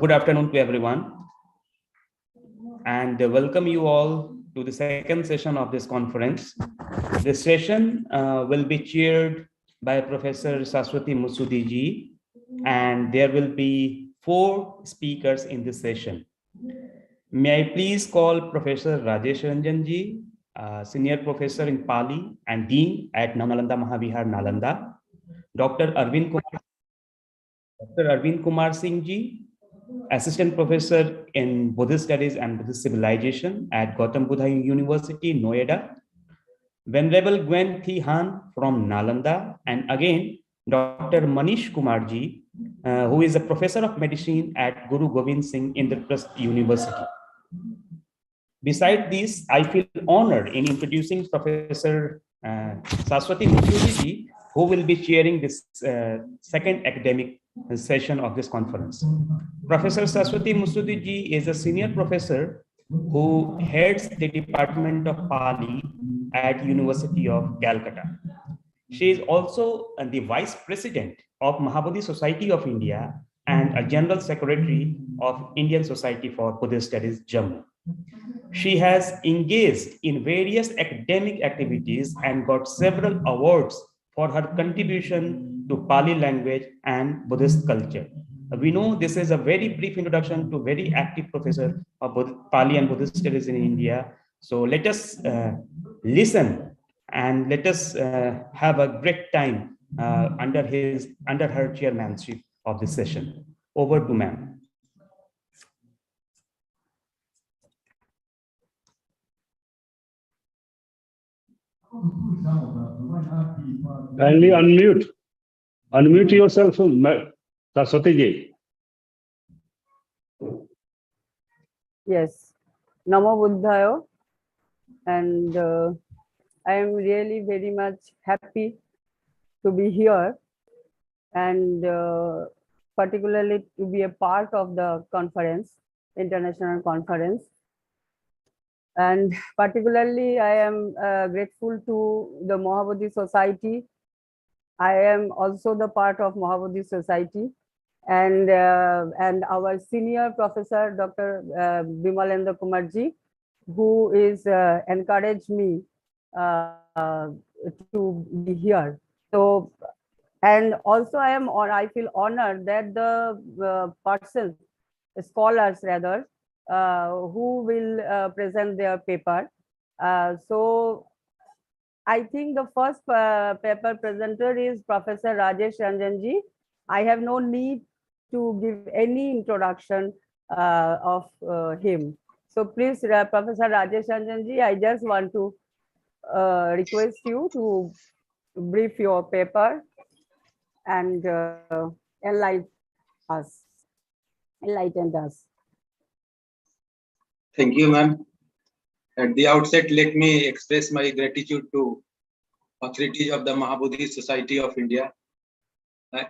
Good afternoon to everyone, and welcome you all to the second session of this conference. This session will be chaired by Professor Saraswati Musudi ji, and there will be 4 speakers in this session. May I please call Professor Rajesh Ranjan ji, Senior Professor in Pali and Dean at Nalanda Mahavihar, Nalanda. Dr. Arvind Kumar Singh ji, Assistant Professor in Buddhist Studies and Buddhist Civilization at Gautam Buddha University, Noida. Venerable Gwen Thi Han from Nalanda, and again Dr. Manish Kumar ji, who is a Professor of Medicine at Guru Gobind Singh Indraprasth University. Besides this, I feel honored in introducing Professor Saraswati Musudi ji, who will be chairing this second academic session of this conference. Professor Saraswati Musudi ji is a senior professor who heads the Department of Pali at University of Calcutta. She is also the Vice President of Mahabodhi Society of India and a General Secretary of Indian Society for Buddhist Studies, Jammu. She has engaged in various academic activities and got several awards for her contribution to Pali language and Buddhist culture. We know this is a very brief introduction to very active professor of Pali and Buddhist studies in India. So let us listen and let us have a great time under her chairmanship of this session. Over to ma'am. Kindly unmute yourself, Saraswati ji. Yes, Namo Buddhaya, and I am really very much happy to be here, and particularly to be a part of the conference, international conference. And particularly, I am grateful to the Mahabodhi Society. I am also the part of Mahabodhi Society, and our senior professor, Dr. Bimalendra Kumar ji, who is encouraged me to be here. So, and also I feel honored that the persons, scholars rather, who will present their paper. So I think the first paper presenter is Professor Rajesh Ranjan ji. I have no need to give any introduction of him. So please, Professor Rajesh Ranjan ji, I just want to request you to brief your paper and enlighten us. Thank you, ma'am. At the outset, let me express my gratitude to authorities of the Mahabodhi Society of India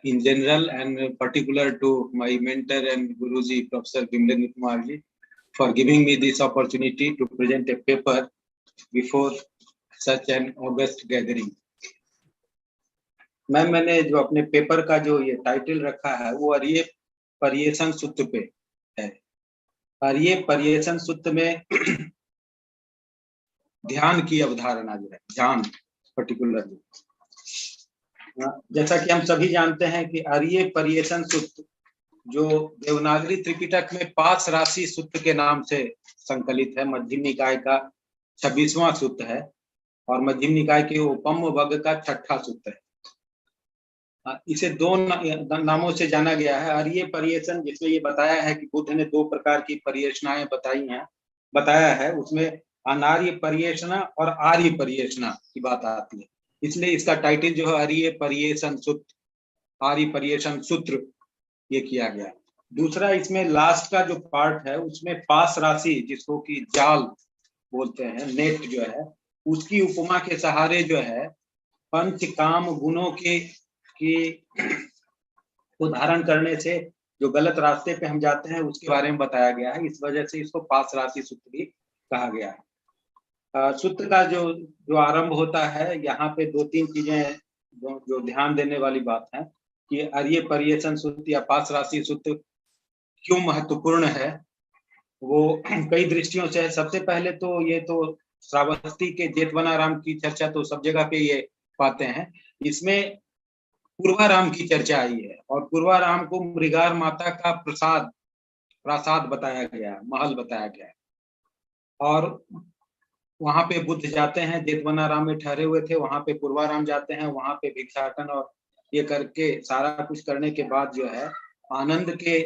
in general, and particular to my mentor and Guruji, Professor Bimalendra Kumar ji, for giving me this opportunity to present a paper before such an august gathering. Ma'am, मैंने जो अपने paper का जो ये title रखा है वो आर्य पर्यवेक्षण सूत्र पे है। आर्य पर्यवेक्षण सूत्र में ध्यान की अवधारणा जो है, ध्यान पर्टिकुलरली, जैसा कि हम सभी जानते हैं कि आर्य पर्यवेक्षण सूत्र जो देवनागरी त्रिपिटक में 5 राशि सूत्र के नाम से संकलित है, मध्यम निकाय का 26वां सूत्र है और मध्यम निकाय के उपम वर्ग का 6ठा सूत्र है। इसे 2 नामों से जाना गया है। आर्य पर्यवेक्षण, जिसमें ये बताया है कि बुद्ध ने 2 प्रकार की पर्यवेक्षणाएं बताया है, उसमें अनार्य पर्यवेक्षणा और आर्य पर्यवेक्षणा की बात आती है, इसलिए इसका टाइटल जो है आर्य पर्यवेक्षण सूत्र, आर्य पर्यवेक्षण सूत्र ये किया गया। दूसरा, इसमें लास्ट का जो पार्ट है उसमें पास राशि, जिसको कि जाल बोलते हैं, नेट जो है, उसकी उपमा के सहारे जो है पंच काम गुणों के उदाहरण करने से जो गलत रास्ते पे हम जाते हैं उसके बारे में बताया गया है। इस वजह से इसको पास राशि सूत्र भी कहा गया है। सूत्र का जो आरंभ होता है, यहाँ पे 2-3 चीजें जो ध्यान देने वाली बात है कि आर्य पर्यसन सूत्र या पास राशि सूत्र क्यों महत्वपूर्ण है, वो कई दृष्टियों से है। सबसे पहले तो ये तो श्रावस्ती के जेतवनाराम की चर्चा तो सब जगह पे ये पाते हैं। इसमें पूर्वाराम की चर्चा आई है और पूर्वाराम को मृगार माता का प्रासाद बताया गया, महल बताया गया है। और वहां पे बुद्ध जाते हैं, जेतवनाराम में ठहरे हुए थे, वहां पे पूर्वाराम जाते हैं, वहां पे भिक्षाटन और ये करके सारा कुछ करने के बाद जो है आनंद के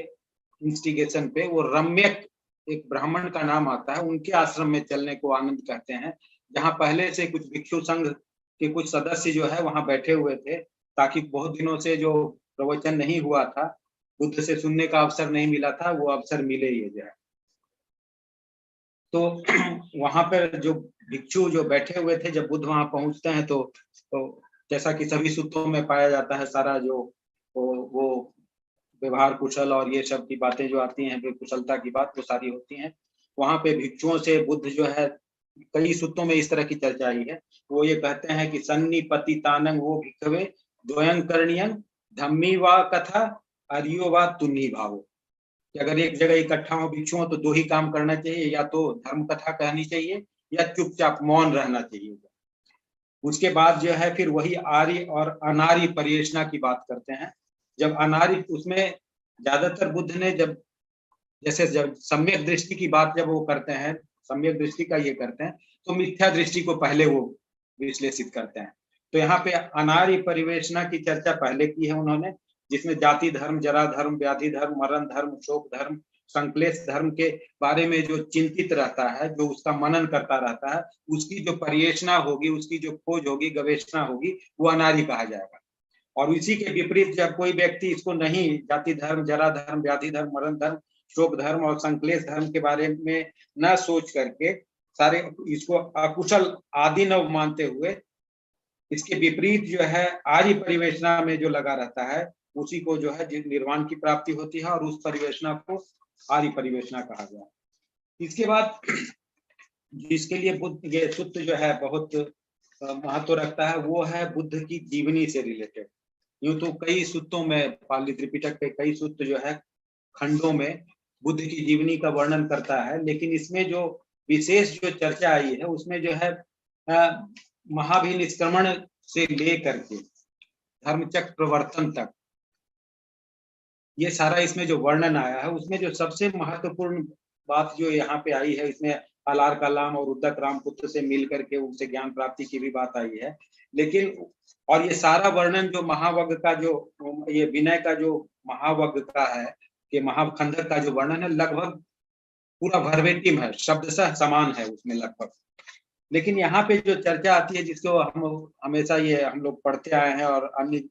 इंस्टिगेशन पे वो रम्यक एक ब्राह्मण का नाम आता है, उनके आश्रम में चलने को आनंद कहते हैं, जहाँ पहले से कुछ भिक्षु संघ के कुछ सदस्य जो है वहां बैठे हुए थे, ताकि बहुत दिनों से जो प्रवचन नहीं हुआ था, बुद्ध से सुनने का अवसर नहीं मिला था, वो अवसर मिले ये जो है। तो वहां पर जो भिक्षु जो बैठे हुए थे, जब बुद्ध वहां पहुंचते हैं तो जैसा कि सभी सूत्रों में पाया जाता है, सारा जो वो व्यवहार कुशल और ये सब की बातें जो आती हैं, कुशलता की बात वो सारी होती हैं। वहां पे भिक्षुओं से बुद्ध जो है, कई सूत्रों में इस तरह की चर्चा आई है, वो ये कहते हैं कि सन्निपतितानंग वो भिक्षवे द्वयं करणीयं धम्मी वा कथा अर्यो वा तुन्नी भावो, कि अगर एक जगह इकट्ठा हो भिक्षुओं तो 2 ही काम करना चाहिए, या तो धर्म कथा कहनी चाहिए या चुपचाप मौन रहना चाहिए। उसके बाद जो है फिर वही आर्य और अनार्य परियोजना की बात करते हैं। जब अनार्य, उसमें ज्यादातर बुद्ध ने जब सम्यक दृष्टि की बात जब वो करते हैं, सम्यक दृष्टि का ये करते हैं, तो मिथ्या दृष्टि को पहले वो विश्लेषित करते हैं। तो यहाँ पे अनार्य परिवेशना की चर्चा पहले की है उन्होंने, जिसमें जाति धर्म, जरा धर्म, व्याधि धर्म, मरण धर्म, शोक धर्म, संक्लेश धर्म के बारे में जो चिंतित रहता है, जो उसका मनन करता रहता है, उसकी जो परियोजना होगी, उसकी जो खोज होगी, गवेषणा होगी, वो अनार्य कहा जाएगा। और इसी के विपरीत जब कोई व्यक्ति इसको नहीं, जाति धर्म, जरा धर्म, व्याधि धर्म, मरण धर्म, शोक धर्म और संक्लेश धर्म के बारे में न सोच करके सारे इसको अकुशल आदि नव मानते हुए, इसके विपरीत जो है आर्य परिवेशना में जो लगा रहता है, उसी को जो है निर्वाण की प्राप्ति होती है, और उस परिवेशना को आर्य परिवेशना कहा गया। इसके बाद जिसके लिए बुद्ध ये सूत्र जो है बहुत महत्व रखता है, वो है बुद्ध की जीवनी से रिलेटेड। यूं तो कई सूत्रों में, पाली त्रिपिटक के कई सूत्र जो है खंडों में बुद्ध की जीवनी का वर्णन करता है, लेकिन इसमें जो विशेष जो चर्चा आई है, उसमें जो है महाभिनिष्क्रमण से लेकर के धर्मचक्र प्रवर्तन तक ये सारा इसमें जो वर्णन आया है, उसमें जो सबसे महत्वपूर्ण बात जो यहाँ पे आई है, इसमें अलार कलाम और उद्दत रामपुत्र से मिल करके उनसे ज्ञान प्राप्ति की भी बात आई है। लेकिन और ये सारा वर्णन जो महावग का जो ये विनय का जो महावग का है, कि महाखंडक का जो वर्णन है, लगभग पूरा वर्बेटिम है, शब्दशः समान है उसमें लगभग। लेकिन यहाँ पे जो चर्चा आती है, जिसको हम हमेशा ये हम लोग पढ़ते आए हैं और अन्य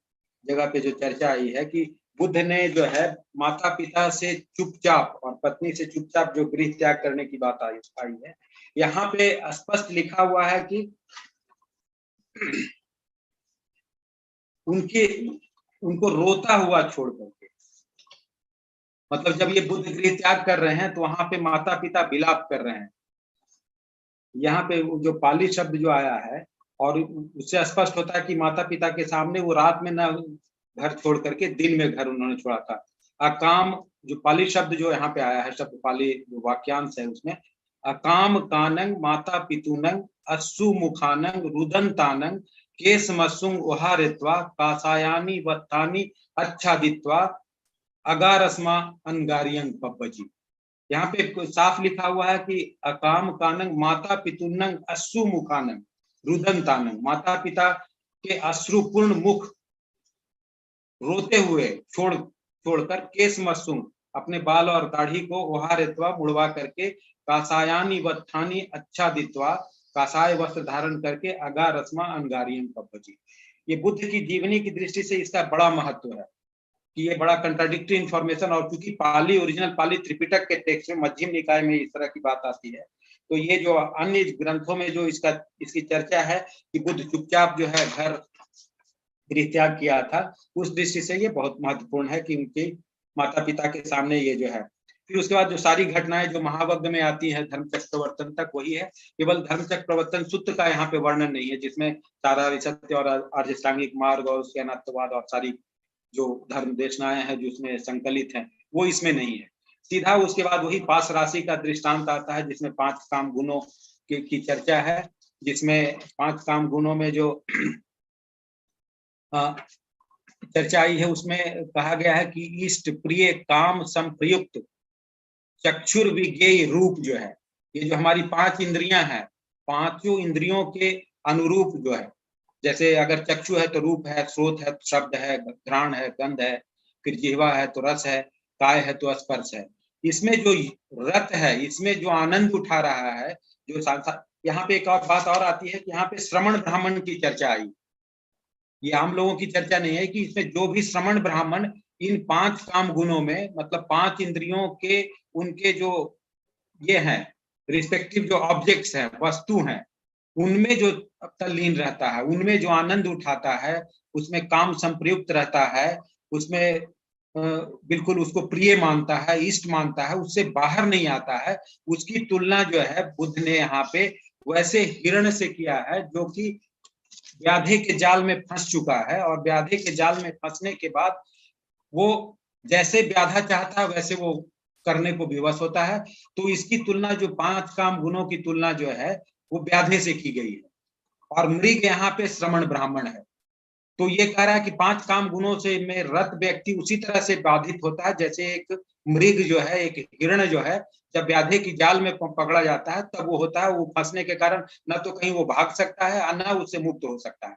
जगह पे जो चर्चा आई है, कि बुद्ध ने जो है माता पिता से चुपचाप और पत्नी से चुपचाप जो गृह त्याग करने की बात आई है, यहाँ पे स्पष्ट लिखा हुआ है कि उनको रोता हुआ छोड़ करके, मतलब जब ये बुद्ध गृह त्याग कर रहे हैं तो वहां पे माता पिता विलाप कर रहे हैं। यहाँ पे जो पाली शब्द जो आया है, और उससे स्पष्ट होता है कि माता पिता के सामने वो रात में ना घर छोड़ करके दिन में घर उन्होंने छोड़ा था। अकाम जो पाली शब्द जो यहाँ पे आया है, शब्द पाली जो वाक्यांश है उसमें, अकाम कानंग माता पितुनंग अस्सु मुखानंग रुदंतानंग केशमसुंग उहारित्वा कासायानी वत्तानी अच्छादित्वा अगारस्मा अनगारियंग पब्बजी। यहाँ पे साफ लिखा हुआ है कि अकाम कानंग माता पितुनंग अस्सु मुखानंग रुदंतानंग, माता पिता के अश्रुपूर्ण मुख रोते हुए छोड़कर केस मसूम अपने बाल और दाढ़ी को उहारित्वा मुड़वा करके कासायानी वत्थानी अच्छादित्वा कासाय वस्त्र धारण करके अगा रस्मा अंगारियम पब्बजी। ये बुद्ध की जीवनी की दृष्टि से इसका बड़ा महत्व है कि ये बड़ा कंट्राडिक्टरी इंफॉर्मेशन, और क्योंकि पाली ओरिजिनल पाली त्रिपिटक के टेक्स्ट में मध्यम निकाय में इस तरह की बात आती है, तो ये जो अन्य ग्रंथों में जो इसकी चर्चा है कि बुद्ध चुपचाप जो है घर गृह त्याग किया था, उस दृष्टि से ये बहुत महत्वपूर्ण है कि उनके माता पिता के सामने ये जो है फिर उसके बाद जो सारी घटनाएं जो महावग्ग में आती हैं धर्मचक्र प्रवर्तन तक वही है, केवल धर्मचक्र प्रवर्तन सूत्र का यहाँ पे वर्णन नहीं है, जिसमें सारा सत्य और आर्यष्टांगिक मार्ग और उसके अनात्मवाद और सारी जो धर्म देशनाएं हैं जो उसमें संकलित हैं वो इसमें नहीं है। सीधा उसके बाद वही पास राशि का दृष्टांत आता है, जिसमें 5 काम गुणों की चर्चा है, जिसमें 5 काम गुणों में जो चर्चा आई है उसमें कहा गया है कि इष्ट प्रिय काम संप्रयुक्त चक्षुर विज्ञेय रूप जो है, ये जो हमारी 5 इंद्रियां हैं, 5 इंद्रियों के अनुरूप जो है, जैसे अगर चक्षु है तो रूप है, श्रोत है तो शब्द है, घ्राण है गंध है, फिर जिह्वा है तो रस है, काय है तो स्पर्श है। इसमें जो रत है, इसमें जो आनंद उठा रहा है, जो यहाँ पे एक और बात और आती है कि यहाँ पे श्रमण ब्राह्मण की चर्चा आई। ये आम लोगों की चर्चा नहीं है कि इसमें जो भी श्रमण ब्राह्मण इन 5 काम गुणों में, मतलब 5 इंद्रियों के उनके जो ये हैं रिस्पेक्टिव जो ऑब्जेक्ट्स हैं, वस्तु हैं, उनमें जो तल्लीन रहता है, उनमें जो आनंद उठाता है, उसमें काम संप्रयुक्त रहता है, उसमें बिल्कुल उसको प्रिय मानता है, इष्ट मानता है, उससे बाहर नहीं आता है, उसकी तुलना जो है बुद्ध ने यहाँ पे वैसे हिरण से किया है जो कि व्याधि के जाल में फंस चुका है, और व्याधि के जाल में फंसने के बाद वो जैसे व्याधा चाहता है वैसे वो करने को विवश होता है। तो इसकी तुलना जो 5 काम गुणों की तुलना जो है वो व्याधे से की गई है, और मृग यहाँ पे श्रमण ब्राह्मण है। तो ये कह रहा है कि 5 काम गुणों से में रत व्यक्ति उसी तरह से बाधित होता है जैसे एक मृग जो है, एक हिरण जो है, जब व्याधे की जाल में पकड़ा जाता है तब वो होता है, वो फंसने के कारण न तो कहीं वो भाग सकता है और न उससे मुक्त हो सकता है,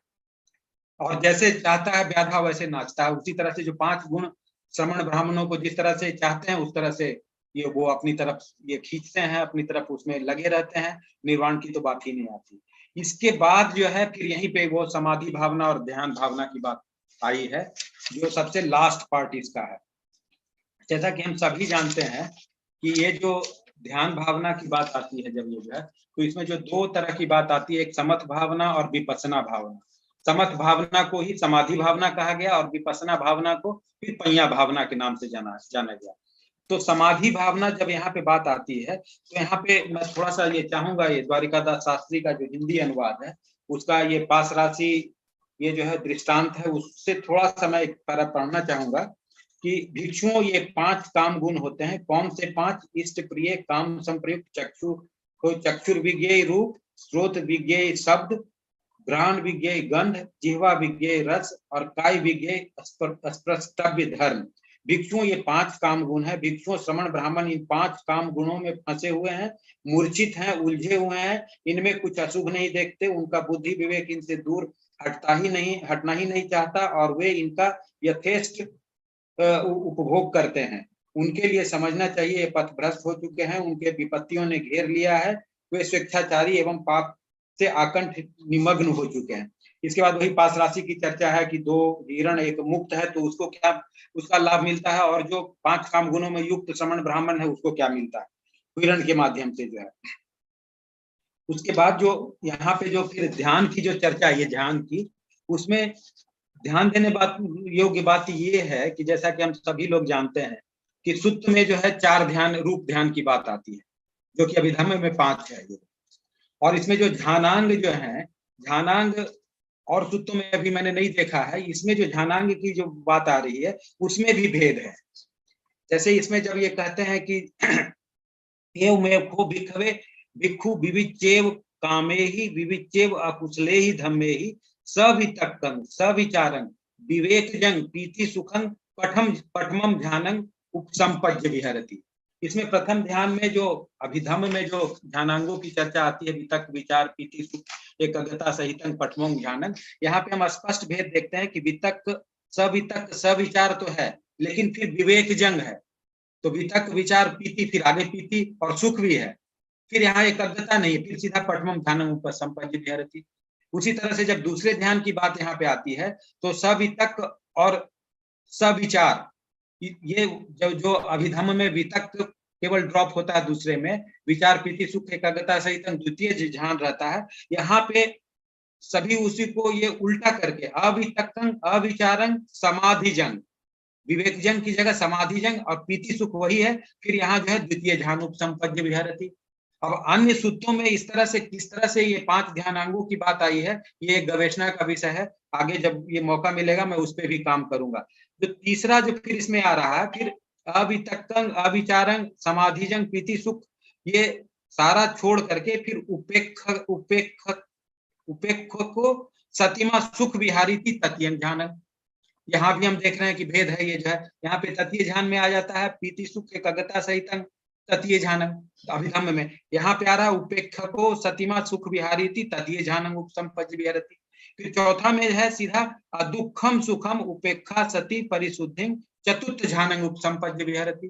और जैसे चाहता है व्याधा वैसे नाचता है। उसी तरह से जो 5 गुण श्रमण ब्राह्मणों को जिस तरह से चाहते हैं उस तरह से ये वो अपनी तरफ ये खींचते हैं, अपनी तरफ उसमें लगे रहते हैं, निर्वाण की तो बात ही नहीं आती। इसके बाद जो है फिर यहीं पे वो समाधि भावना और ध्यान भावना की बात आई है, जो सबसे लास्ट पार्ट इसका है। जैसा कि हम सभी जानते हैं कि ये जो ध्यान भावना की बात आती है जब ये जो है, तो इसमें जो 2 तरह की बात आती है, एक समथ भावना और विपස්සना भावना। समथ भावना को ही समाधि भावना कहा गया और विपස්සना भावना को फिर पैया भावना के नाम से जाना गया। तो समाधि भावना जब यहाँ पे बात आती है तो यहाँ पे मैं थोड़ा सा ये चाहूंगा, ये द्वारिकादास शास्त्री का जो हिंदी अनुवाद है उसका ये पास राशि ये जो है दृष्टांत है, उससे थोड़ा सा मैं पढ़ना चाहूंगा कि भिक्षुओं ये 5 काम गुण होते हैं। कौन से 5? इष्ट प्रिय काम संप्रयुक्त चक्षु, तो चक्षुर विज्ञेय रूप, श्रोत विज्ञेय शब्द, घ्राण विज्ञेय गंध, जिह्वा विज्ञेय रस और काय विज्ञेय स्पर्शव्य धर्म। भिक्षुओं ये 5 काम गुण है। भिक्षुओं श्रमण ब्राह्मण इन 5 काम गुणों में फंसे हुए हैं, मूर्छित हैं, उलझे हुए हैं, इनमें कुछ अशुभ नहीं देखते, उनका बुद्धि विवेक इनसे दूर हटना ही नहीं चाहता, और वे इनका यथेष्ट उपभोग करते हैं। उनके लिए समझना चाहिए ये पथभ्रष्ट हो चुके हैं, उनके विपत्तियों ने घेर लिया है, वे स्वेच्छाचारी एवं पाप से आकंठ निमग्न हो चुके हैं। इसके बाद वही पास राशि की चर्चा है कि 2 हिरण, एक मुक्त है तो उसको क्या उसका लाभ मिलता है, और जो 5 काम गुणों में युक्त श्रमण ब्राह्मण है उसको क्या मिलता है हिरण के माध्यम से जो है। उसके बाद जो यहाँ पे जो फिर ध्यान की जो चर्चा है ध्यान की, उसमें ध्यान देने योग्य बात ये है कि जैसा कि हम सभी लोग जानते हैं कि सुत्त में जो है 4 ध्यान रूप ध्यान की बात आती है, जो कि अभिधम्म में 5 है ये। और इसमें जो ध्यानांग जो है, ध्यानांग और सुत्त में अभी मैंने नहीं देखा है, इसमें जो ध्यानांग की जो बात आ रही है उसमें भी भेद है। जैसे इसमें जब ये कहते हैं कि एव में को भिक्खवे भिक्खु विविच्चेव कामे ही विविच्चेव अकुशले ही धम्मे ही सवितक्कं सविचारं विवेकजं पीति सुखं पठमम ध्यानं उपसंपज्य विहरति। इसमें प्रथम ध्यान में जो अभिधम्म में जो ध्यानांगों की चर्चा आती है, वितक विचार पीति सुख एकाग्रता सहितं पठमम ध्यानं, यहाँ पे हम स्पष्ट भेद देखते हैं कि वितक सविचार तो है, लेकिन फिर विवेक जंग है। तो वितक विचार पीति, फिर आगे पीति और सुख भी है, फिर यहाँ एकाग्रता नहीं है, फिर सीधा पठमम ध्यानं उपसंपज्य विहरति। उसी तरह से जब दूसरे ध्यान की बात यहाँ पे आती है तो सवितक और सविचार, ये जो अभिधम्म में वितक केवल ड्रॉप होता है, दूसरे में विचार पीति सुख एकाग्रता सहित द्वितीय ध्यान रहता है। यहाँ पे सभी उसी को ये उल्टा करके अवितक्कं अविचारं समाधिजं विवेक जंग की जगह समाधि जंग, और पीति सुख वही है। फिर यहाँ जो है द्वितीय ध्यान उपसंपद्य विहरति। अब अन्य सूत्रों में इस तरह से, किस तरह से ये 5 ध्यानांगों की बात आई है, ये एक गवेषणा का विषय है। आगे जब ये मौका मिलेगा मैं उस पर भी काम करूंगा। जो तीसरा जो फिर इसमें आ रहा है, फिर अवितक्तं, अविचारं, समाधिजं, पीति सुख, ये सारा छोड़ करके फिर उपेक्ष को सतिमा सुख विहारी थी ततीय ध्यान। यहाँ भी हम देख रहे हैं कि भेद है। ये जो है यहाँ पे ततीय ध्यान में आ जाता है पीति सुख एकाग्रता सहित ततीय ध्यान अभिधम्म में। यहाँ पे आ रहा है उपेक्ष को सतिमा सुख विहारी थी ततीय ध्यान उपसंपद्य विहरति। फिर चौथा में है सीधा दुखम सुखम उपेक्षा सति परिशुद्धि चतुर्थ ध्यान उपसंपद्य विहरति।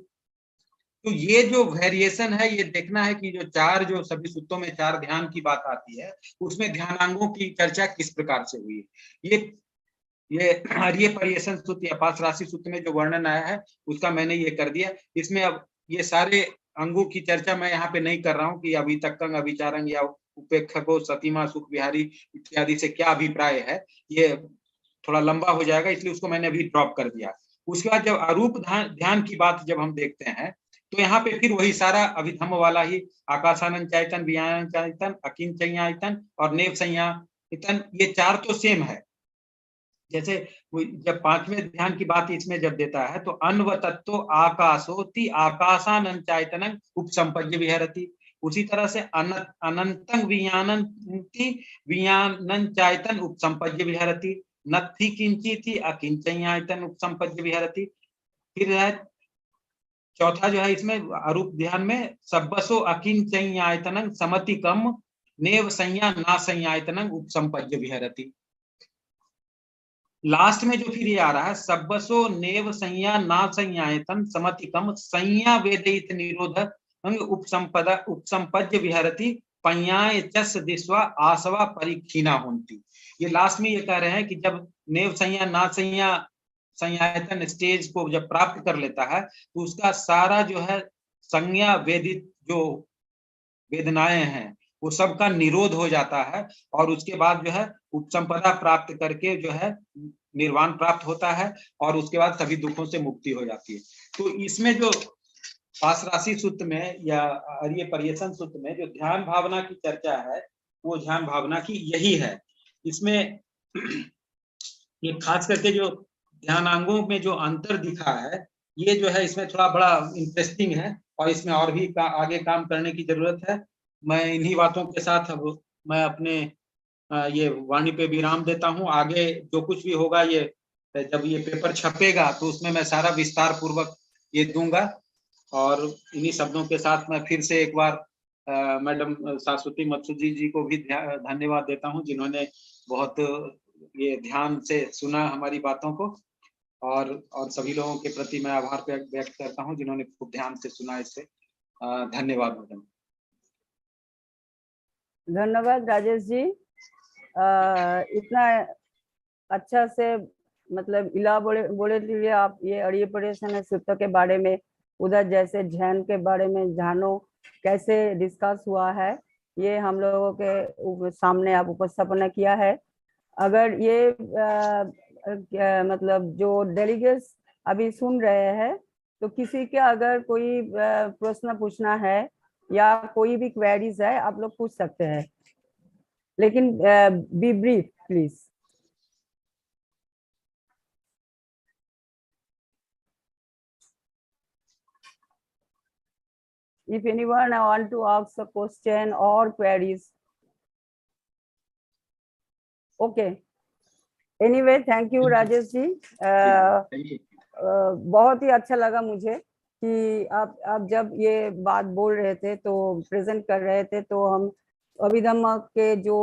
तो ये जो वेरिएशन है, ये देखना है कि जो 4 जो सभी सूत्रों में 4 ध्यान की बात आती है, उसमें ध्यानांगों की चर्चा किस प्रकार से हुई है। ये आर्य पर्यसन सूत्र या 5 राशि सूत्र में जो वर्णन आया है उसका मैंने ये कर दिया। इसमें अब ये सारे अंगों की चर्चा मैं यहाँ पे नहीं कर रहा हूँ कि अवितक्तं, अविचारं या उपेक्षको सतिमा सुख विहारी इत्यादि से क्या अभिप्राय है, ये थोड़ा लंबा हो जाएगा, इसलिए उसको मैंने अभी ड्रॉप कर दिया। उसके बाद जब अरूप ध्यान की बात जब हम देखते हैं तो यहाँ पे फिर वही सारा अभिधम्म वाला ही आकाशानंद चायतन, विज्ञानंद चायतन, अकिंचयायतन और नेव संज्ञायतन, ये 4 तो सेम है। जैसे जब 5वें ध्यान की बात इसमें जब देता है तो अन्वतत्तो आकाशोति आकाशानंद चायतन उपसंपद्य विहरति। उसी तरह से अनंतं विज्ञानंति विज्ञानंद चायतन उपसंपद्य विहरति। नत्थि किंचिति अकिंचयायतन उपसंपद्य विहरति। फिर है चौथा जो है इसमें अरूप ध्यान में सब्बसो अकिंचयायतनं समतिकम नेव संज्ञा ना संज्ञायतनं उपसंपद्य विहरति। लास्ट में जो फिर ये आ रहा है सब्बसो नेव संज्ञा ना संज्ञायतन समतिकम संज्ञा वेदित निरोध उपसंपद्य विहरति पञ्याय चस दिस्वा आसवा परीक्षीणा होन्ति। ये लास्ट में ये कह रहे हैं कि जब नेव संज्ञा ना संज्ञायतन स्टेज को जब प्राप्त कर लेता है तो उसका सारा जो है संज्ञा वेदित जो वेदनाएं हैं वो सबका निरोध हो जाता है, और उसके बाद जो है उपसंपदा प्राप्त करके जो है निर्वाण प्राप्त होता है, और उसके बाद सभी दुखों से मुक्ति हो जाती है। तो इसमें जो 5 राशि सूत्र में या आर्य पर्यसन सूत्र में जो ध्यान भावना की चर्चा है वो ध्यान भावना की यही है। इसमें ये खास करके जो ध्यानांगों में जो अंतर दिखा है ये जो है इसमें थोड़ा बड़ा इंटरेस्टिंग है, और इसमें और भी आगे काम करने की जरूरत है। मैं इन्हीं बातों के साथ अब मैं अपने ये वाणी पे विराम देता हूँ। आगे जो कुछ भी होगा ये जब ये पेपर छपेगा तो उसमें मैं सारा विस्तार पूर्वक ये दूंगा। और इन्हीं शब्दों के साथ मैं फिर से एक बार मैडम शाश्वती मत्सुजी जी को भी धन्यवाद देता हूँ, जिन्होंने बहुत ये ध्यान से सुना हमारी बातों को, और सभी लोगों के प्रति मैं आभार व्यक्त करता हूँ जिन्होंने खूब ध्यान से सुना। इससे धन्यवाद मैडम। धन्यवाद राजेश जी। इतना अच्छा से मतलब बोले लिए आप ये आर्य पर्यसन सूत्र के बारे में, उधर जैसे ध्यान के बारे में जानो कैसे डिस्कस हुआ है, ये हम लोगों के सामने आप उपस्थापना किया है। अगर ये मतलब जो डेलीगेट्स अभी सुन रहे हैं तो किसी के अगर कोई प्रश्न पूछना है या कोई भी क्वेरीज है आप लोग पूछ सकते हैं, लेकिन B brief please. If anyone want to ask a question or queries, okay. Anyway, thank you Rajesh ji. बहुत ही अच्छा लगा मुझे कि आप जब ये बात बोल रहे थे तो प्रेजेंट कर रहे थे तो हम अभिधम्म के जो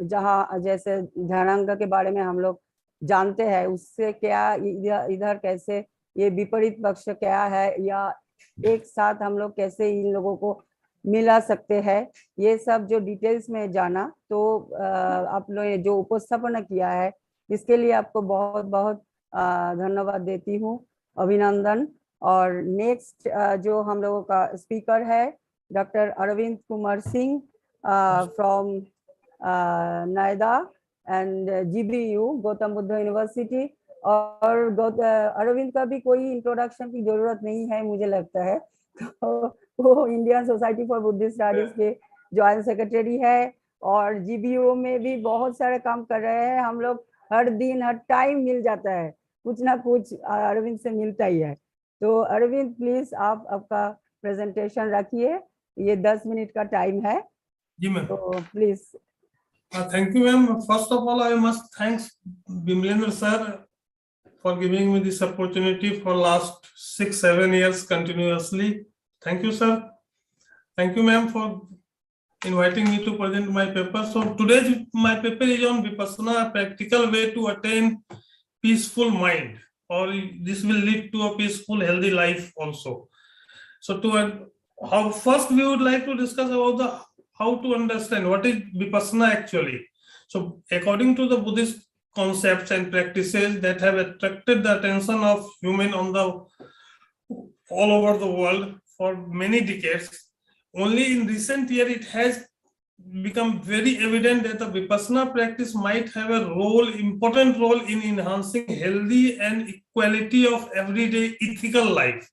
जहाँ जैसे ध्यानांग के बारे में हम लोग जानते हैं उससे क्या इधर कैसे ये विपरीत पक्ष क्या है या एक साथ हम लोग कैसे इन लोगों को मिला सकते हैं, ये सब जो डिटेल्स में जाना। तो आप लोग ने जो उपस्थापना किया है इसके लिए आपको बहुत बहुत धन्यवाद देती हूँ, अभिनंदन। और नेक्स्ट जो हम लोगों का स्पीकर है doctor Arvind Kumar Singh from Noida and GBU Gautam Buddha university, और अरविंद का भी कोई इंट्रोडक्शन की जरूरत नहीं है मुझे लगता है। तो वो Indian society for Buddhist studies के जॉइंट सेक्रेटरी है और जीबीओ में भी बहुत सारे काम कर रहे हैं। हम लोग हर दिन हर टाइम मिल जाता है, कुछ ना कुछ अरविंद से मिलता ही है। तो अरविंद प्लीज आप आपका प्रेजेंटेशन रखिए, ये 10 मिनट का टाइम है। जी मैम। तो please. Thank you, ma'am. First of all, I must thank Bimlendra sir for giving me this opportunity for last 6-7 years continuously. Thank you, sir. Thank you, ma'am, for inviting me to present my paper. So today my paper is on Vipassana, a practical way to attain peaceful mind, or this will lead to a peaceful, healthy life also. So how first we would like to discuss about the how to understand what is Vipassana actually. So according to the Buddhist concepts and practices that have attracted the attention of human on the all over the world for many decades, only in recent year it has become very evident that the Vipassana practice might have a important role in enhancing healthy and equality of everyday ethical life.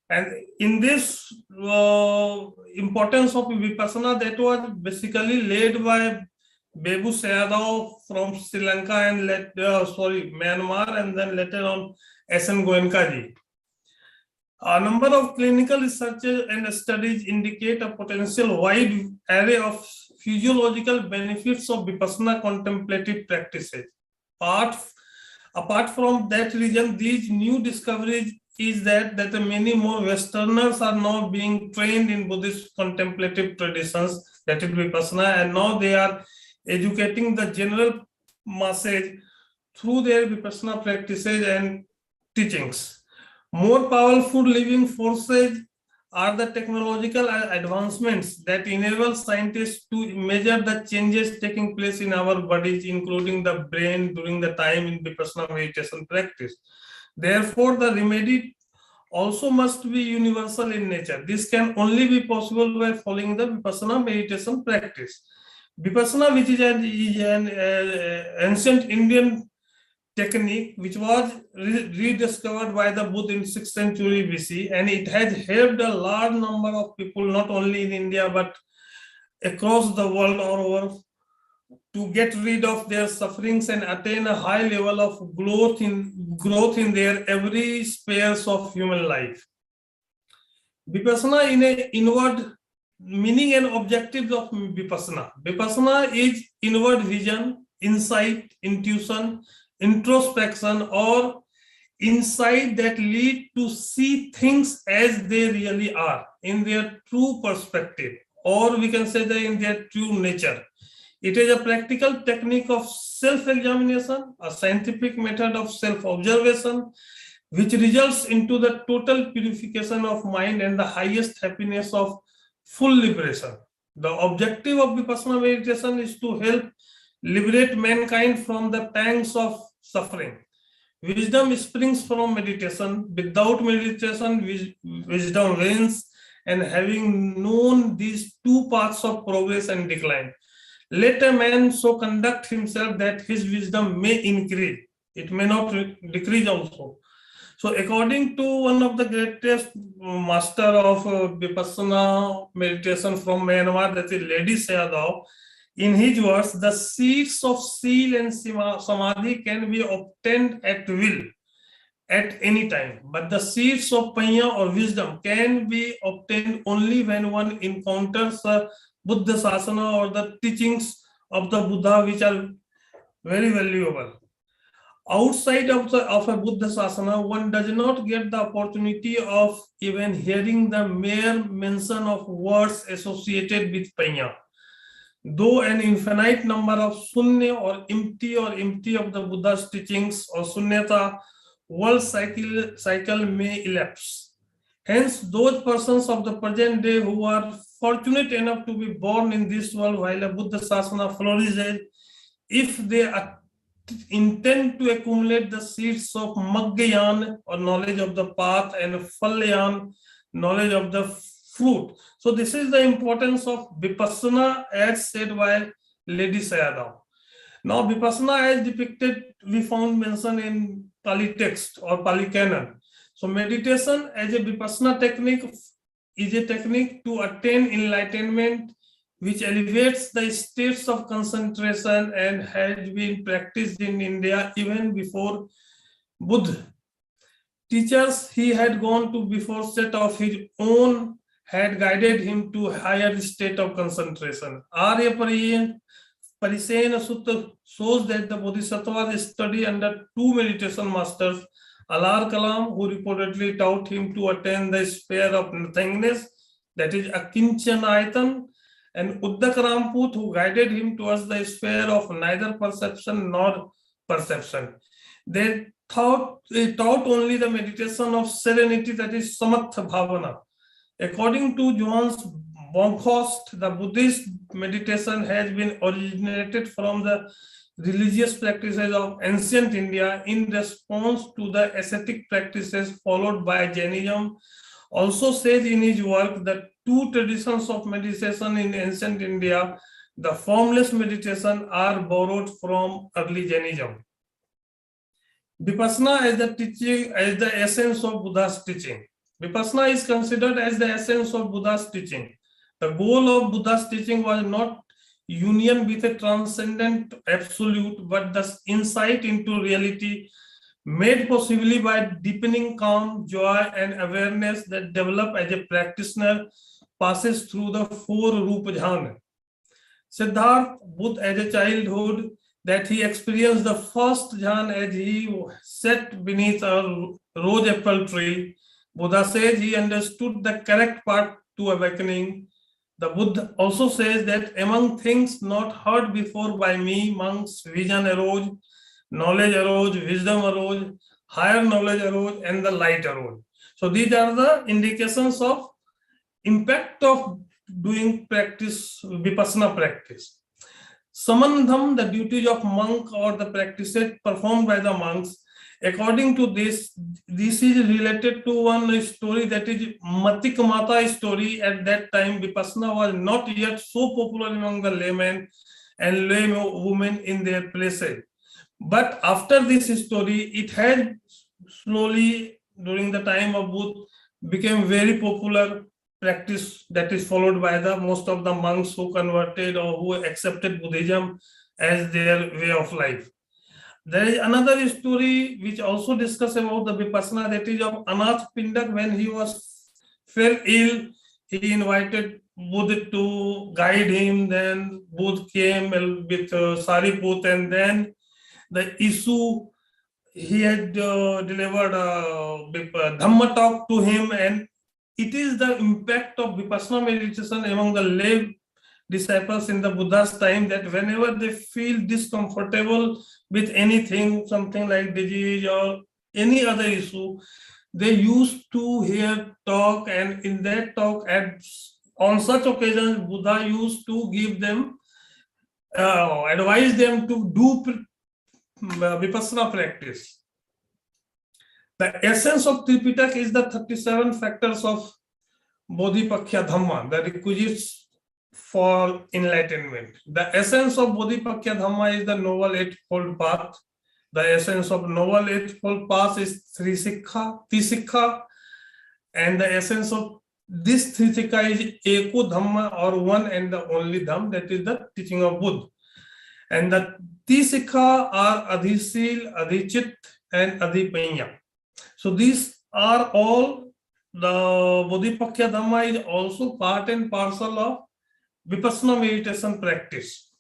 And in this importance of Vipassana, that was basically led by Bebu Sayadaw from Sri Lanka and Myanmar, and then later on S.N. Goenka-ji. A number of clinical researches and studies indicate a potential wide array of physiological benefits of Vipassana contemplative practices. Apart from that region, these new discoveries is that many more Westerners are now being trained in Buddhist contemplative traditions, that is Vipassana, and now they are educating the general masses through their Vipassana practices and teachings. More powerful living forces are the technological advancements that enable scientists to measure the changes taking place in our bodies, including the brain, during the time in Vipassana meditation practice. Therefore, the remedy also must be universal in nature. This can only be possible by following the Vipassana meditation practice. Vipassana, which is an ancient Indian technique which was rediscovered by the Buddha in 6th century BC, and it has helped a large number of people, not only in India but across the world all over, to get rid of their sufferings and attain a high level of growth in their every spheres of human life. Vipassana in a inward meaning and objectives of Vipassana. Vipassana is inward vision, insight, intuition, introspection, or insight that lead to see things as they really are, in their true perspective, or we can say that in their true nature. It is a practical technique of self-examination, a scientific method of self-observation, which results into the total purification of mind and the highest happiness of full liberation. The objective of Vipassana meditation is to help liberate mankind from the pangs of suffering. Wisdom springs from meditation. Without meditation, wisdom wanes, and having known these two paths of progress and decline, let a man so conduct himself that his wisdom may increase. It may not decrease also. So according to one of the greatest master of Vipassana meditation from Myanmar, that is Ledi Sayadaw, in his words, the seeds of seal and samadhi can be obtained at will, at any time. But the seeds of panya or wisdom can be obtained only when one encounters the Buddha Sasana or the teachings of the Buddha, which are very valuable. Outside of a Buddha Sasana, one does not get the opportunity of even hearing the mere mention of words associated with panya. Though an infinite number of sunya or empty of the Buddha's teachings or sunyata world cycle may elapse. Hence, those persons of the present day who are fortunate enough to be born in this world while a Buddha Sasana flourishes, if they intend to accumulate the seeds of Magyayan or knowledge of the path and Phalyan, knowledge of the fruit. So this is the importance of Vipassana as said by Ledi Sayadaw. Now, Vipassana as depicted, we found mentioned in Pali text or Pali canon. So, meditation as a Vipassana technique is a technique to attain enlightenment, which elevates the states of concentration and has been practiced in India even before Buddha. Teachers he had gone to before set of his own had guided him to higher state of concentration. Arya Parisena Sutta shows that the Bodhisattva studied under two meditation masters, Alar Kalam, who reportedly taught him to attain the sphere of nothingness, that is Akinchanayatan, and Uddak Ramput, who guided him towards the sphere of neither perception nor perception. They taught only the meditation of serenity, that is Samatha Bhavana. According to Johannes Bonkhorst, the Buddhist meditation has been originated from the religious practices of ancient India in response to the ascetic practices followed by Jainism. Also says in his work that two traditions of meditation in ancient India, the formless meditation, are borrowed from early Jainism. Vipassana as the teaching, as the essence of Buddha's teaching. Vipassana is considered as the essence of Buddha's teaching. The goal of Buddha's teaching was not union with a transcendent absolute, but the insight into reality made possibly by deepening calm, joy, and awareness that develop as a practitioner passes through the four Rupa Jhana. Siddhartha, Buddha as a childhood, that he experienced the first jhana as he sat beneath a rose apple tree. Buddha says he understood the correct path to awakening. The Buddha also says that among things not heard before by me, monks, vision arose, knowledge arose, wisdom arose, higher knowledge arose, and the light arose. So these are the indications of impact of doing practice, Vipassana practice. Samandham, the duties of monk or the practices performed by the monks. According to this is related to one story, that is Matik Mata story. At that time, Vipassana was not yet so popular among the laymen and lay women in their places. But after this story, it had slowly, during the time of Buddha, became very popular practice that is followed by the most of the monks who converted or who accepted Buddhism as their way of life. There is another story which also discusses about the Vipassana, that is of Anath Pindak. When he fell ill, he invited Buddha to guide him. Then Buddha came with Sariput, and then the issue he had delivered a Dhamma talk to him, and it is the impact of Vipassana meditation among the lay disciples in the Buddha's time, that whenever they feel discomfortable with anything, something like disease or any other issue, they used to hear talk, and in that talk, on such occasions, Buddha used to give them, advise them to do Vipassana practice. The essence of Tripitaka is the 37 factors of Bodhipakya Dhamma, the requisites for enlightenment. The essence of Bodhipakya Dhamma is the Noble Eightfold Path. The essence of Noble Eightfold Path is Tisikha, and the essence of this Tisikha is Eko Dhamma, or one and the only Dhamm, that is the teaching of Buddha. And the Tisikha are Adhisil, Adhichit, and Adhipanya. So these are all, the Bodhipakya Dhamma is also part and parcel of Vipassana meditation practice.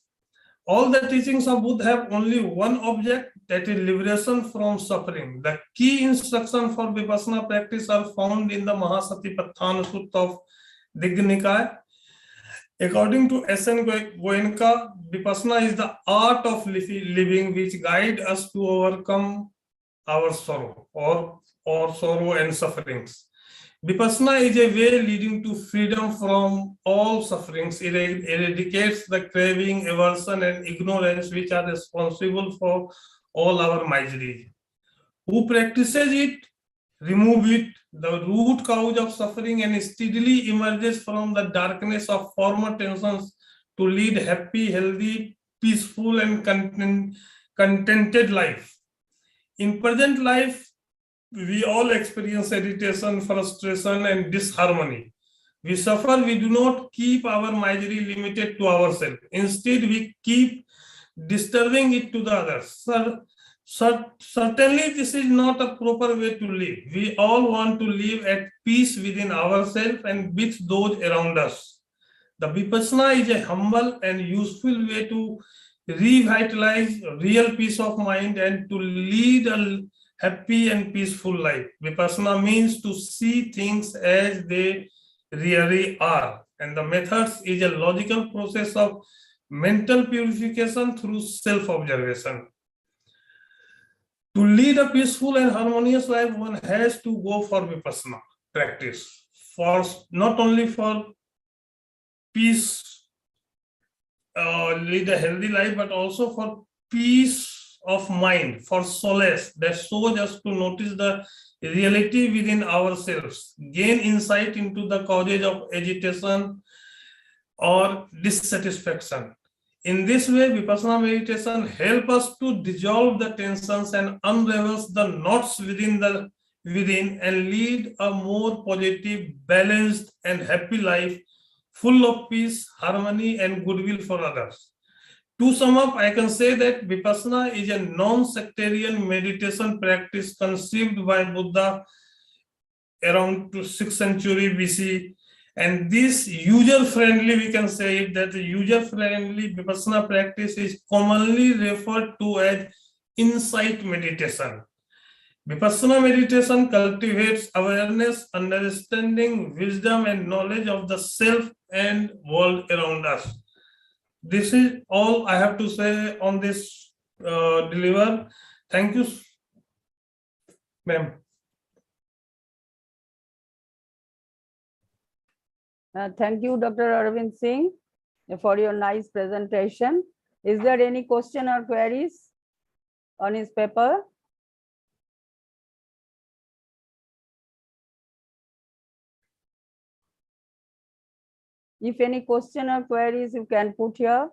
All the teachings of Buddha have only one object, that is liberation from suffering. The key instructions for Vipassana practice are found in the Mahasatipatthana Sutta of Digha Nikaya. According to S.N. Goenka, Vipassana is the art of living which guides us to overcome our sorrow or sorrow and sufferings. Vipassana is a way leading to freedom from all sufferings. It eradicates the craving, aversion, and ignorance which are responsible for all our misery. Who practices it, remove it, the root cause of suffering, and steadily emerges from the darkness of former tensions to lead happy, healthy, peaceful and contented life. In present life, we all experience agitation, frustration, and disharmony. We suffer, we do not keep our misery limited to ourselves. Instead, we keep disturbing it to the others. Certainly, this is not a proper way to live. We all want to live at peace within ourselves and with those around us. The Vipassana is a humble and useful way to revitalize real peace of mind and to lead a happy and peaceful life. Vipassana means to see things as they really are, and the methods is a logical process of mental purification through self-observation. To lead a peaceful and harmonious life, one has to go for Vipassana practice, for not only for peace, lead a healthy life, but also for peace of mind, for solace that shows us to notice the reality within ourselves, gain insight into the causes of agitation or dissatisfaction. In this way, Vipassana meditation helps us to dissolve the tensions and unravel the knots within and lead a more positive, balanced, and happy life, full of peace, harmony, and goodwill for others. To sum up, I can say that Vipassana is a non-sectarian meditation practice conceived by Buddha around 6th century BC. And this user-friendly, we can say it, that the user-friendly Vipassana practice is commonly referred to as insight meditation. Vipassana meditation cultivates awareness, understanding, wisdom, and knowledge of the self and world around us. This is all I have to say on this deliver. Thank you, ma'am. Thank you, Dr. Arvind Singh, for your nice presentation. Is there any question or queries on his paper? If any question or queries, you can put here.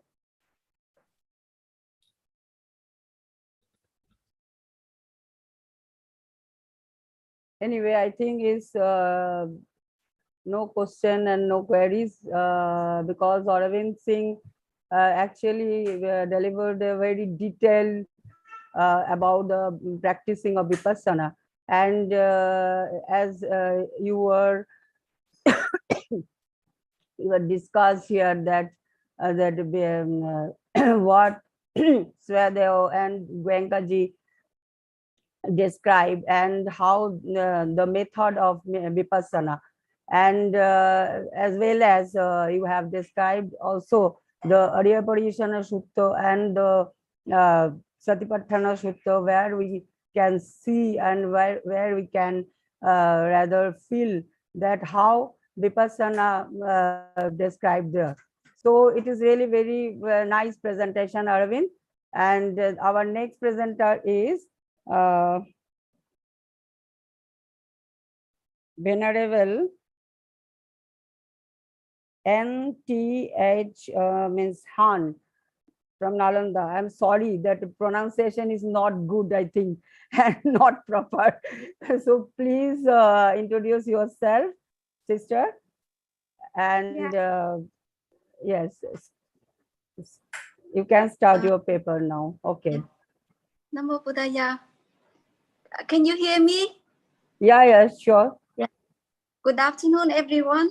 Anyway, I think it's no question and no queries because Arvind Singh actually delivered a very detailed about the practicing of Vipassana. And as you were discussed here that what Swadev and Goenkaji described and how the method of Vipassana, and as well as you have described also the Arya Pariyasana Sutta and the Satipatthana Sutta, where we can see and where we can rather feel that how Vipassana described there. So it is really very nice presentation, Arvind. And our next presenter is Venerable NTH means Han from Nalanda. I'm sorry that the pronunciation is not good, I think, and not proper. So please introduce yourself, sister. And yes, you can start your paper now. Okay. Namo Buddhaya. Can you hear me? Yeah, sure. Yeah. Good afternoon, everyone.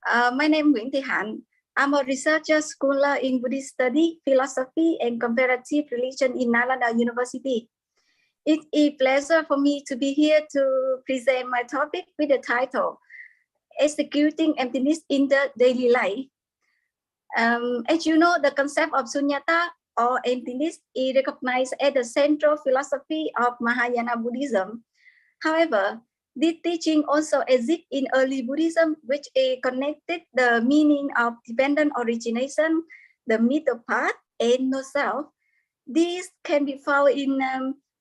My name is Nguyễn Thị Hạnh. I'm a researcher scholar in Buddhist study, philosophy, and comparative religion in Nalanda University. It's a pleasure for me to be here to present my topic with the title, Executing Emptiness in the Daily Life. As you know, the concept of sunyata or emptiness is recognized as the central philosophy of Mahayana Buddhism. However, this teaching also exists in early Buddhism, which connected the meaning of dependent origination, the middle path, and no self. These can be found in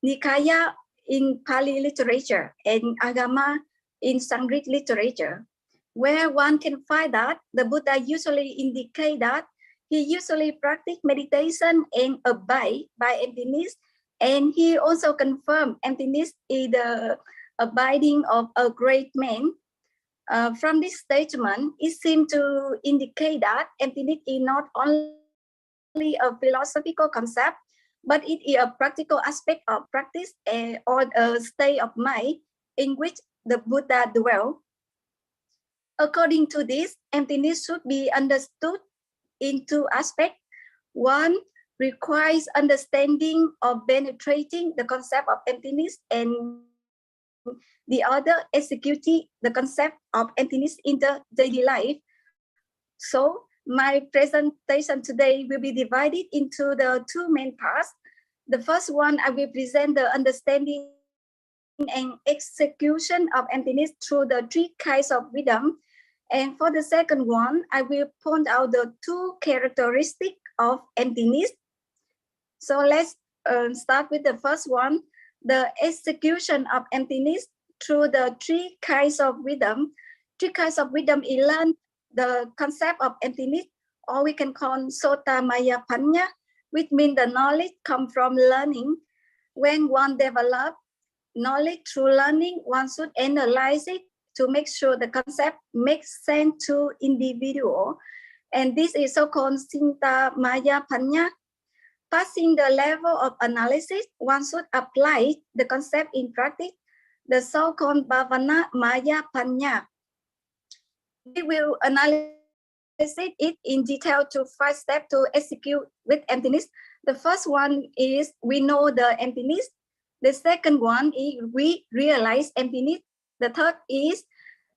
Nikaya in Pali literature and Agama in Sanskrit literature, where one can find that the Buddha usually indicate that He usually practice meditation and abide by emptiness, and he also confirmed emptiness is the abiding of a great man. From this statement, it seems to indicate that emptiness is not only a philosophical concept, but it is a practical aspect of practice or a state of mind in which the Buddha dwelt. According to this, emptiness should be understood in two aspects. One requires understanding of penetrating the concept of emptiness, and the other executing the concept of emptiness in the daily life. So my presentation today will be divided into the two main parts. The first one, I will present the understanding and execution of emptiness through the three kinds of wisdom. And for the second one, I will point out the two characteristics of emptiness. So let's start with the first one, the execution of emptiness through the three kinds of wisdom. Three kinds of wisdom is learn the concept of emptiness, or we can call Sota Maya Panya, which means the knowledge comes from learning. When one develops knowledge through learning, one should analyze it to make sure the concept makes sense to individual. And this is so-called Sinta Maya Panya. Passing the level of analysis, one should apply the concept in practice, the so-called Bhavana Maya Panya. We will analyze it in detail to 5 steps to execute with emptiness. The first one is we know the emptiness. The second one is we realize emptiness. The third is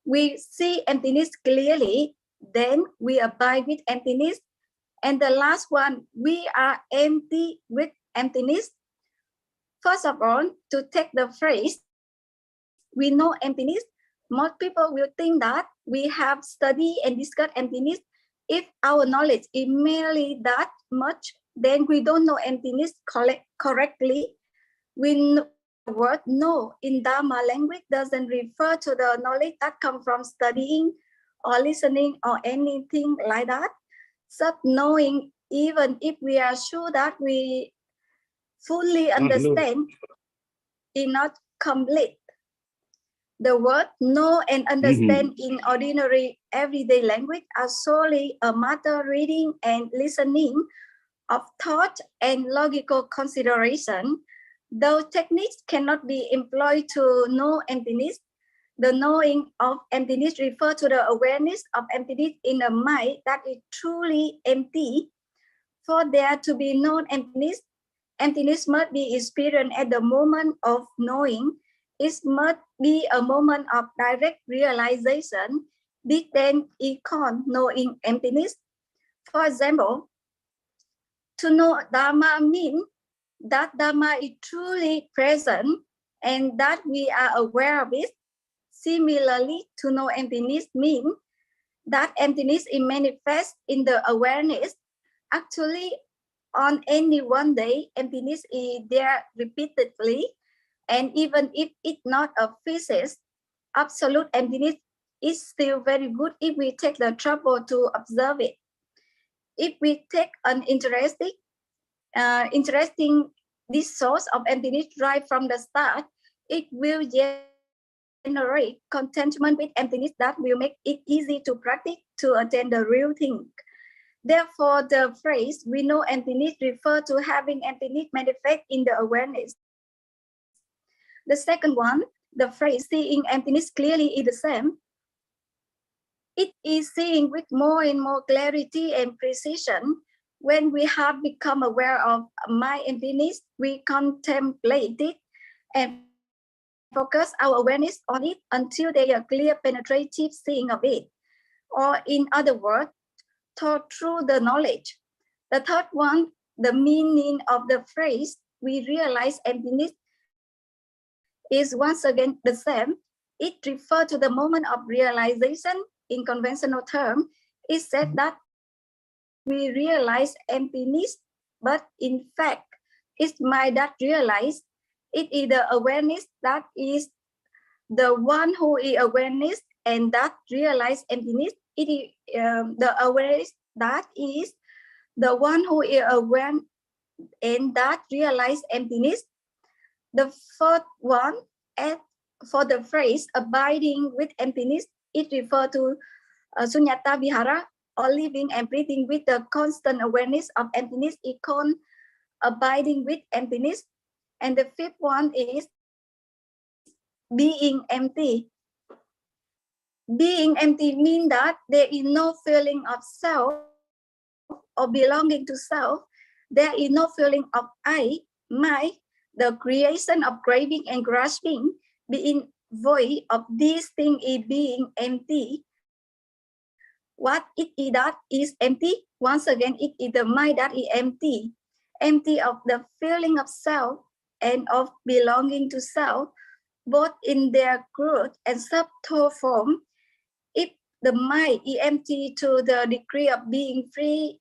we see emptiness clearly, then we abide with emptiness. And the last one, we are empty with emptiness. First of all, to take the phrase, we know emptiness, most people will think that we have studied and discussed emptiness. If our knowledge is merely that much, then we don't know emptiness correctly. The word know in Dharma language doesn't refer to the knowledge that comes from studying or listening or anything like that. Such knowing, even if we are sure that we fully understand, is not complete. The word know and understand in ordinary everyday language are solely a matter reading and listening of thought and logical consideration. Those techniques cannot be employed to know emptiness. The knowing of emptiness refers to the awareness of emptiness in a mind that is truly empty. For there to be known emptiness, emptiness must be experienced at the moment of knowing. It must be a moment of direct realization. This then is called knowing emptiness. For example, to know Dharma means that Dharma is truly present and that we are aware of it. Similarly, to know emptiness means that emptiness is manifest in the awareness. Actually, on any one day, emptiness is there repeatedly, and even if it's not a physics, absolute emptiness is still very good if we take the trouble to observe it. If we take an interesting this source of emptiness right from the start, it will generate contentment with emptiness that will make it easy to practice to attain the real thing. Therefore, the phrase "we know emptiness" refers to having emptiness manifest in the awareness. The second one, the phrase "seeing emptiness clearly" is the same. It is seeing with more and more clarity and precision. When we have become aware of my emptiness, we contemplate it and focus our awareness on it until there is a clear penetrative seeing of it. Or in other words, through the knowledge. The third one, the meaning of the phrase "we realize emptiness" is once again the same. It refers to the moment of realization. In conventional terms, it said that we realize emptiness, but in fact, it's mind that realizes. It is the awareness that is the one who is awareness and that realize emptiness. It is the awareness that is the one who is aware and that realize emptiness. The fourth one, for the phrase abiding with emptiness, it refers to Sunyata Vihara, or living and breathing with the constant awareness of emptiness, is called abiding with emptiness. And the fifth one is being empty. Being empty means that there is no feeling of self or belonging to self. There is no feeling of I, my, the creation of craving and grasping. Being void of this thing is being empty. What it is that is empty? Once again, it is the mind that is empty. Empty of the feeling of self and of belonging to self, both in their crude and subtle form. If the mind is empty to the degree of being free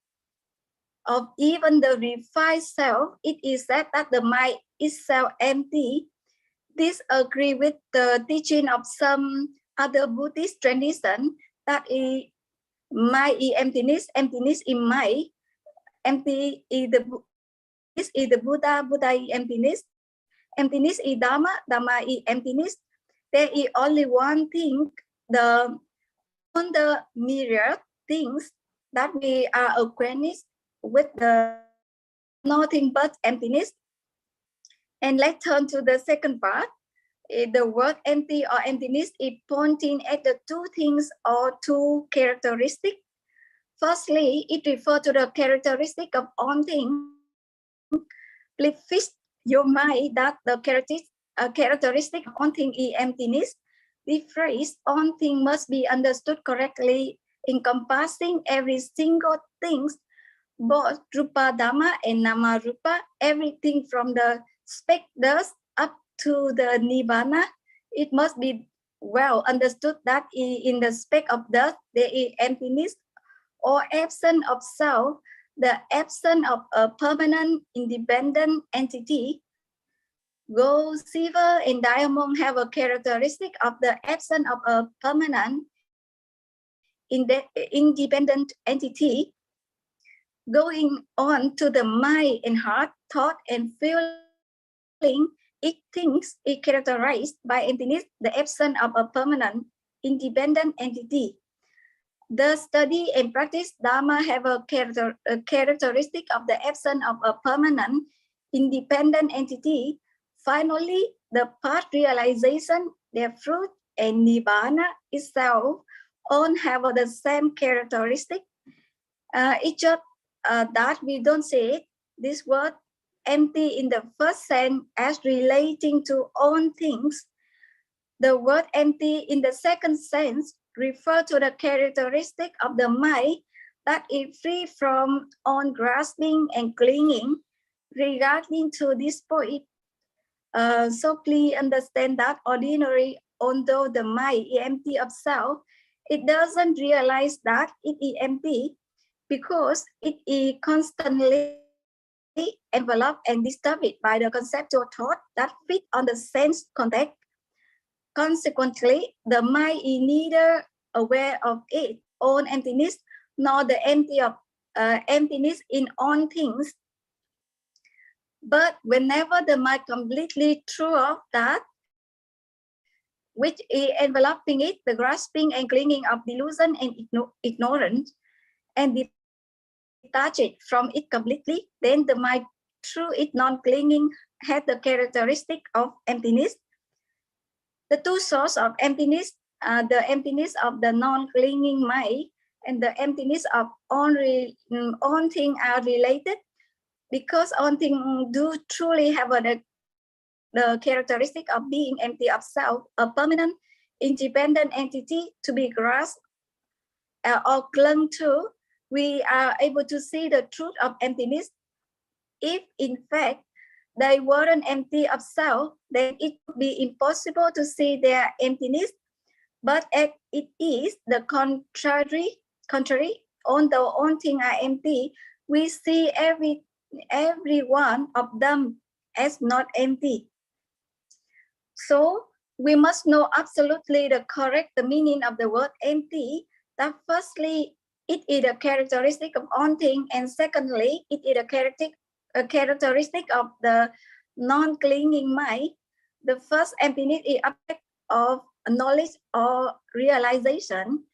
of even the refined self, it is said that the mind is self-empty. This agrees with the teaching of some other Buddhist tradition that is mind is emptiness, emptiness is mind, empty is the Buddha, Buddha is emptiness, emptiness is Dharma, Dharma is emptiness. There is only one thing, on the myriad things that we are acquainted with, the nothing but emptiness. And let's turn to the second part. The word empty or emptiness is pointing at the two things or two characteristics. Firstly, it refers to the characteristic of all things. Please fix your mind that the characteristic of all things is emptiness. The phrase all things must be understood correctly, encompassing every single thing, both Rupa Dhamma and Nama Rupa, everything from the speck dust up to the Nibbana. It must be well understood that in the speck of dust there is emptiness or absence of self, the absence of a permanent independent entity. Gold, silver, and diamond have a characteristic of the absence of a permanent independent entity. Going on to the mind and heart, thought and feeling, it thinks is characterized by emptiness, the absence of a permanent independent entity. The study and practice Dharma have a characteristic of the absence of a permanent independent entity. Finally, the path realization, their fruit, and Nibbana itself all have the same characteristic. It's just that we don't say this word empty in the first sense as relating to all things. The word empty in the second sense refers to the characteristic of the mind that is free from all grasping and clinging. Regarding to this point, so please understand that ordinarily, although the mind is empty of self, it doesn't realize that it is empty because it is constantly enveloped and disturbed by the conceptual thought that fit on the sense context. Consequently, the mind is neither aware of its own emptiness nor the emptiness in all things. But whenever the mind completely threw off that which is enveloping it, the grasping and clinging of delusion and ignorance, and detach it from it completely, then the mind, through it non-clinging, has the characteristic of emptiness. The two sources of emptiness are the emptiness of the non-clinging mind and the emptiness of all things are related, because all things do truly have the characteristic of being empty of self, a permanent independent entity to be grasped or clung to. We are able to see the truth of emptiness. If in fact they weren't empty of self, then it would be impossible to see their emptiness. But as it is the contrary, although all things are empty, we see every one of them as not empty. So we must know absolutely the correct meaning of the word empty. That firstly, it is a characteristic of all things, and secondly, it is a characteristic of the non-clinging mind. The first emptiness is object of knowledge or realization.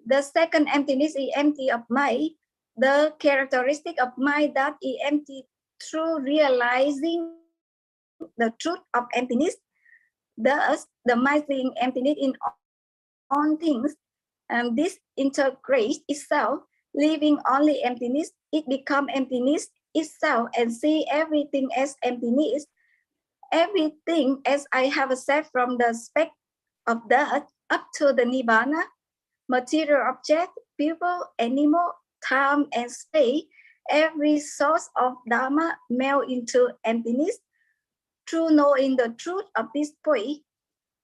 The second emptiness is empty of mind. The characteristic of mind that is empty through realizing the truth of emptiness. Thus, the mind seeing emptiness in all things, and this integrates itself, leaving only emptiness. It becomes emptiness itself and see everything as emptiness. Everything, as I have said, from the speck of dust up to the Nibbana, material object, people, animal, time, and space, every source of Dharma melt into emptiness. Through knowing the truth of this point,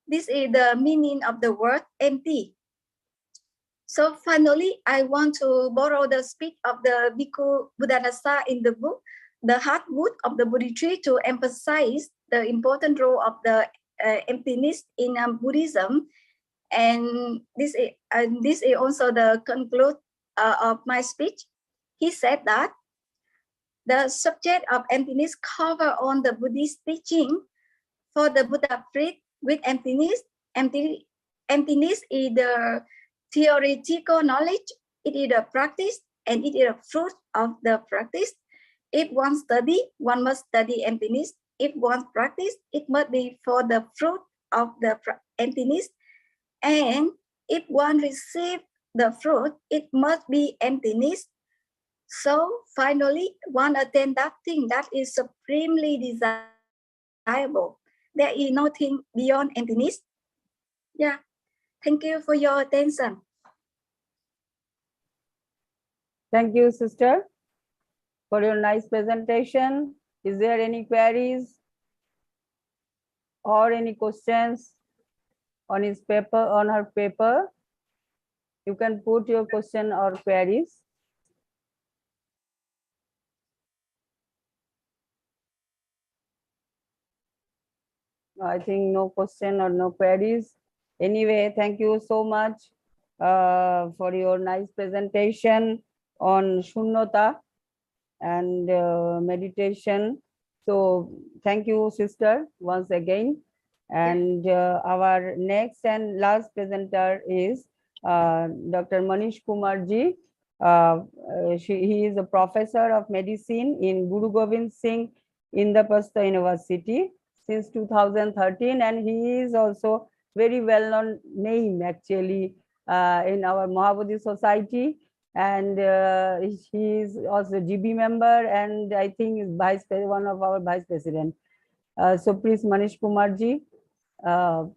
this is the meaning of the word empty. So finally, I want to borrow the speech of the Bhikkhu Buddhadasa in the book, The Hardwood of the Bodhi Tree, to emphasize the important role of the emptiness in Buddhism. And this is also the conclude of my speech. He said that the subject of emptiness cover on the Buddhist teaching. For the Buddha freed with emptiness. Emptiness is the theoretical knowledge, it is a practice, and it is a fruit of the practice. If one study, one must study emptiness. If one practice, it must be for the fruit of the emptiness. And if one receive the fruit, it must be emptiness. So finally, one attain that thing that is supremely desirable. There is nothing beyond emptiness. Yeah. Thank you for your attention. Thank you, sister, for your nice presentation. Is there any queries or any questions on his paper, on her paper? You can put your question or queries. I think no question or no queries. Anyway, thank you so much for your nice presentation on Shunyata and meditation. So thank you, sister, once again. And our next and last presenter is Dr. Manish Kumarji. He is a professor of medicine in Guru Gobind Singh Indraprastha University since 2013, and he is also very well-known name actually in our Mahabodhi Society, and he is also a GB member, and I think is one of our vice president. So please, Manish Kumarji. I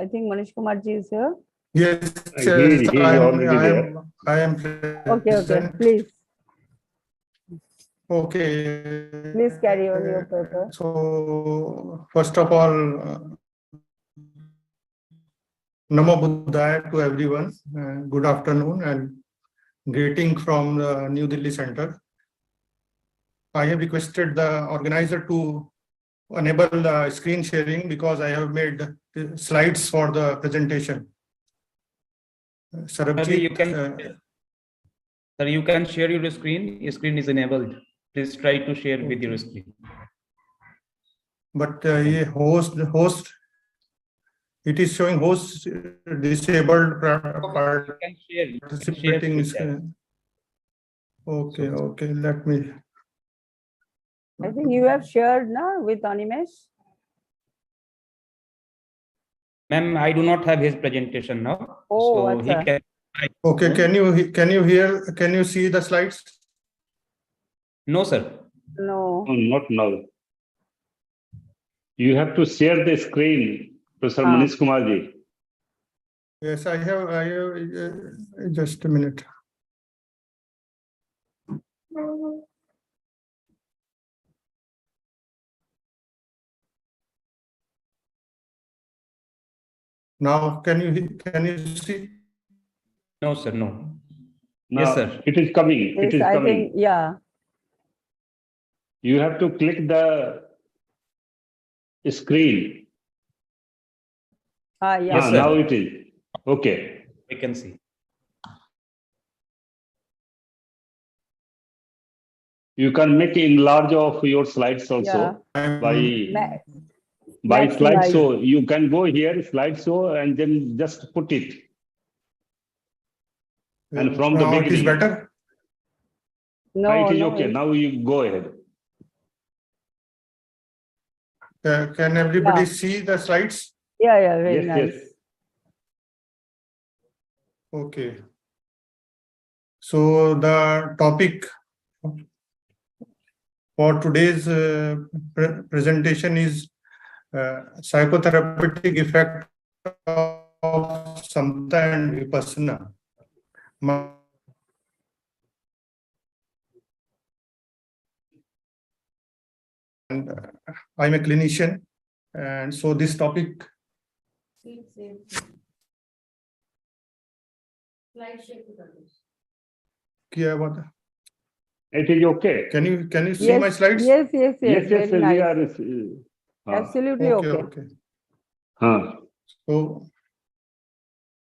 think Manish Kumarji is here. Yes, He is already there. I am Okay, please. Okay. Please carry on your paper. So, first of all, Namo Buddhaya to everyone. Good afternoon and greeting from the New Delhi Center. I have requested the organizer to enable the screen sharing because I have made slides for the presentation. Sarabjit, Sir, you can share your screen. Your screen is enabled. Please try to share with your screen. But host, it is showing host disabled participating. Okay, let me. I think you have shared now with Animesh. Ma'am, I do not have his presentation now. Oh, so he can. Okay, can you see the slides? No, sir. No. Not now. You have to share the screen, Professor Manish Kumarji. Yes, I have just a minute. Now, can you see? No, sir, no. Now, yes, sir. It is coming. Yes, it is I coming. think, yeah. You have to click the screen. Yeah. Yes, sir. Now it is. Okay. We can see. You can make enlarge of your slides also Yeah. by Maximize. slideshow. You can go here, slideshow, and then just put it. And from the Now it is beginning. better. No, It is no. okay. Now you go ahead. Can everybody Yeah. see the slides? Yeah, yeah, very Yes, nice. yes. Okay. So the topic for today's presentation is psychotherapeutic effect of Samta and Vipassana. And I'm a clinician, and so this topic. क्या बात है? It is okay. Can you see Yes, my slides? yes, yes, yes. Yes, yes, Very we nice. are. Absolutely Okay, okay. okay. Huh. So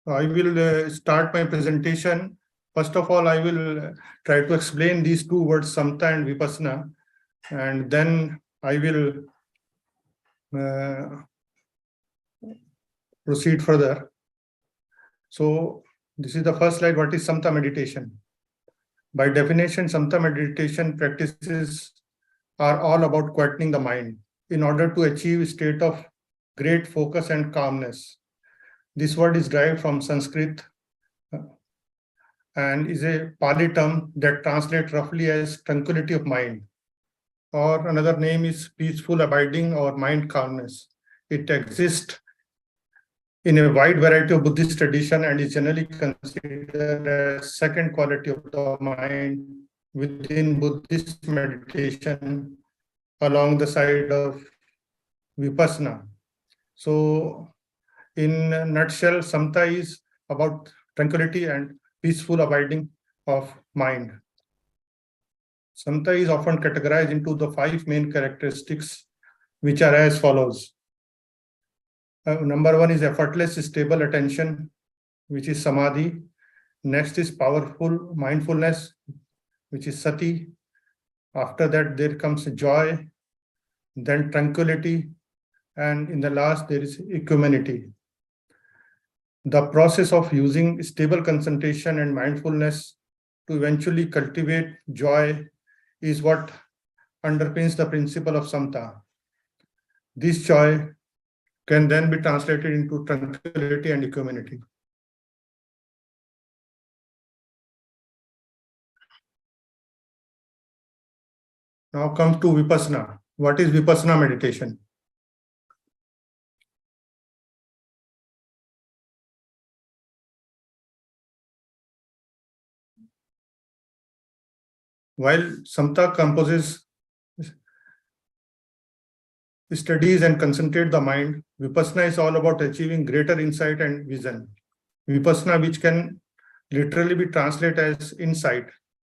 I will start my presentation. First of all, I will try to explain these two words, Samta and Vipassana, and then I will proceed further. So this is the first slide. What is Samta meditation? By definition, Samta meditation practices are all about quietening the mind in order to achieve a state of great focus and calmness. This word is derived from Sanskrit and is a Pali term that translates roughly as tranquility of mind, or another name is peaceful abiding or mind calmness. It exists in a wide variety of Buddhist tradition and is generally considered as second quality of the mind within Buddhist meditation along the side of Vipassana. So in a nutshell, Samta is about tranquility and peaceful abiding of mind. Samta is often categorized into the 5 main characteristics, which are as follows. Number 1 is effortless, stable attention, which is samadhi. Next is powerful mindfulness, which is sati. After that, there comes joy, then tranquility, and in the last, there is equanimity. The process of using stable concentration and mindfulness to eventually cultivate joy is what underpins the principle of Samta. This joy can then be translated into tranquility and equanimity. Now comes to Vipassana. What is Vipassana meditation? While Samta composes studies and concentrate the mind, Vipassana is all about achieving greater insight and vision. Vipassana, which can literally be translated as insight,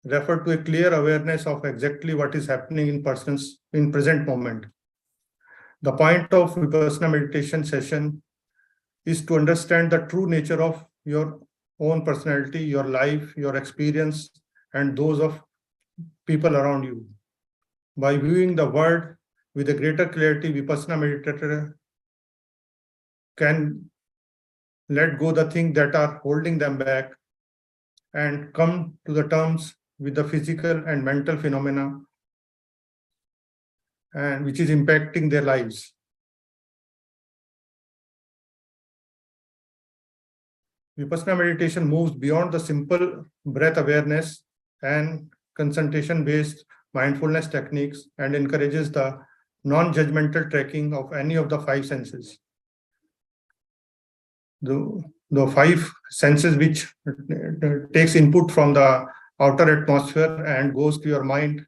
refer to a clear awareness of exactly what is happening in present moment. The point of Vipassana meditation session is to understand the true nature of your own personality, your life, your experience, and those of people around you. By viewing the world with a greater clarity, Vipassana meditator can let go the things that are holding them back and come to the terms with the physical and mental phenomena and which is impacting their lives. Vipassana meditation moves beyond the simple breath awareness and concentration-based mindfulness techniques and encourages the non-judgmental tracking of any of the 5 senses. The 5 senses which takes input from the outer atmosphere and goes to your mind,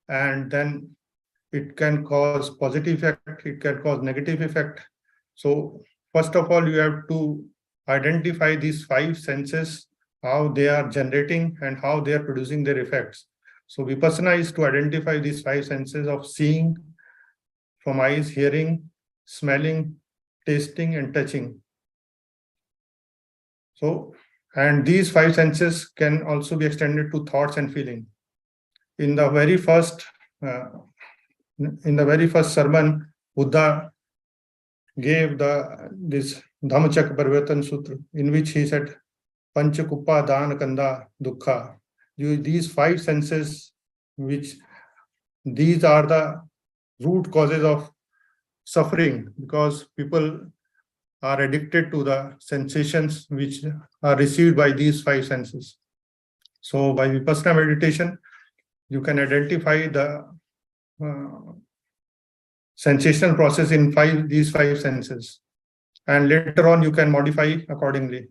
and then it can cause positive effect, it can cause negative effect. So first of all, you have to identify these 5 senses, how they are generating and how they are producing their effects. So Vipassana is to identify these 5 senses of seeing from eyes, hearing, smelling, tasting, and touching. So, and these 5 senses can also be extended to thoughts and feeling. in the very first sermon, Buddha gave this Dhammacakka Parivartana Sutra, in which he said, Panchakupa Dana Kanda Dukkha. These 5 senses, these are the root causes of suffering, because people are addicted to the sensations which are received by these 5 senses. So by Vipassana meditation, you can identify the sensational process in these 5 senses, and later on you can modify accordingly.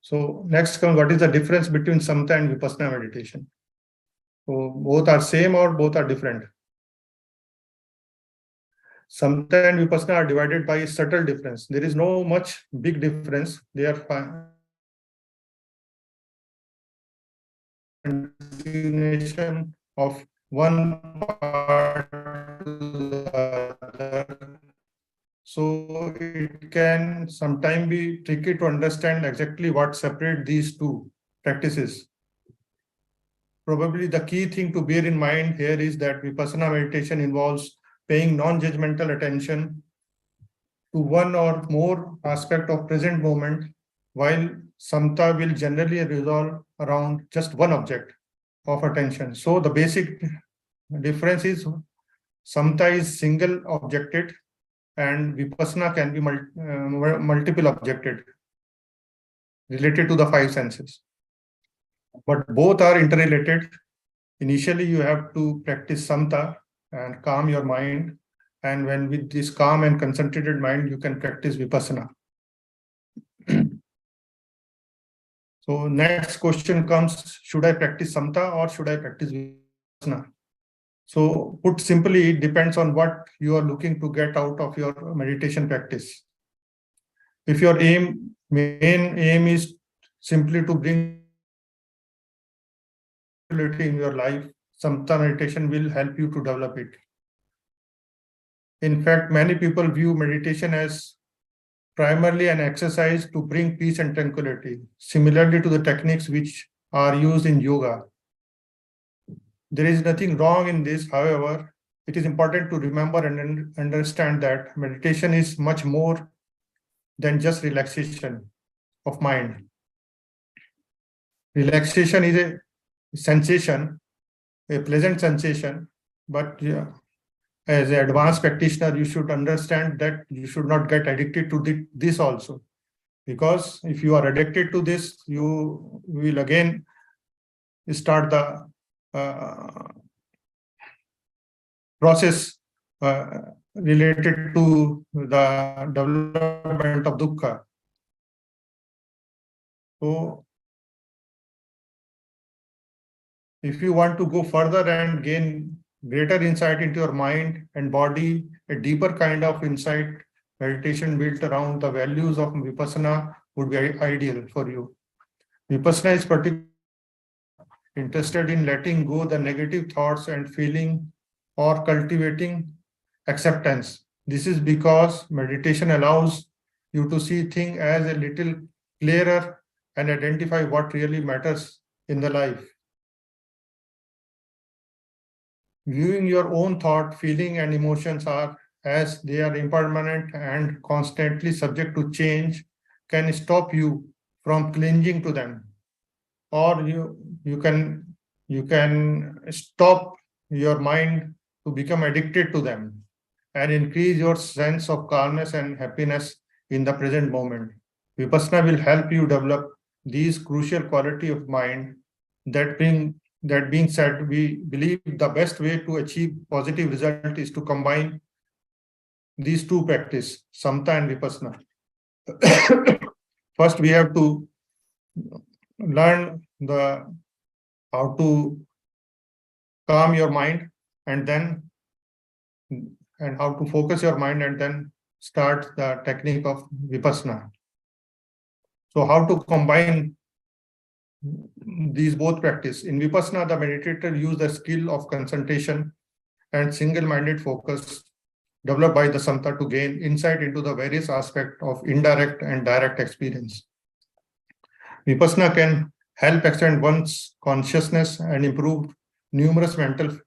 So next comes, what is the difference between Samatha and Vipassana meditation? So both are same or both are different? Samatha and Vipassana are divided by a subtle difference. There is no much big difference. They are continuation of one part to the other. So it can sometimes be tricky to understand exactly what separates these two practices. Probably the key thing to bear in mind here is that Vipassana meditation involves paying non-judgmental attention to one or more aspect of present moment, while Samatha will generally revolve around just one object of attention. So the basic difference is Samatha is single objected and Vipassana can be multiple objected, related to the 5 senses. But both are interrelated. Initially, you have to practice Samatha and calm your mind. And when with this calm and concentrated mind, you can practice Vipassana. So next question comes, should I practice Samatha or should I practice Vipassana? So put simply, it depends on what you are looking to get out of your meditation practice. If your main aim is simply to bring in your life, Samatha meditation will help you to develop it. In fact, many people view meditation as primarily an exercise to bring peace and tranquility, similarly to the techniques which are used in yoga. There is nothing wrong in this. However, it is important to remember and understand that meditation is much more than just relaxation of mind. Relaxation is a sensation, a pleasant sensation, but as an advanced practitioner, you should understand that you should not get addicted to this also. Because if you are addicted to this, you will again start the process related to the development of dukkha. So if you want to go further and gain greater insight into your mind and body, a deeper kind of insight, meditation built around the values of Vipassana would be ideal for you. Vipassana is particularly interested in letting go the negative thoughts and feeling or cultivating acceptance. This is because meditation allows you to see things as a little clearer and identify what really matters in the life. Viewing your own thought, feeling, and emotions as they are impermanent and constantly subject to change can stop you from clinging to them, or you can stop your mind to become addicted to them and increase your sense of calmness and happiness in the present moment. Vipassana will help you develop these crucial qualities of mind. That being said, we believe the best way to achieve positive result is to combine these two practices, Samatha and Vipassana. First, we have to learn how to calm your mind and how to focus your mind, and then start the technique of Vipassana. So how to combine these both practice? In Vipassana, the meditator use the skill of concentration and single-minded focus developed by the Samatha to gain insight into the various aspects of indirect and direct experience. Vipassana can help extend one's consciousness and improve numerous mental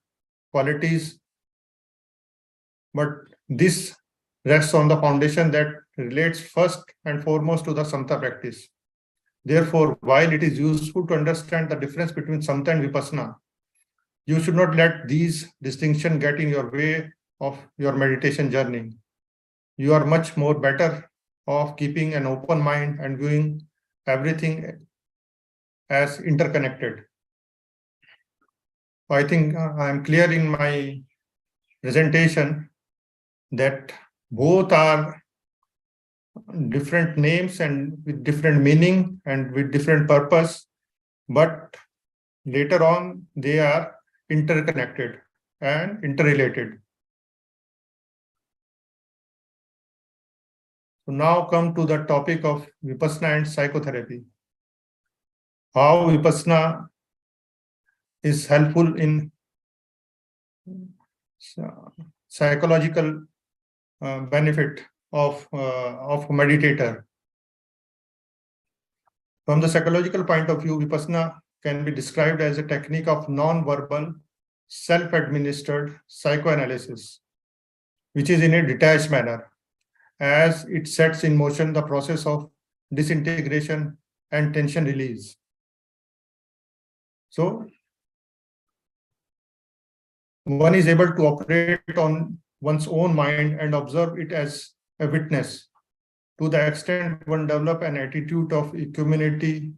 qualities. But this rests on the foundation that relates first and foremost to the Samta practice. Therefore, while it is useful to understand the difference between Samta and Vipassana, you should not let these distinctions get in your way of your meditation journey. You are much more better off keeping an open mind and viewing everything as interconnected. I think I am clear in my presentation that both are different names and with different meaning and with different purpose, but later on they are interconnected and interrelated. So now come to the topic of Vipassana and psychotherapy. How Vipassana is helpful in psychological benefit of meditator. From the psychological point of view, Vipassana can be described as a technique of non-verbal, self-administered psychoanalysis, which is in a detached manner, as it sets in motion the process of disintegration and tension release. So, one is able to operate on one's own mind and observe it as a witness. To the extent one develop an attitude of equanimity,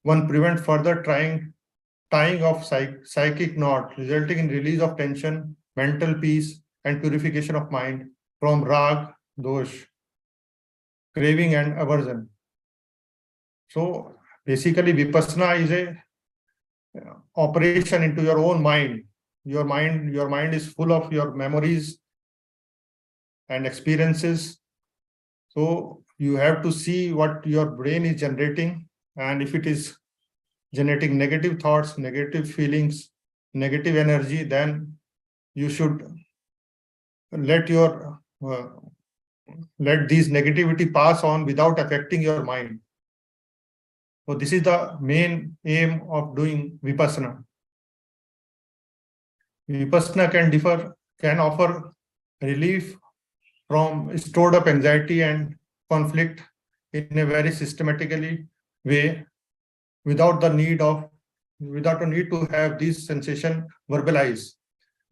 one prevent further tying of psychic knot, resulting in release of tension, mental peace, and purification of mind from rag, dosh, craving, and aversion. So basically, Vipassana is a operation into your own mind. Your mind is full of your memories and experiences. So you have to see what your brain is generating, and if it is generating negative thoughts, negative feelings, negative energy, then you should let these negativity pass on without affecting your mind. So this is the main aim of doing Vipassana. Vipassana can offer relief from stored up anxiety and conflict in a very systematically way, without the need to have this sensation verbalized.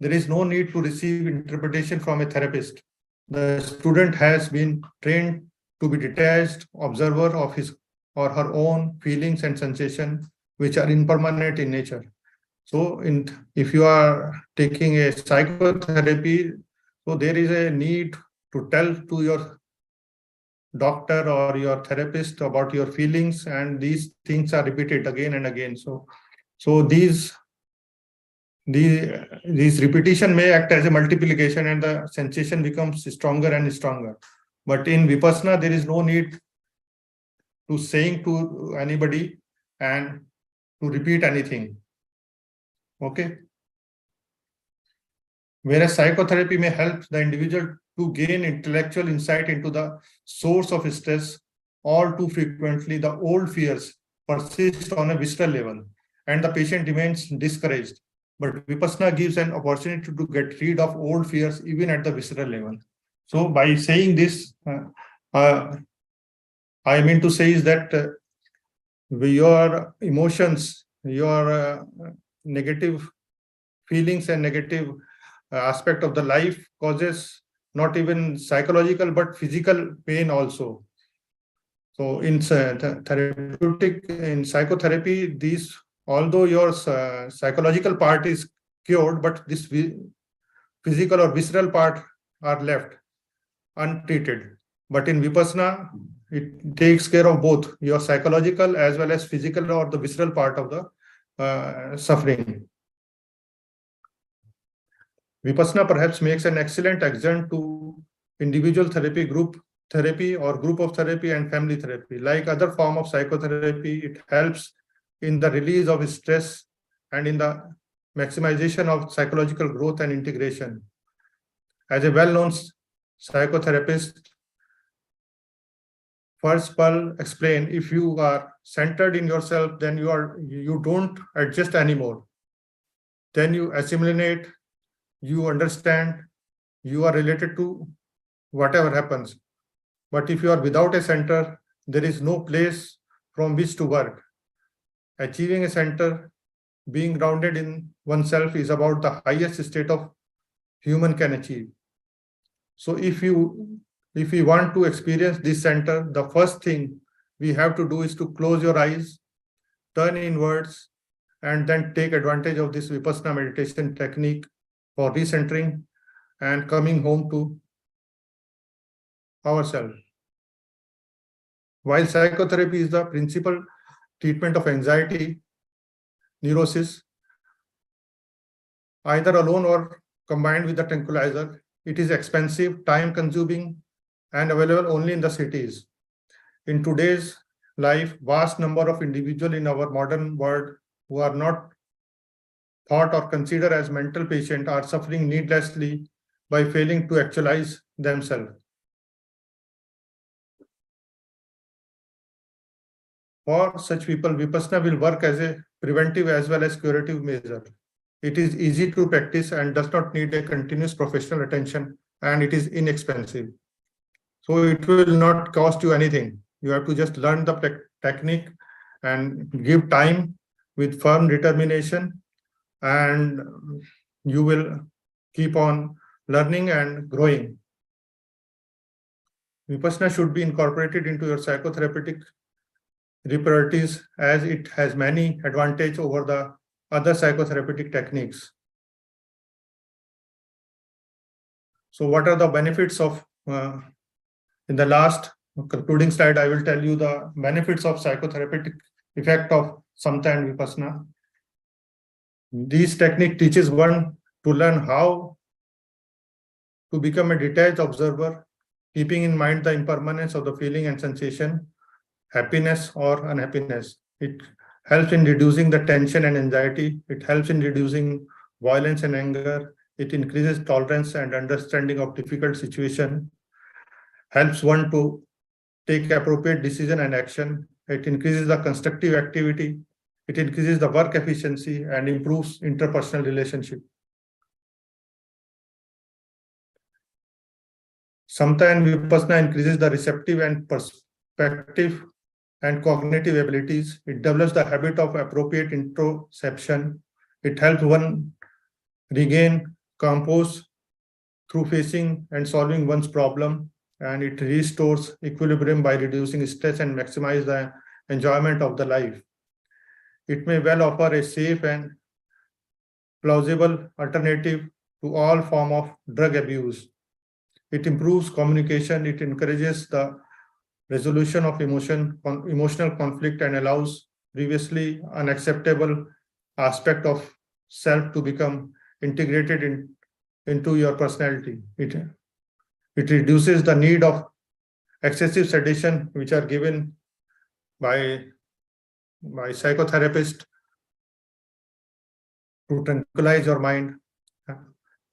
There is no need to receive interpretation from a therapist. The student has been trained to be detached observer of his or her own feelings and sensations, which are impermanent in nature. So if you are taking a psychotherapy, so there is a need to tell to your doctor or your therapist about your feelings, and these things are repeated again and again. So these repetition may act as a multiplication, and the sensation becomes stronger and stronger. But in Vipassana, there is no need to saying to anybody and to repeat anything. Okay. Whereas psychotherapy may help the individual to gain intellectual insight into the source of stress, all too frequently the old fears persist on a visceral level and the patient remains discouraged. But Vipassana gives an opportunity to get rid of old fears even at the visceral level. So by saying this, I mean to say is that your emotions, your negative feelings and negative aspect of the life causes not even psychological but physical pain also. So in psychotherapy, these, although your psychological part is cured, but this physical or visceral part are left untreated. But in Vipassana, it takes care of both your psychological as well as physical or the visceral part of the suffering. Vipassana perhaps makes an excellent adjunct to individual therapy, group therapy, or group of therapy and family therapy. Like other form of psychotherapy, it helps in the release of stress and in the maximization of psychological growth and integration. As a well-known psychotherapist, first Pal explained, if you are centered in yourself, then you don't adjust anymore. Then you assimilate, you understand, you are related to whatever happens. But if you are without a center, there is no place from which to work. Achieving a center, being grounded in oneself, is about the highest state of human can achieve. So if we want to experience this center, the first thing we have to do is to close your eyes, turn inwards, and then take advantage of this Vipassana meditation technique for recentering and coming home to ourselves. While psychotherapy is the principal treatment of anxiety, neurosis, either alone or combined with the tranquilizer, it is expensive, time-consuming, and available only in the cities. In today's life, vast number of individuals in our modern world who are not thought or considered as mental patients are suffering needlessly by failing to actualize themselves. For such people, Vipassana will work as a preventive as well as curative measure. It is easy to practice and does not need a continuous professional attention, and it is inexpensive. So it will not cost you anything. You have to just learn the technique and give time with firm determination, and you will keep on learning and growing. Vipassana should be incorporated into your psychotherapeutic priorities, as it has many advantages over the other psychotherapeutic techniques. So what are the benefits of, in the last concluding slide, I will tell you the benefits of psychotherapeutic effect of Samatha and Vipassana. This technique teaches one to learn how to become a detached observer, keeping in mind the impermanence of the feeling and sensation, happiness or unhappiness. It helps in reducing the tension and anxiety. It helps in reducing violence and anger. It increases tolerance and understanding of difficult situations, helps one to take appropriate decision and action. It increases the constructive activity. It increases the work efficiency and improves interpersonal relationship. Samatha and Vipassana increases the receptive and perspective and cognitive abilities. It develops the habit of appropriate introspection. It helps one regain compose through facing and solving one's problem, and it restores equilibrium by reducing stress and maximize the enjoyment of the life. It may well offer a safe and plausible alternative to all form of drug abuse. It improves communication. It encourages the resolution of emotional conflict and allows previously unacceptable aspect of self to become integrated into your personality. It reduces the need of excessive sedation, which are given by psychotherapists to tranquilize your mind.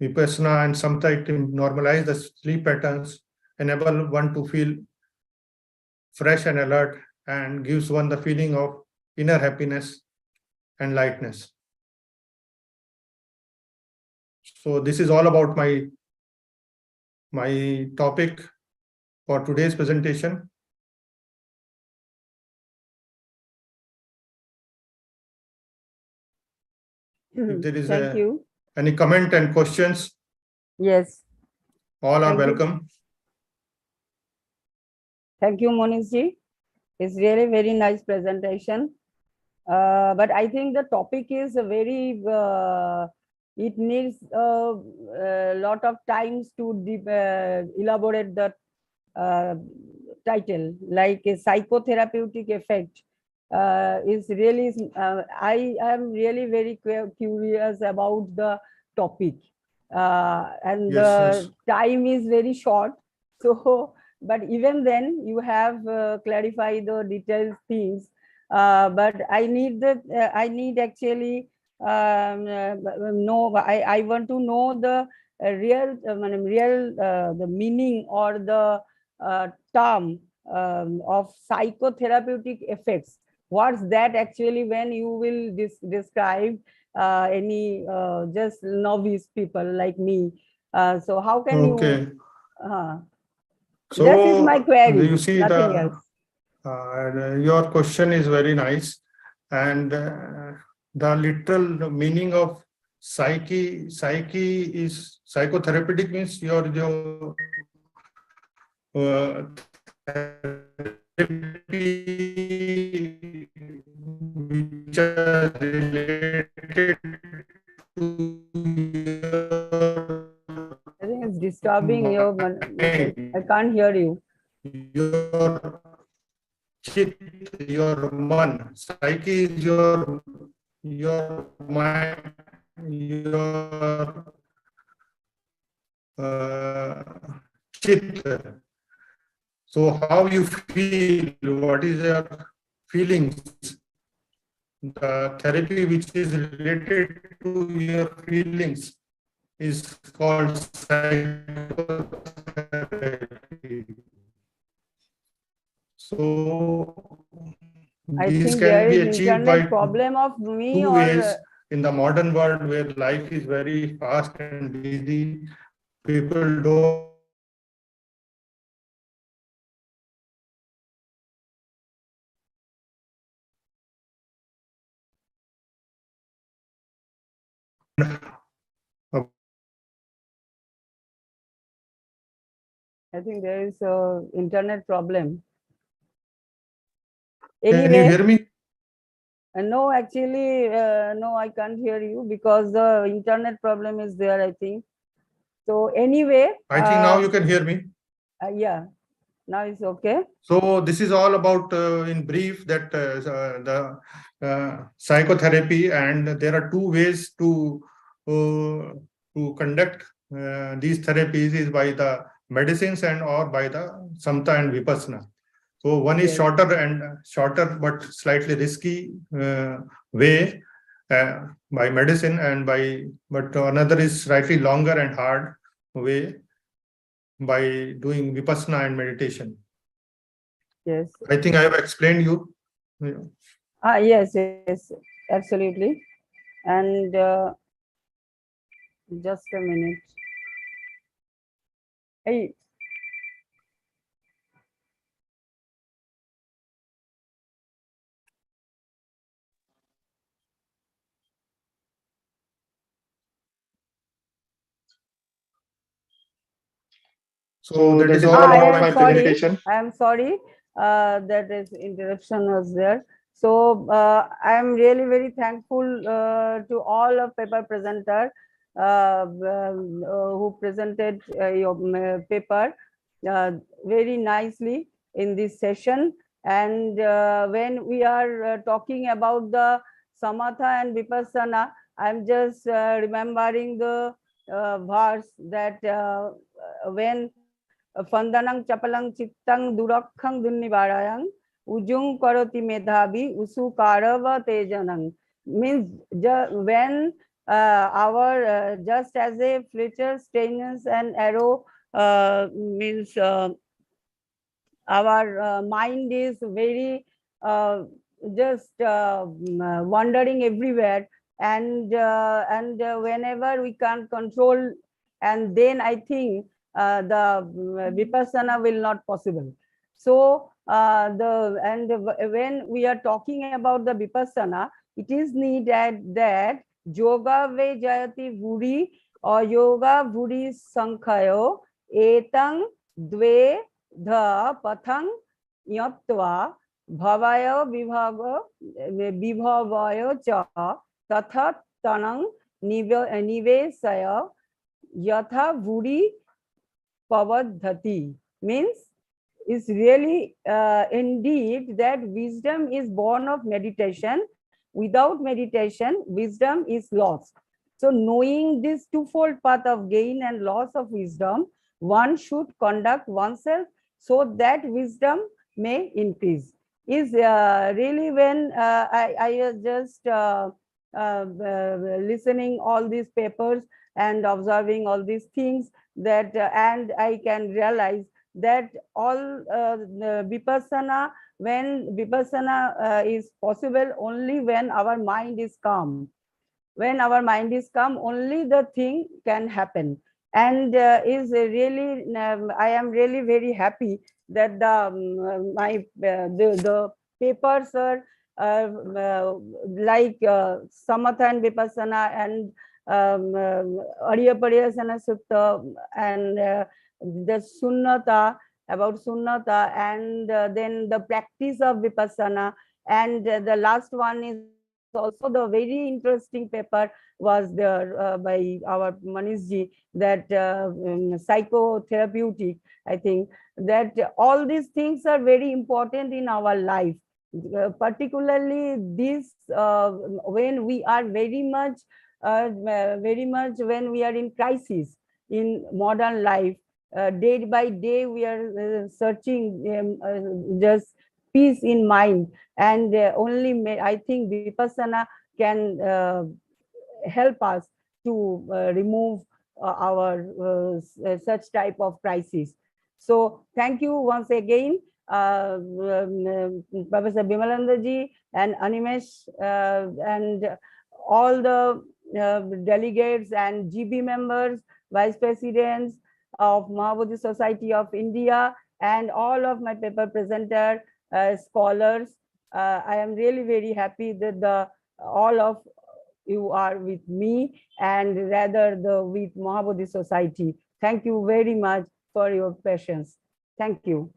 Vipassana and Samatha normalize the sleep patterns, enable one to feel fresh and alert, and gives one the feeling of inner happiness and lightness. So this is all about my topic for today's presentation. If there is Thank you. any comment and questions, Yes. all are Thank you. welcome. Thank you, Monishji. It's really very nice presentation. But I think the topic is a very, it needs a lot of times to elaborate the title, like a psychotherapeutic effect. Is really, I am really very curious about the topic. And Yes, the time is very short. So, but even then you have clarified the detailed things. But I need actually know, I want to know the real the meaning or the term of psychotherapeutic effects. What's that actually when you will describe any just novice people like me? So how can Okay. you? So This is my query, you see nothing else. your question is very nice, and the literal meaning of psyche is psychotherapeutic, means your therapy which are related to I think it's disturbing your. mind, I can't hear you. your chit, your man. Psyche is your mind, your chit. So how you feel, what is your feelings? The therapy which is related to your feelings is called psychotherapy. So I these think can there be is achieved by internet problem of me, two or ways. In the modern world where life is very fast and busy, people don't I think there is a internet problem. Can you Anyway, hear me? no, actually, no, I can't hear you because the internet problem is there, I think. So anyway, I think now you can hear me. yeah, now it's okay. So this is all about, in brief, that the psychotherapy, and there are two ways to conduct these therapies, is by the medicines and or by the samta and vipassana. So one is Yes. shorter but slightly risky way by medicine, and but another is slightly longer and hard way by doing vipassana and meditation. Yes. I think I have explained you. Yes, yes, absolutely. And just a minute. Hey. So that is all about my presentation. I am sorry that is interruption was there. So I am really very thankful to all of paper presenter who presented your paper very nicely in this session. And when we are talking about the samatha and vipassana, I'm just remembering the verse that when Fandanang chapalang chittang durakhang dunnivarayang ujung karoti medhavi usu karava tejanang, means when our just as a Fletcher stainless and arrow means our mind is very just wandering everywhere, and whenever we can't control, and then I think the vipassana will not possible. So when we are talking about the vipassana, it is needed that yoga ve jayati bhuri or yoga bhuri sankhayo etang dve the pathang yatva bhavaya vibhavaya cha tatha tanang nivesaya yatha vuri pavadhati, means is really indeed that wisdom is born of meditation. Without meditation, wisdom is lost. So knowing this twofold path of gain and loss of wisdom, one should conduct oneself so that wisdom may increase. Is really when I was just listening all these papers and observing all these things, that and I can realize that all vipassana, when vipassana is possible only when our mind is calm. When our mind is calm, only the thing can happen. And is really, I am really very happy that the papers are like Samatha and Vipassana and Arya Pariyasana Sutta and the Sunnata, about Sunnata, and then the practice of Vipassana. And the last one is also the very interesting paper was there by our Manishji, that psychotherapeutic. I think that all these things are very important in our life, particularly this when we are very much when we are in crisis in modern life. Day by day we are searching just peace in mind, and only I think Vipassana can help us to remove our such type of crisis. So thank you once again, Professor Bimalananda ji and Animesh and all the delegates and GB members, vice presidents of Mahabodhi Society of India, and all of my paper presenter scholars. I am really very happy that all of you are with me, and rather with Mahabodhi Society. Thank you very much for your patience. Thank you.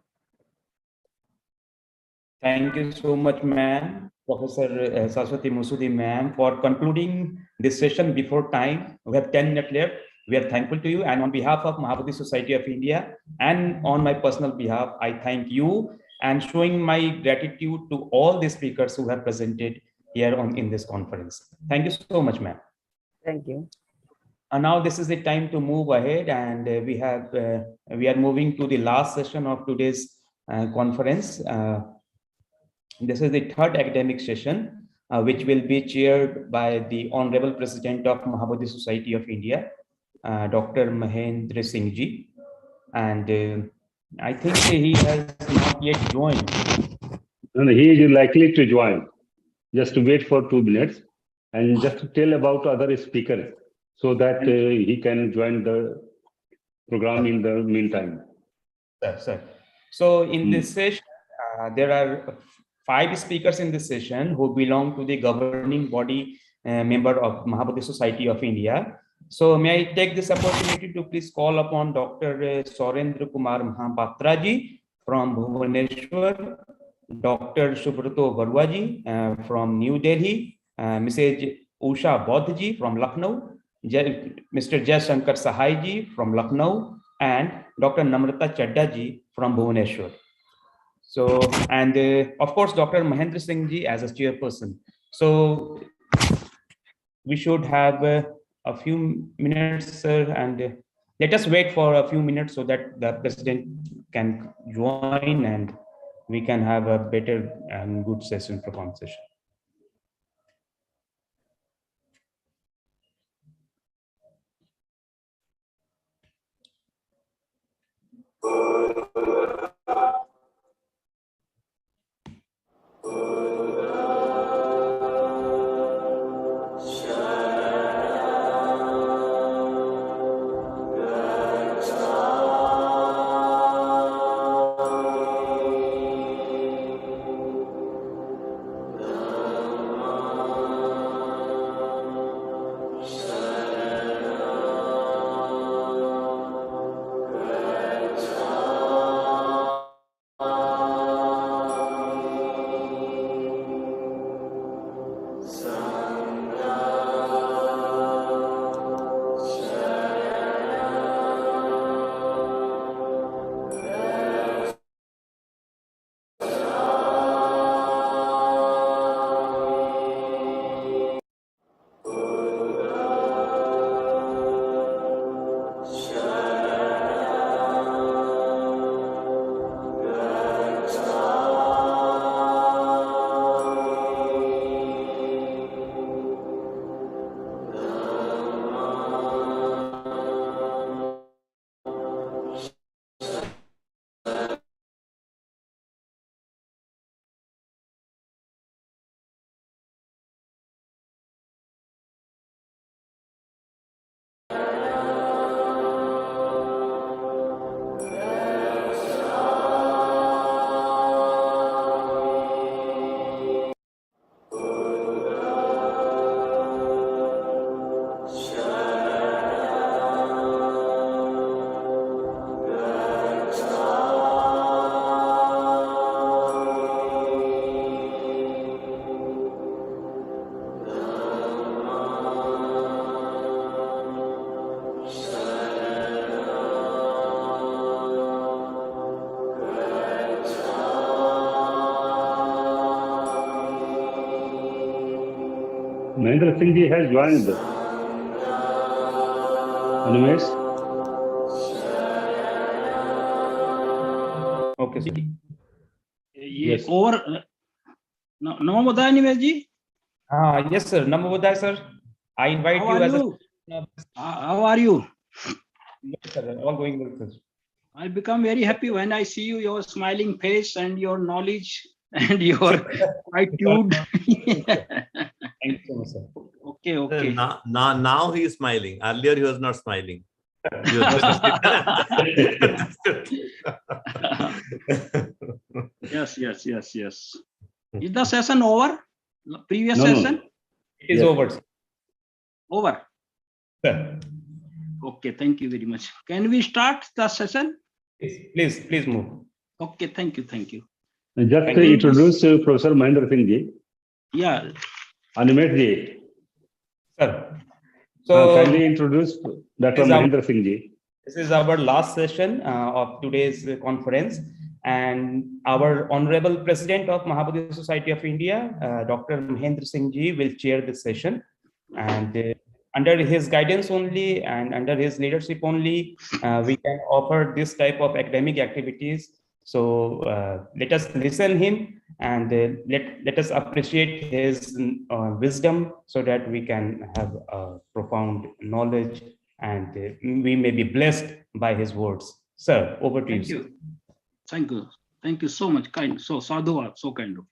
Thank you so much, ma'am, Professor Saraswati Musudi, ma'am, for concluding this session before time. We have 10 minutes left. We are thankful to you, and on behalf of Mahabodhi Society of India and on my personal behalf, I thank you and showing my gratitude to all the speakers who have presented here in this conference. Thank you so much, ma'am. Thank you. And now this is the time to move ahead, and we are moving to the last session of today's conference. This is the third academic session, which will be chaired by the Honorable President of Mahabodhi Society of India, Dr. Mahendra Singh ji. And I think he has not yet joined. No, he is likely to join. Just to wait for 2 minutes and just to tell about other speakers so that he can join the program in the meantime. Sir. So in this session, there are 5 speakers in this session who belong to the governing body member of Mahabodhi Society of India. So may I take this opportunity to please call upon Dr. Saurendra Kumar Mahapatra ji from Bhubaneswar, Dr. Subrato Barua ji from New Delhi, Mrs. Usha Bodh ji from Lucknow, Mr. Jai Shankar Sahai ji from Lucknow, and Dr. Namrata Chadda ji from Bhubaneswar. So, and of course, Dr. Mahendra Singh ji as a chairperson. So we should have a few minutes, sir, and let us wait for a few minutes so that the president can join and we can have a better and good session, profound session. Mahendra Singh ji has joined. Animesh? Okay, sir. ये Yes. Over नमो बुद्धाय निवेश जी. Yes, sir. Namo Buddhaya, sir. I invite How you are as you? a. How are you? Yes, sir. All going well, sir. I become very happy when I see you, your smiling face and your knowledge and your attitude. Thank you so much, sir. Okay, okay. Now he is smiling. Earlier he was not smiling. He No, was Yes, yes, yes, yes. Is the session over? Previous No, session? no. It is Yes. over, sir. Over. Sir. Okay, thank you very much. Can we start the session? Please move. Okay, thank you, thank you. Just Thank you. introduce Professor Mahendra Singh ji. Yeah, Animesh ji. Sir. So Kindly introduce Dr. is our- Mahendra Singh ji. this is our last session of today's conference, and our Honorable President of Mahabodhi Society of India, Dr. Mahendra Singh ji, will chair this session. And under his guidance only and under his leadership only, we can offer this type of academic activities. So let us listen him, and let us appreciate his wisdom, so that we can have profound knowledge, and we may be blessed by his words. Sir, over to thank you. you. Thank you. Thank you so much. Kind. So sadhu, so kind of.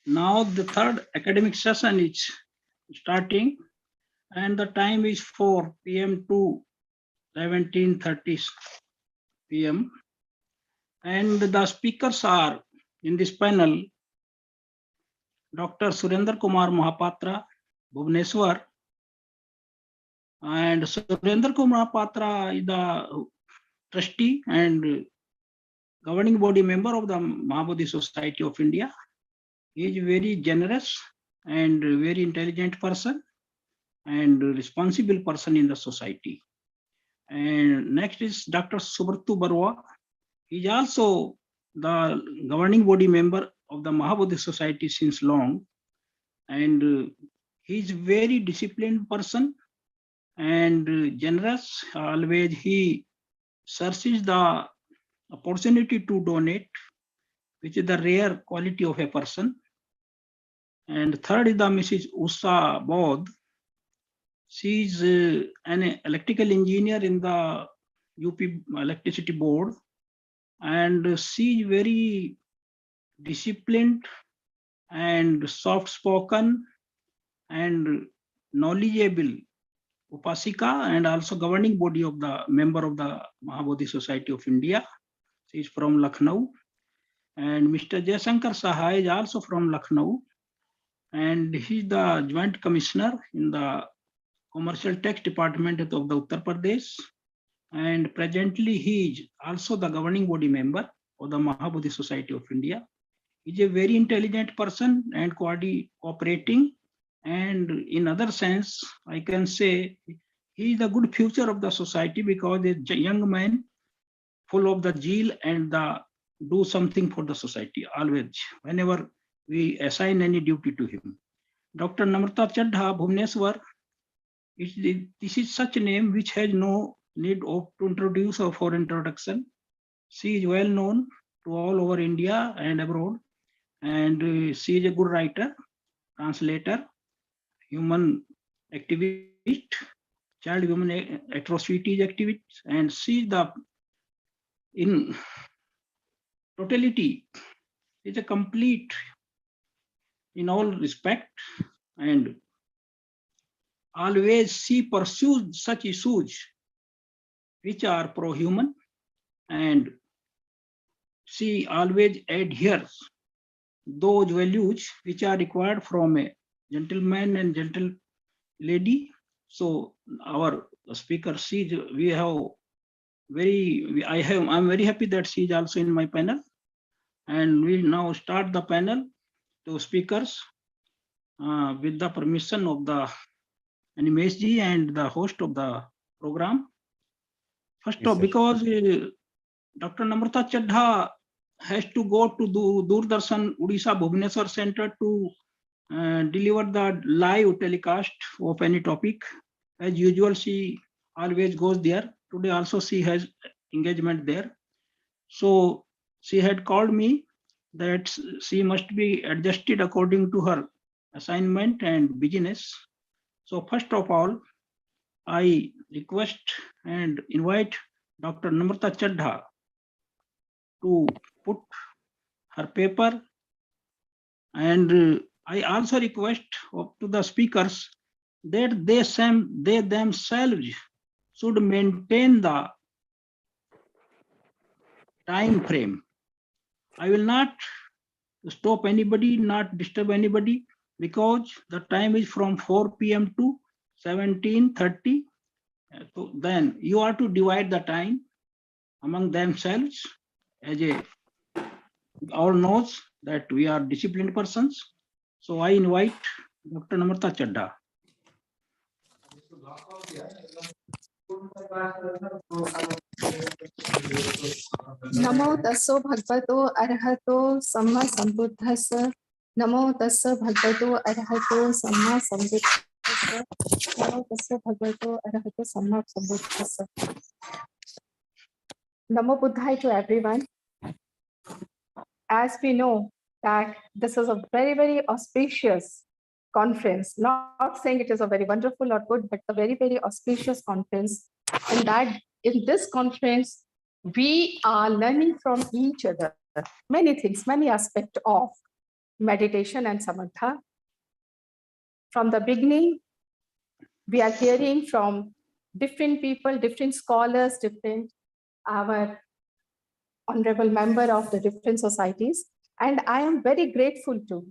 Now the third academic session is starting, and the time is 4 p.m. to 17:30 p.m. And the speakers are in this panel: Dr. Surendra Kumar Mahapatra, Bhubaneswar. And Surendra Kumar Mahapatra is the trustee and governing body member of the Mahabodhi Society of India. He is a very generous and very intelligent person and responsible person in the society. And next is Dr. Subratu Barua. He is also the governing body member of the Mahabodhi Society since long. And he is very disciplined person and generous. Always he searches the opportunity to donate, which is the rare quality of a person. And third is the Mrs. Usha Bodh. She is an electrical engineer in the UP Electricity Board, and she is very disciplined and soft-spoken and knowledgeable Upasika, and also governing body of the member of the Mahabodhi Society of India. She is from Lucknow. And Mr. Jayasankar Saha is also from Lucknow, and he is the Joint Commissioner in the Commercial Tax Department of the Uttar Pradesh. And presently he is also the governing body member of the Mahabodhi Society of India. He is a very intelligent person and cooperating, and in other sense, I can say he is the good future of the society, because a young man full of the zeal and do something for the society always, whenever we assign any duty to him. Dr. Namrata Chadha, Bhubaneswar, this is such a name which has no need of to introduce or for introduction. She is well known to all over India and abroad, and she is a good writer, translator, human activist, child human atrocities activist, and she is the in totality is a complete in all respect, and always she pursues such issues which are pro-human, and she always adheres those values which are required from a gentleman and gentle lady. So our speaker, I'm very happy that she is also in my panel, and we'll now start the panel to speakers with the permission of the Animesh ji and the host of the program. First Yes, off, sir. because Dr. Namrata Chadha has to go to Doordarshan Odisha Bhubaneswar Center to deliver the live telecast of any topic. As usual, she always goes there. Today also she has engagement there. So she had called me that she must be adjusted according to her assignment and business. So first of all, I request and invite Dr. Namrata Chadha to put her paper, and I also request to the speakers that they themselves should maintain the time frame. I will not stop anybody, not disturb anybody, because the time is from 4 p.m. to 17:30. So then you are to divide the time among themselves, as a all knows that we are disciplined persons. So I invite Dr. Namrata Chadha. नमो तस्सो भगवतो अरहतो सम्मा सम्बुद्धस्स नमो तस्सो भगवतो अरहतो सम्मा सम्बुद्धस्स नमो तस्सो भगवतो अरहतो सम्मा सम्बुद्धस्स Namo Buddhaya to everyone. As we know that this is a very, very auspicious conference, not saying it is a very wonderful or good, but a very, very auspicious conference. And that in this conference, we are learning from each other many things, many aspects of meditation and samatha. From the beginning, we are hearing from different people, different scholars, different our honorable member of the different societies. And I am very grateful to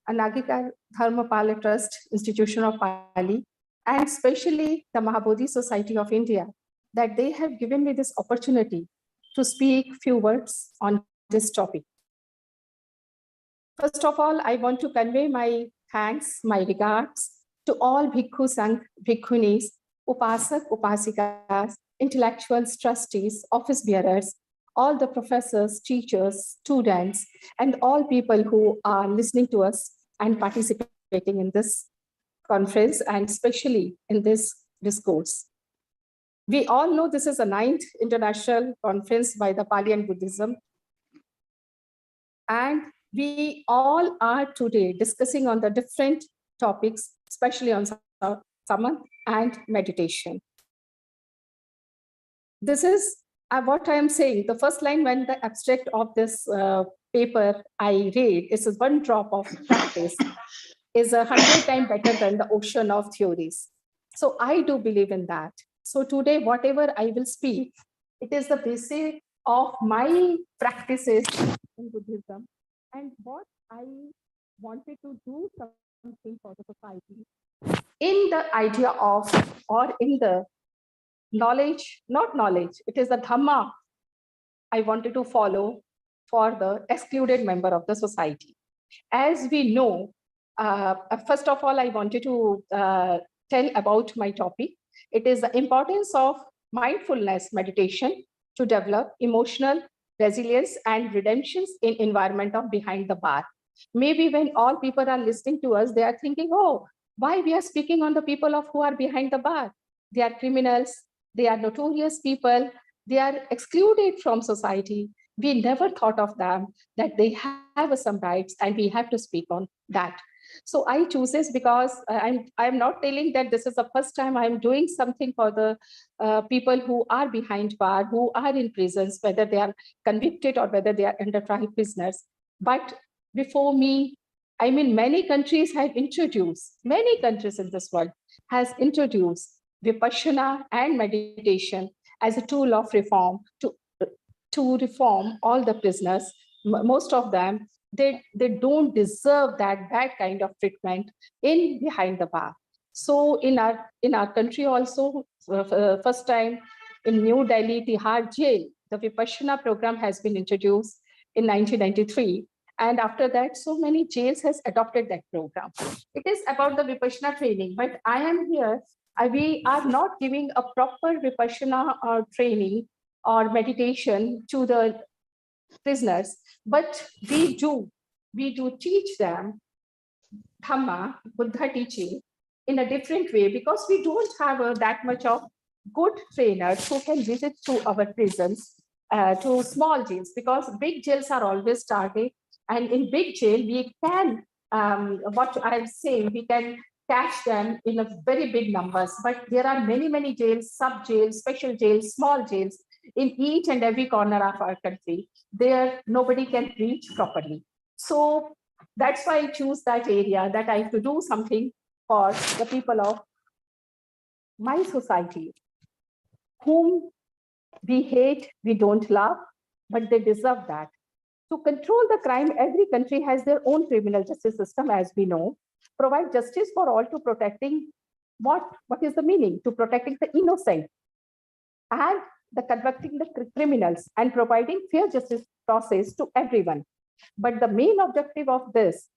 Anagika Dharmapala Trust, Institution of Pali, and especially the Mahabodhi Society of India, that they have given me this opportunity to speak few words on this topic. First of all, I want to convey my thanks, my regards to all Bhikkhu Sangh, Bhikkhunis, Upasak, Upasikas, intellectuals, trustees, office bearers, all the professors, teachers, students, and all people who are listening to us and participating in this conference, and especially in this discourse. We all know this is the 9th international conference by the Pali and Buddhism. And we all are today discussing on the different topics, especially on samatha and meditation. This is what I am saying. The first line when the abstract of this paper I read is one drop of practice is 100 times better than the ocean of theories. So I do believe in that. So today, whatever I will speak, it is the basis of my practices in Buddhism and what I wanted to do something for the society in the idea of, or in the knowledge, not knowledge, it is the Dhamma I wanted to follow for the excluded member of the society. As we know, first of all, I wanted to tell about my topic. It is the importance of mindfulness meditation to develop emotional resilience and redemptions in environment of behind the bar. Maybe when all people are listening to us, they are thinking, oh, why we are speaking on the people of who are behind the bar? They are criminals, they are notorious people, they are excluded from society. We never thought of them, that they have some rights and we have to speak on that. So I choose this because I'm not telling that this is the first time I'm doing something for the people who are behind bar, who are in prisons, whether they are convicted or whether they are under trial prisoners. But before me, I mean, many countries have introduced, many countries in this world has introduced Vipassana and meditation as a tool of reform to reform all the prisoners. Most of them, they don't deserve that bad kind of treatment in behind the bar. So in our country also, first time in New Delhi, Tihar jail, the Vipassana program has been introduced in 1993. And after that, so many jails has adopted that program. It is about the Vipassana training, but I am here, we are not giving a proper Vipassana training or meditation to the prisoners, but we do teach them Dhamma, Buddha teaching in a different way, because we don't have that much of good trainers who can visit to our prisons, to small jails, because big jails are always started. And in big jail, we can, what I'm saying, we can catch them in a very big numbers. But there are many, many jails, sub jails, special jails, small jails in each and every corner of our country. There, nobody can reach properly. So that's why I choose that area, that I have to do something for the people of my society, whom we hate, we don't love, but they deserve that. To control the crime, every country has their own criminal justice system, as we know. Provide justice for all, to protecting what is the meaning? To protecting the innocent and the convicting the criminals, and providing fair justice process to everyone. But the main objective of this,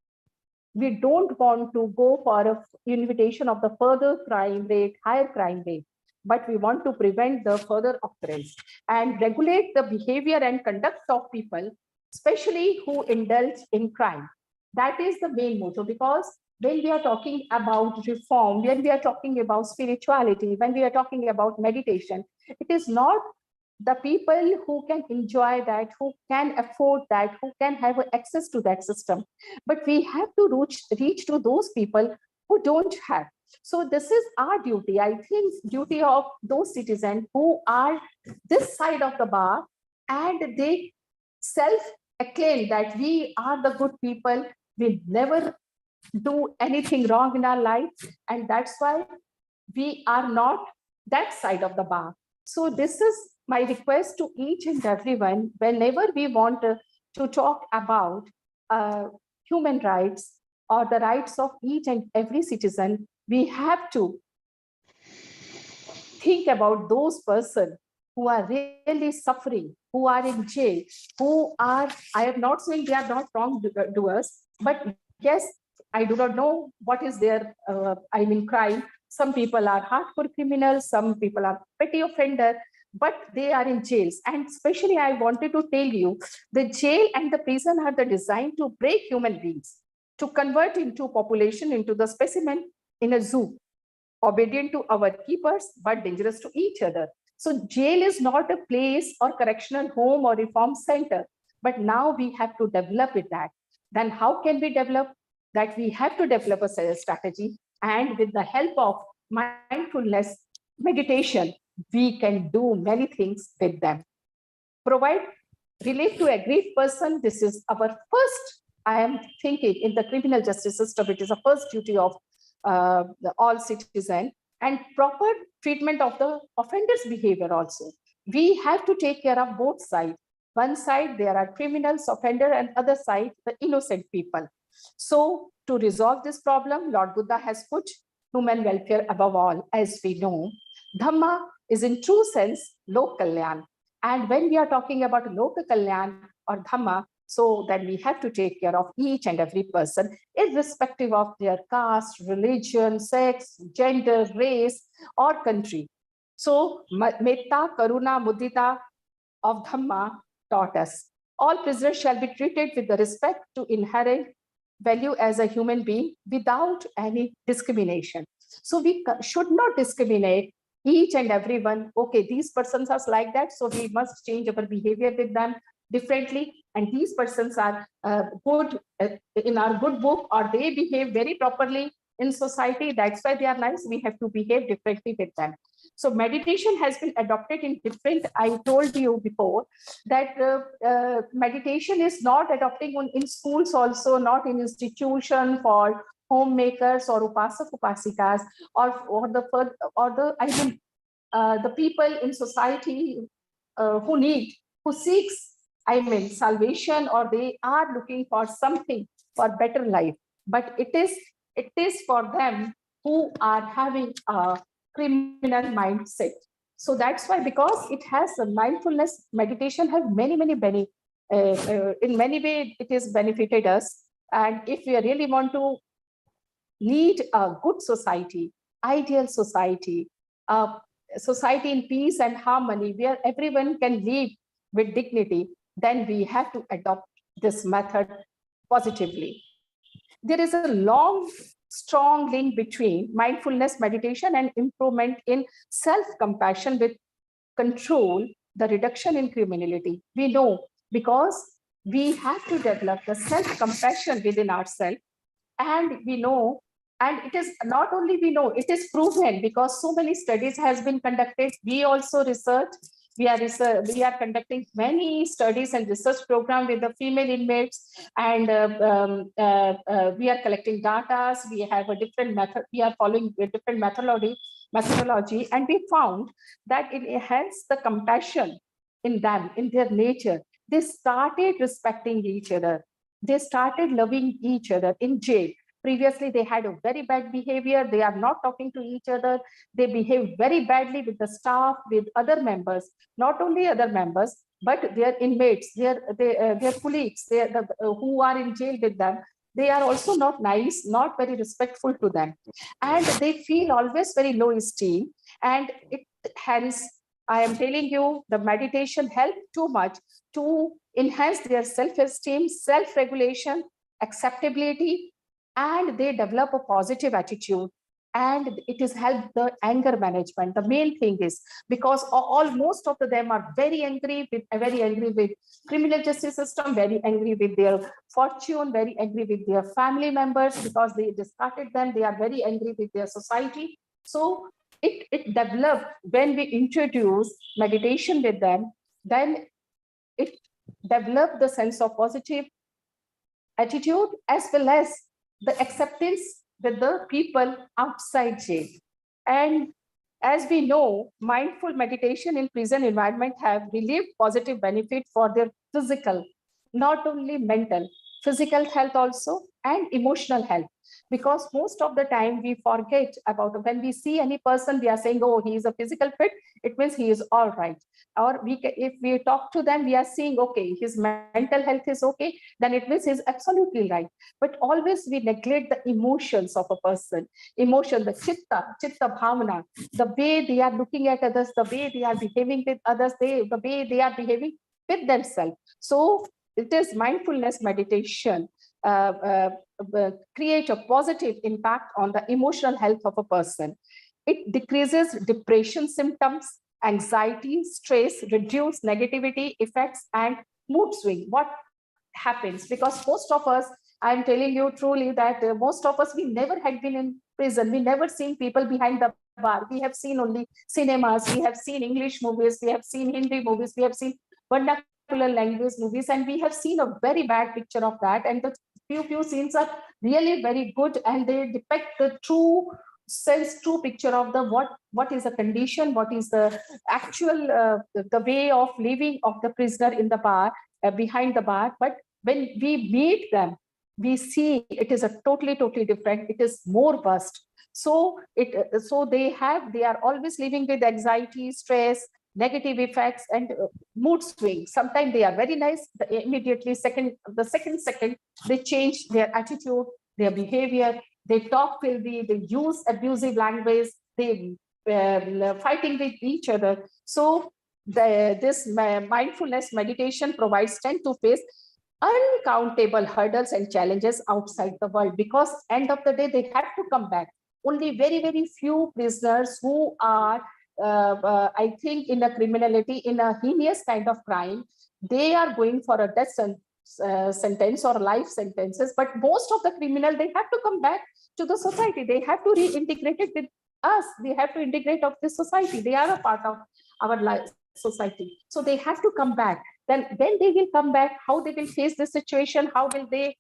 we don't want to go for a invitation of the further crime rate, higher crime rate, but we want to prevent the further occurrence and regulate the behavior and conduct of people, especially who indulge in crime. That is the main motto, because when we are talking about reform, when we are talking about spirituality, when we are talking about meditation, it is not the people who can enjoy that, who can afford that, who can have access to that system, but we have to reach to those people who don't have. So this is our duty, I think, duty of those citizens who are this side of the bar, and they self-acclaim that we are the good people, we never do anything wrong in our life, and that's why we are not that side of the bar. So this is my request to each and everyone, whenever we want to talk about human rights or the rights of each and every citizen, we have to think about those persons who are really suffering, who are in jail, who are, I am not saying they are not wrongdoers, but yes, I do not know what is their, crime. Some people are hardcore criminals, some people are petty offender, but they are in jails. And especially I wanted to tell you, the jail and the prison are designed to break human beings, to convert into population, into the specimen in a zoo, obedient to our keepers, but dangerous to each other. So jail is not a place or correctional home or reform center, but now we have to develop it that. Then how can we develop that? We have to develop a strategy, and with the help of mindfulness meditation, we can do many things with them. Provide relief to a aggrieved person. This is our first, I am thinking, in the criminal justice system, it is a first duty of all citizens, and proper treatment of the offender's behavior also. We have to take care of both sides. One side, there are criminals, offender, and other side, the innocent people. So to resolve this problem, Lord Buddha has put human welfare above all. As we know, Dhamma is in true sense Lok Kalyan. And when we are talking about Lok Kalyan or Dhamma, so then we have to take care of each and every person, irrespective of their caste, religion, sex, gender, race, or country. So Metta, Karuna, Mudita of Dhamma taught us. All prisoners shall be treated with the respect to inherent value as a human being without any discrimination. So we should not discriminate each and everyone. Okay, these persons are like that, so we must change our behavior with them differently. And these persons are good in our good book, or they behave very properly in society. That's why they are nice. We have to behave differently with them. So meditation has been adopted in different, I told you before that meditation is not adopting in schools also, not in institution for homemakers or upasak upasikas, or the people in society who seeks salvation, or they are looking for something for better life. But it is for them who are having a criminal mindset. So that's why, because it has a mindfulness meditation, have many benefits. In many ways, it has benefited us. And if we really want to lead a good society, ideal society, society in peace and harmony, where everyone can live with dignity, then we have to adopt this method positively. there is a long, strong link between mindfulness meditation and improvement in self-compassion with control, the reduction in criminality. We know because we have to develop the self-compassion within ourselves. And we know, and it is not only we know, it is proven because so many studies has been conducted. We also research. We are conducting many studies and research program with the female inmates, and we are collecting data. We have a different method. We are following a different methodology, and we found that it enhances the compassion in them, in their nature. They started respecting each other. They started loving each other in jail. Previously, they had a very bad behavior. They are not talking to each other. They behave very badly with the staff, with other members, not only other members, but their inmates, their colleagues, who are in jail with them. They are also not nice, not very respectful to them. And they feel always very low esteem. And hence, I am telling you, the meditation helped too much to enhance their self-esteem, self-regulation, acceptability, and they develop a positive attitude. And it has helped the anger management. The main thing is because most of them are very angry with criminal justice system, very angry with their fortune, very angry with their family members because they discarded them. They are very angry with their society. So it developed when we introduce meditation with them, then it developed the sense of positive attitude as well as the acceptance with the people outside jail. And as we know, mindful meditation in prison environment have relieved positive benefit for their physical, not only mental, physical health also, and emotional health. Because most of the time we forget about when we see any person, we are saying, oh, he is a physical fit, it means he is all right. Or if we talk to them, we are saying, okay, his mental health is okay, then it means he's absolutely right. But always we neglect the emotions of a person, emotion, the chitta bhavana, the way they are looking at others, the way they are behaving with others, the way they are behaving with themselves. So it is mindfulness meditation create a positive impact on the emotional health of a person. It decreases depression symptoms, anxiety, stress, reduce negativity effects, and mood swing. What happens? Because most of us, I'm telling you truly that most of us, we never had been in prison. We never seen people behind the bar. We have seen only cinemas. We have seen English movies. We have seen Hindi movies. We have seen vernacular language movies, and we have seen a very bad picture of that. And the few scenes are really very good, and they depict the true picture of the what is the condition, what is the actual the way of living of the prisoner in the bar, behind the bar. But when we meet them, we see it is a totally different. It is more vast. So they are always living with anxiety, stress, negative effects, and mood swings. Sometimes they are very nice. Immediately, the second they change their attitude, their behavior. They talk filthy. They use abusive language. They fighting with each other. So this mindfulness meditation provides strength to face uncountable hurdles and challenges outside the world. Because end of the day, they have to come back. Only very few prisoners who are I think in a criminality, in a heinous kind of crime, they are going for a death sentence or life sentences. But most of the criminal, they have to come back to the society. They have to reintegrate it with us. They have to integrate of this society. They are a part of our life society. So they have to come back. Then when they will come back, how they will face the situation, how will they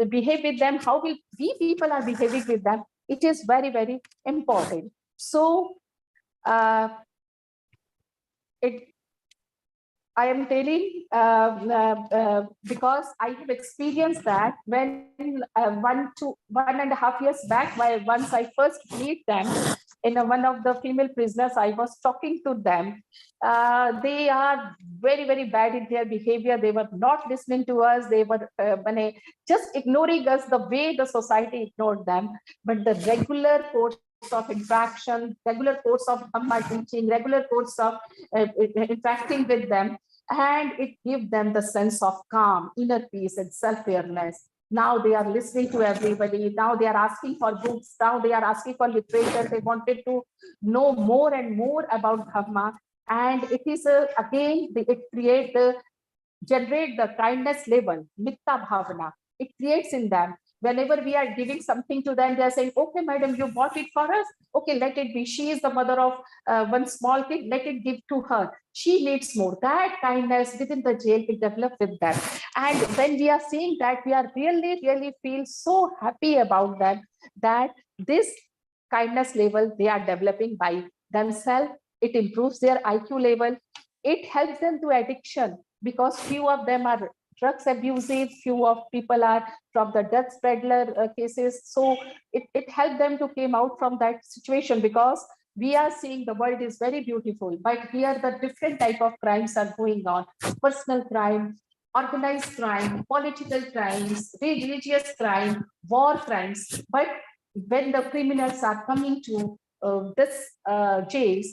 behave with them, how will we people are behaving with them, it is very important. So I am telling because I have experienced that when 1.5 years back, once I first meet them in one of the female prisoners, I was talking to them. They are very bad in their behavior. They were not listening to us. They were just ignoring us the way the society ignored them. But the regular course of interaction, regular course of Dhamma teaching, regular course of interacting with them, and it gives them the sense of calm, inner peace, and self-awareness. Now they are listening to everybody. Now they are asking for books. Now they are asking for literature. They wanted to know more and more about Dhamma. And it is again, it generate the kindness level, mitta bhavana. It creates in them. Whenever we are giving something to them, they are saying, okay, madam, you bought it for us. Okay, let it be. She is the mother of one small kid. Let it give to her. She needs more. That kindness within the jail will develop with them. And when we are seeing that, we are really, really feel so happy about that, that this kindness level they are developing by themselves. It improves their IQ level. It helps them to addiction, because few of them are drugs abusive, few of people are from the drugs peddler cases. So it helped them to came out from that situation, because we are seeing the world is very beautiful, but here the different type of crimes are going on: personal crime, organized crime, political crimes, religious crime, war crimes. But when the criminals are coming to this jails,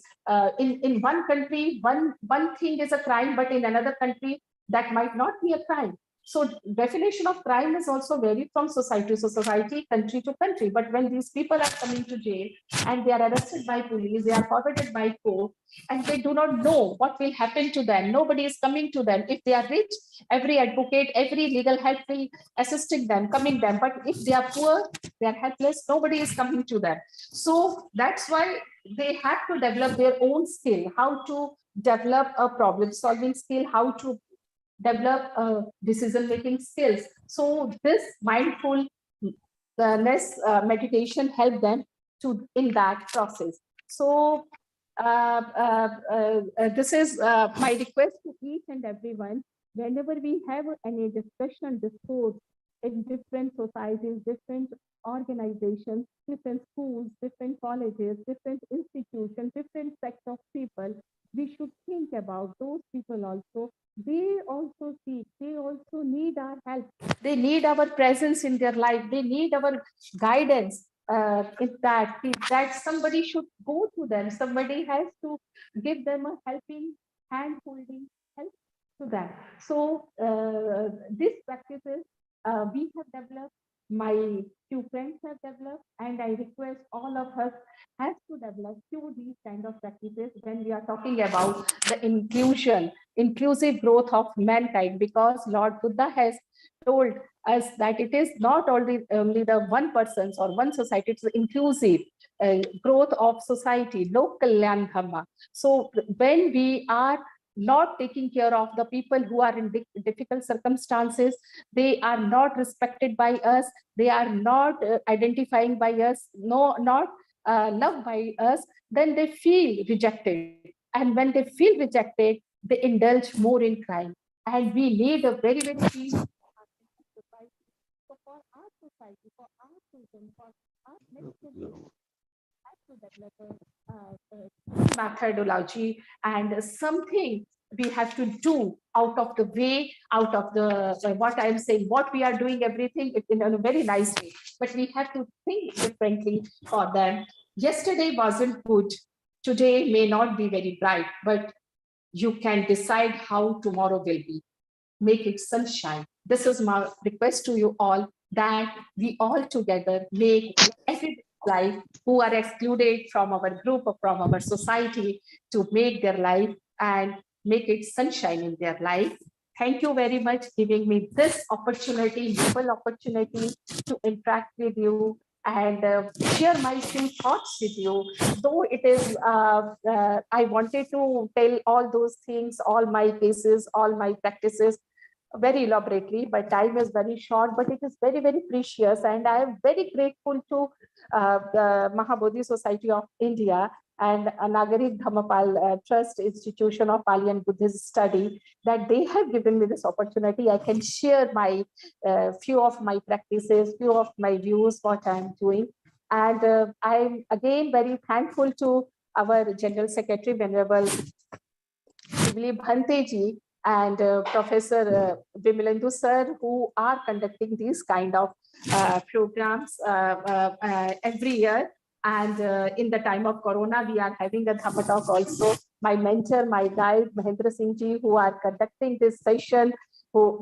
in one country, one thing is a crime, but in another country, that might not be a crime. So definition of crime is also varied from society to society, country to country. But when these people are coming to jail and they are arrested by police, they are forwarded by court, and they do not know what will happen to them. Nobody is coming to them. If they are rich, every advocate, every legal help will assisting them, coming them. But if they are poor, they are helpless, nobody is coming to them. So that's why they have to develop their own skill, how to develop a problem solving skill, how to develop decision-making skills. So this mindfulness meditation help them to in that process. So this is my request to each and everyone. Whenever we have any discussion, discourse in different societies, different organizations, different schools, different colleges, different institutions, different sects of people, we should think about those people also. They also seek, they also need our help. They need our presence in their life. They need our guidance. That somebody should go to them. Somebody has to give them a helping hand, holding help to them. So these practices we have developed, my few friends have developed, and I request all of us has to develop few these kind of practices when we are talking about the inclusive growth of mankind, because Lord Buddha has told us that it is not only the one person's or one society, it's inclusive growth of society, lok kalyan dhamma. So when we are not taking care of the people who are in difficult circumstances, they are not respected by us, they are not identifying by us, not loved by us, then they feel rejected. And when they feel rejected, they indulge more in crime. And we need a very, very peaceful society. So for our society, for our children, for our next generation, to develop a methodology and something we have to do out of the way, out of the what I'm saying, what we are doing, everything in a very nice way. But we have to think differently for them. Yesterday wasn't good. Today may not be very bright, but you can decide how tomorrow will be. Make it sunshine. This is my request to you all, that we all together make every life who are excluded from our group or from our society to make their life and make it sunshine in their life. Thank you very much giving me this opportunity, noble opportunity to interact with you and share my few thoughts with you. Though it is, I wanted to tell all those things, all my cases, all my practices very elaborately, but time is very short, but it is very, very precious. And I am very grateful to the Mahabodhi Society of India and Nagarik Dhammapal Trust Institution of Pali and Buddhist Study, that they have given me this opportunity. I can share my few of my practices, few of my views, what I'm doing. And I'm again very thankful to our General Secretary, Venerable Bhante ji, and Professor Vimalendu sir, who are conducting these kind of programs every year. And in the time of Corona, we are having a Dhamma talk also. My mentor, my guide, Mahendra Singh ji, who are conducting this session, who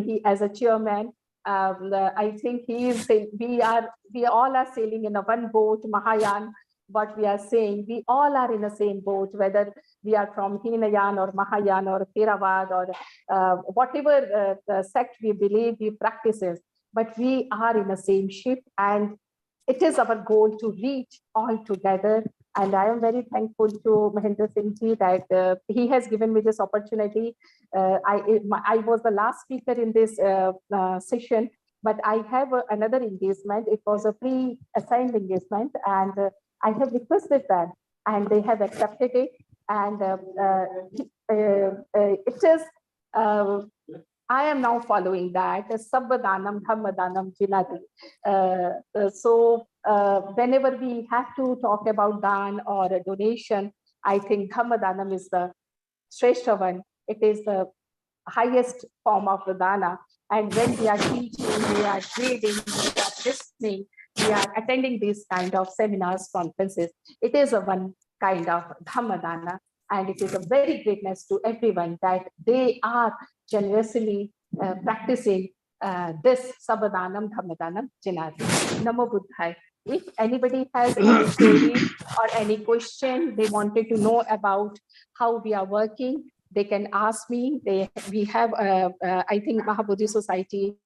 he as a chairman. I think he is saying we all are sailing in a one boat, Mahayan. What we are saying, we all are in the same boat, whether we are from Hinayan or Mahayan or Theravada or whatever sect we believe we practices, but we are in the same ship, and it is our goal to reach all together. And I am very thankful to Mahendra Singh Ji that he has given me this opportunity. I was the last speaker in this session, but I have another engagement. It was a pre-assigned engagement, and I have requested that, and they have accepted it. And it is, I am now following that, Sabbadanam, Dhammadanam, Jinati. So whenever we have to talk about dan or a donation, I think Dhammadanam is the Shrestha one. It is the highest form of the dana. And when we are teaching, we are reading, we are listening, we are attending these kind of seminars, conferences, it is a one kind of Dhammadana. And it is a very greatness to everyone that they are generously practicing this Sabbadanam, Dhammadanam, Jinati. Namo Buddhaya. If anybody has any query or any question they wanted to know about how we are working, they can ask me. We have, I think Mahabodhi Society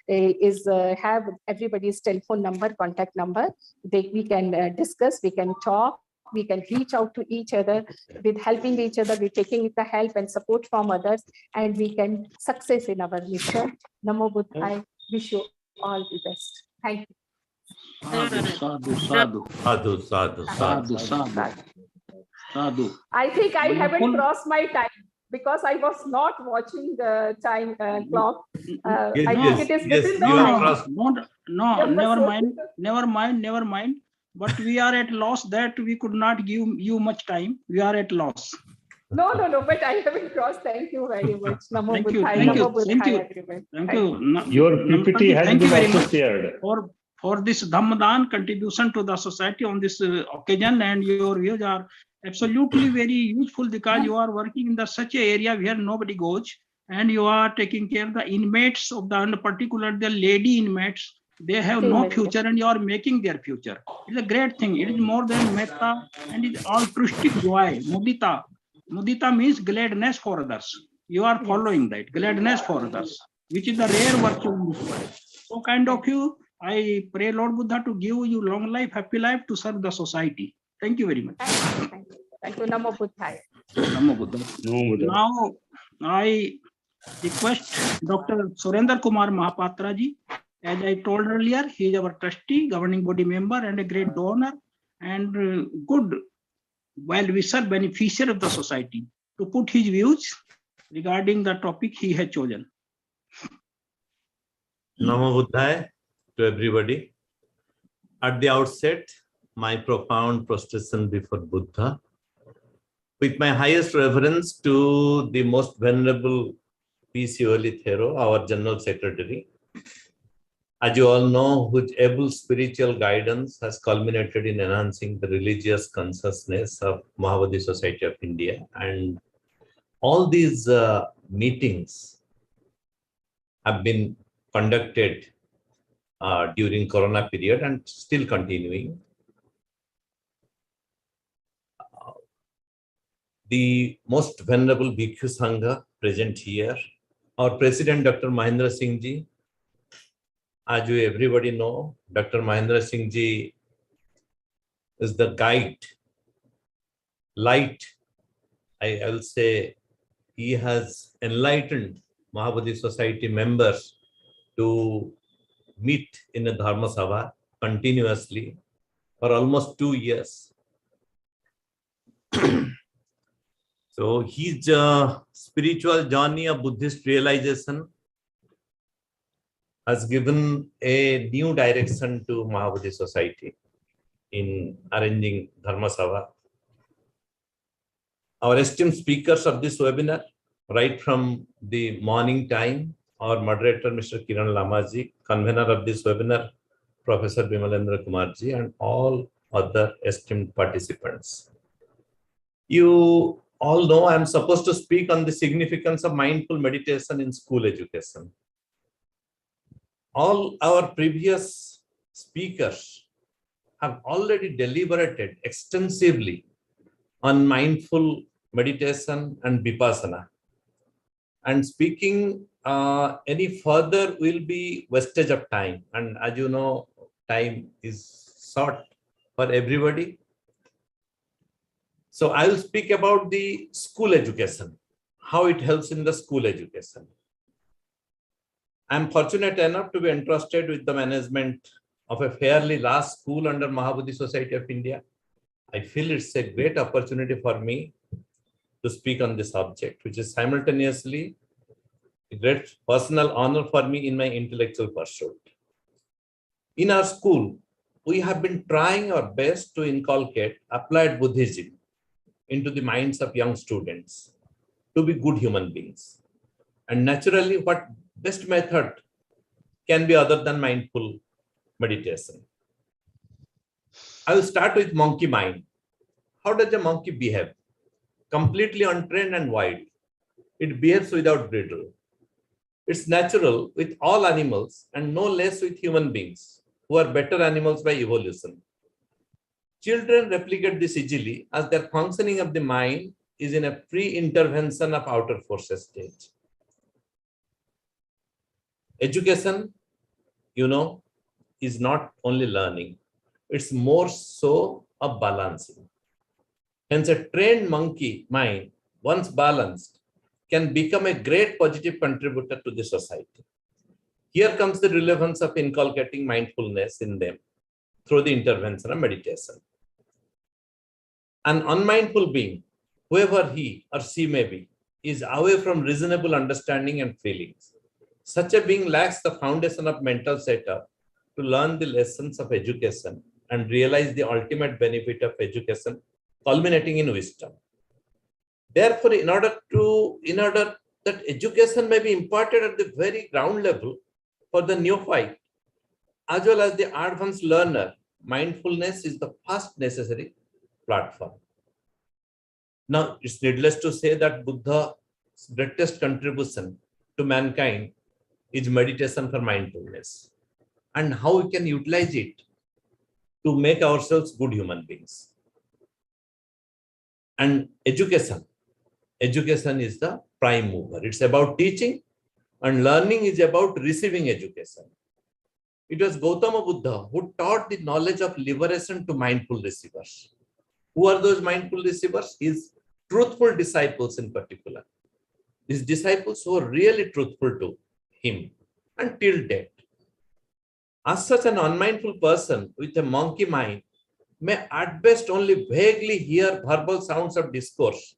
have everybody's telephone number, contact number. We can discuss, we can talk, we can reach out to each other with helping each other, with taking the help and support from others, and we can success in our mission. Namo Buddhaya. Wish you all the best. Thank you. Sadhu, sadhu, Sadhu, sadhu, sadhu, sadhu, sadhu. I think I haven't crossed my time because I was not watching the time clock. I think it is within the time. No, never mind. But we are at loss that we could not give you much time. We are at loss. No, but I haven't crossed. Thank you very much. Namo Thank you, Buddhaya, thank you. Your PPT has been also shared. For this Dhammadan contribution to the society on this occasion, and your views are absolutely very useful because you are working in such an area where nobody goes, and you are taking care of the inmates of the, and particularly the lady inmates. They have no future, and you are making their future. It's a great thing. It is more than metta, and it's altruistic joy. Mudita. Mudita means gladness for others. You are following that, gladness for others, which is the rare virtue in this world. So kind of you, I pray Lord Buddha to give you long life, happy life to serve the society. Thank you very much. Thank you. Namo Buddhaya. Namo Buddha. Now, I request Dr. Surendra Kumar Mahapatra ji. As I told earlier, he is our trustee, governing body member, and a great donor, and good well-wisher, beneficiary of the society, to put his views regarding the topic he has chosen. Namo Buddhaya to everybody. At the outset, my profound prostration before Buddha, with my highest reverence to the most venerable P.C. Thero, our General Secretary. As you all know, whose able spiritual guidance has culminated in enhancing the religious consciousness of Mahabodhi Society of India. And all these meetings have been conducted during Corona period and still continuing. The most venerable Bhikkhu Sangha present here, our President Dr. Mahendra Singh Ji. As you everybody know, Dr. Mahendra Singh Ji is the guide, light. I will say he has enlightened Mahabodhi Society members to meet in a Dharma Sabha continuously for almost 2 years. So his spiritual journey of Buddhist realization has given a new direction to Mahabodhi Society in arranging Dharma Sabha. Our esteemed speakers of this webinar, right from the morning time, our moderator, Mr. Kiran Lamaji, convener of this webinar, Professor Bimalendra Kumarji, and all other esteemed participants. You all know I am supposed to speak on the significance of mindful meditation in school education. all our previous speakers have already deliberated extensively on mindful meditation and vipassana. And speaking any further will be wastage of time. And as you know, time is short for everybody. So I will speak about the school education, how it helps in the school education. I'm fortunate enough to be entrusted with the management of a fairly large school under Mahabodhi Society of India. I feel it's a great opportunity for me to speak on this subject, which is simultaneously a great personal honor for me in my intellectual pursuit. In our school, we have been trying our best to inculcate applied Buddhism into the minds of young students to be good human beings. And naturally, what best method can be other than mindful meditation? I will start with monkey mind. How does a monkey behave? Completely untrained and wild. It behaves without bridle. It's natural with all animals and no less with human beings, who are better animals by evolution. Children replicate this easily as their functioning of the mind is in a pre-intervention of outer forces stage. Education, you know, is not only learning, it's more so a balancing. Hence, a trained monkey mind, once balanced, can become a great positive contributor to the society. Here comes the relevance of inculcating mindfulness in them through the intervention of meditation. An unmindful being, whoever he or she may be, is away from reasonable understanding and feelings. Such a being lacks the foundation of mental setup to learn the lessons of education and realize the ultimate benefit of education, culminating in wisdom. Therefore, in order that education may be imparted at the very ground level for the neophyte, as well as the advanced learner, mindfulness is the first necessary platform. Now, it's needless to say that Buddha's greatest contribution to mankind is meditation for mindfulness, and how we can utilize it to make ourselves good human beings. And education is the prime mover. It's about teaching, and learning is about receiving education. It was Gautama Buddha who taught the knowledge of liberation to mindful receivers. Who are those mindful receivers? His truthful disciples in particular. His disciples who are really truthful to him until death. As such, an unmindful person with a monkey mind may at best only vaguely hear verbal sounds of discourse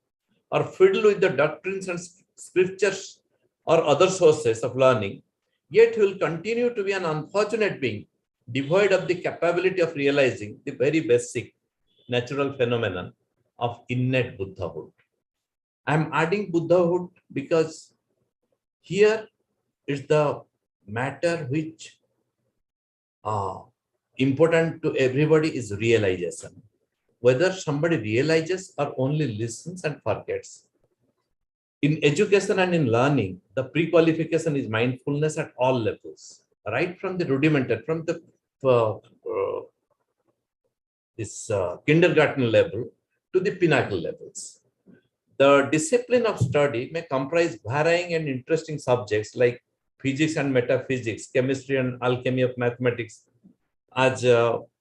or fiddle with the doctrines and scriptures or other sources of learning, yet he will continue to be an unfortunate being, devoid of the capability of realizing the very basic natural phenomenon of innate Buddhahood. I am adding Buddhahood because here is the matter which important to everybody is realization. Whether somebody realizes or only listens and forgets. In education and in learning, the pre-qualification is mindfulness at all levels, right from the rudimentary, from the kindergarten level to the pinnacle levels. The discipline of study may comprise varying and interesting subjects like physics and metaphysics, chemistry and alchemy of mathematics. As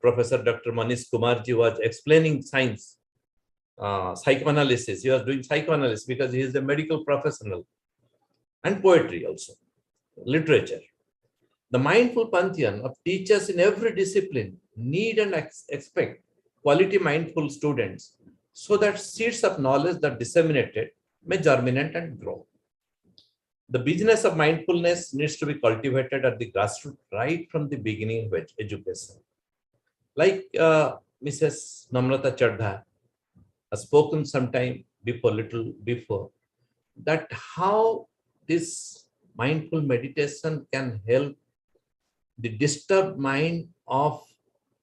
Professor Dr. Manish Kumarji was explaining science, psychoanalysis, he was doing psychoanalysis because he is a medical professional, and poetry also, literature. The mindful pantheon of teachers in every discipline need and expect quality mindful students so that seeds of knowledge that disseminated may germinate and grow. The business of mindfulness needs to be cultivated at the grassroots right from the beginning of education. Like Mrs. Namrata Chadha has spoken sometime before, little before, that how this mindful meditation can help the disturbed mind of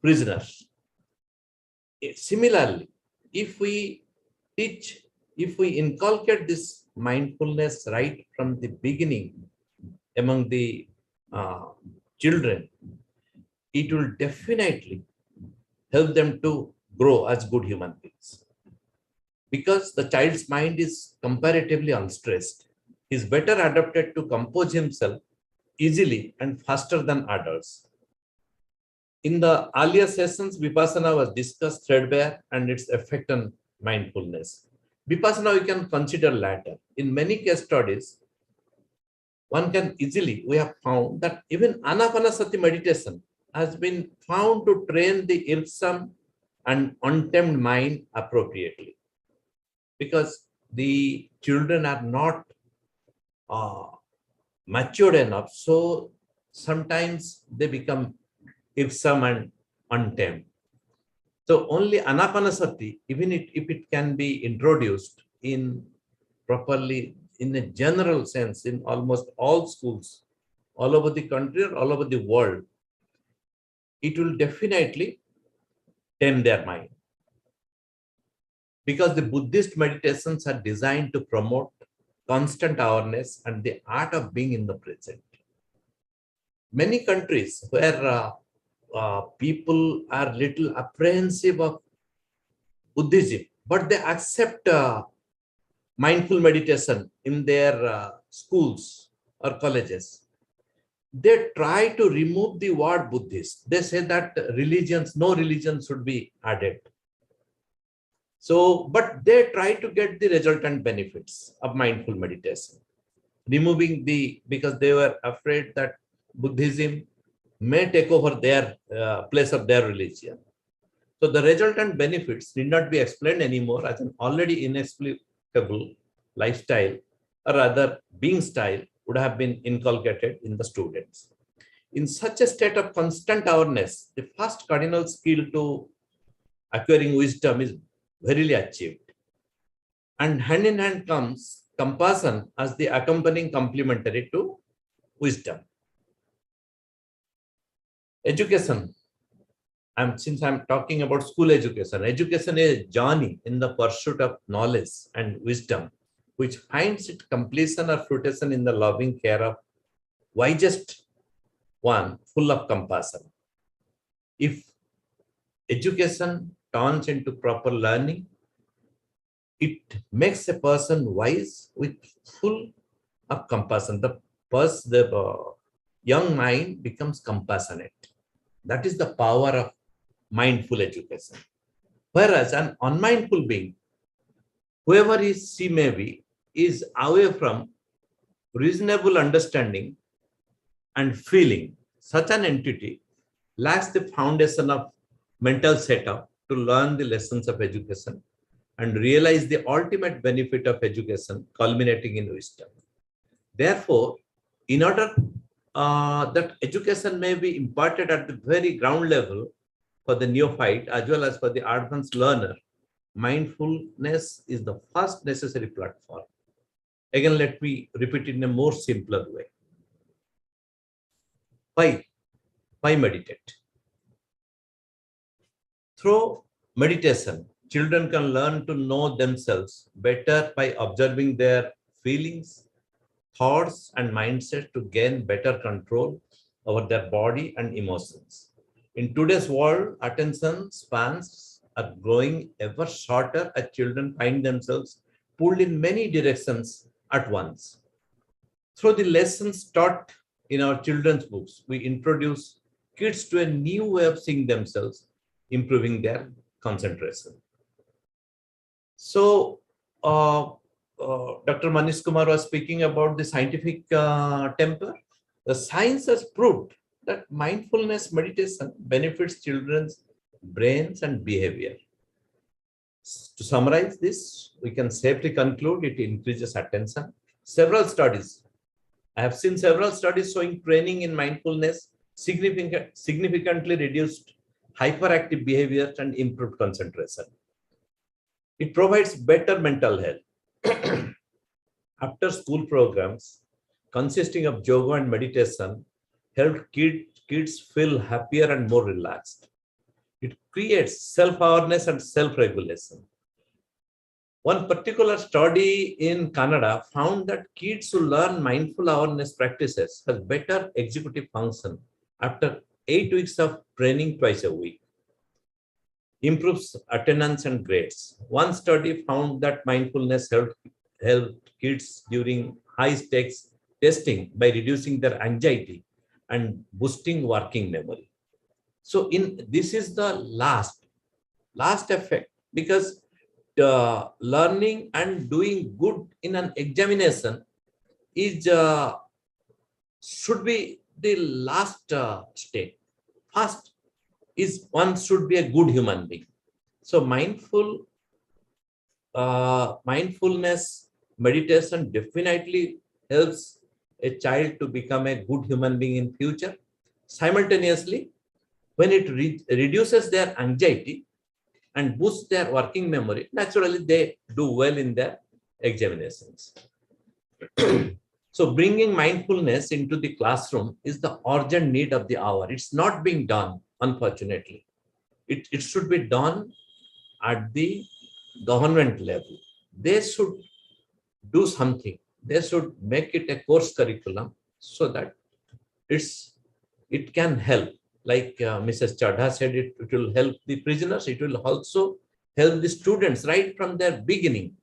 prisoners. Similarly, if we teach, if we inculcate this mindfulness right from the beginning among the children, it will definitely help them to grow as good human beings. Because the child's mind is comparatively unstressed, he is better adapted to compose himself easily and faster than adults. In the earlier sessions, Vipassana was discussed threadbare and its effect on mindfulness. Vipassana we can consider later. In many case studies, we have found that even Anapanasati meditation has been found to train the irksome and untamed mind appropriately. Because the children are not matured enough, so sometimes they become irksome and untamed. So only Anapanasati, even if it can be introduced in properly, in a general sense, in almost all schools, all over the country or all over the world, it will definitely tame their mind. Because the Buddhist meditations are designed to promote constant awareness and the art of being in the present. Many countries where people are little apprehensive of Buddhism, but they accept mindful meditation in their schools or colleges. They try to remove the word Buddhist. They say that no religion should be added. So, but they try to get the resultant benefits of mindful meditation, removing because they were afraid that Buddhism may take over their place of their religion. So the resultant benefits need not be explained anymore as an already inexplicable lifestyle or rather being style would have been inculcated in the students. In such a state of constant awareness, the first cardinal skill to acquiring wisdom is verily achieved. And hand in hand comes compassion as the accompanying complementary to wisdom. Education. Since I'm talking about school education is a journey in the pursuit of knowledge and wisdom, which finds its completion or fruition in the loving care of wisest one, full of compassion. If education turns into proper learning, it makes a person wise with full of compassion. The young mind becomes compassionate. That is the power of mindful education. Whereas an unmindful being, whoever she may be, is away from reasonable understanding and feeling. Such an entity lacks the foundation of mental setup to learn the lessons of education and realize the ultimate benefit of education culminating in wisdom. Therefore, in order that education may be imparted at the very ground level for the neophyte as well as for the advanced learner, mindfulness is the first necessary platform. Again, let me repeat it in a more simpler way. Why meditate? Through meditation, children can learn to know themselves better by observing their feelings, thoughts, and mindset to gain better control over their body and emotions. In today's world, attention spans are growing ever shorter as children find themselves pulled in many directions at once. Through the lessons taught in our children's books, we introduce kids to a new way of seeing themselves, improving their concentration. So, Dr. Manish Kumar was speaking about the scientific temper. The science has proved that mindfulness meditation benefits children's brains and behavior. To summarize this, we can safely conclude it increases attention. I have seen several studies showing training in mindfulness significantly reduced hyperactive behaviors and improved concentration. It provides better mental health. After school programs consisting of yoga and meditation help kids feel happier and more relaxed. It creates self-awareness and self-regulation. One particular study in Canada found that kids who learn mindful awareness practices have better executive function after 8 weeks of training twice a week, improves attendance and grades. One study found that mindfulness helped kids during high-stakes testing by reducing their anxiety and boosting working memory. So this is the last effect, because learning and doing good in an examination is should be the last state. First is one should be a good human being. So mindfulness meditation definitely helps a child to become a good human being in future. Simultaneously, when it reduces their anxiety and boosts their working memory, naturally they do well in their examinations. So bringing mindfulness into the classroom is the urgent need of the hour. It's not being done, unfortunately. It should be done at the government level. They should do something. They should make it a course curriculum so that it can help. Like Mrs. Chadha said, it will help the prisoners. It will also help the students right from their beginning.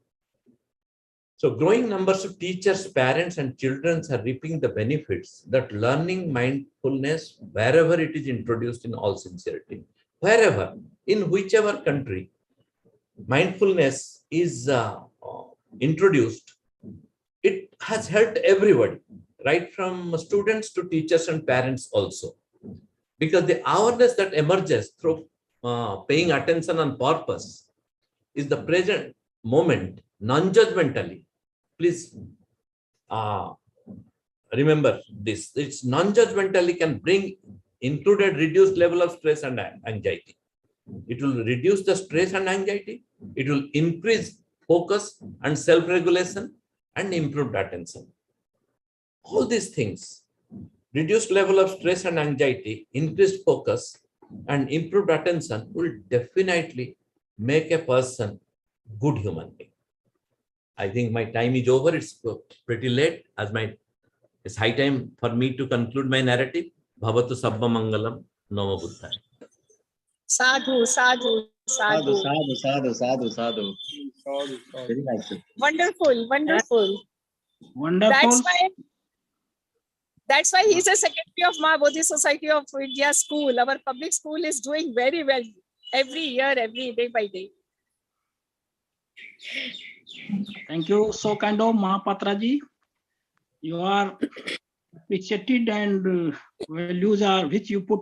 So growing numbers of teachers, parents, and children are reaping the benefits that learning mindfulness, wherever it is introduced in all sincerity, wherever, in whichever country, mindfulness is introduced, it has helped everybody, right from students to teachers and parents also. Because the awareness that emerges through paying attention on purpose is the present moment, non-judgmentally. Please remember this. It's non-judgmentally can bring included reduced level of stress and anxiety. It will reduce the stress and anxiety. It will increase focus and self-regulation and improved attention. All these things, reduced level of stress and anxiety, increased focus, and improved attention will definitely make a person good human being. I think my time is over. It's pretty late. It's high time for me to conclude my narrative. Bhavatu Sabba Mangalam, Namo Buddhaya. Sadhu, sadhu, sadhu. Sadhu. Very nice. Wonderful, wonderful. Wonderful. That's why he's a secretary of Mahabodhi Society of India School. Our public school is doing very well every year, every day by day. Thank you so kind of Mahapatra-ji. You are appreciated and values are which you put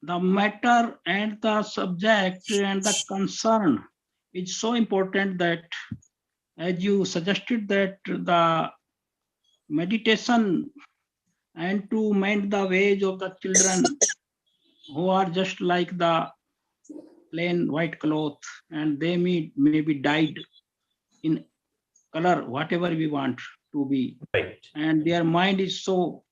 the matter and the subject and the concern is so important that as you suggested that the meditation and to mend the ways of the children who are just like the plain white cloth and they may be dyed in color whatever we want to be, right, and their mind is so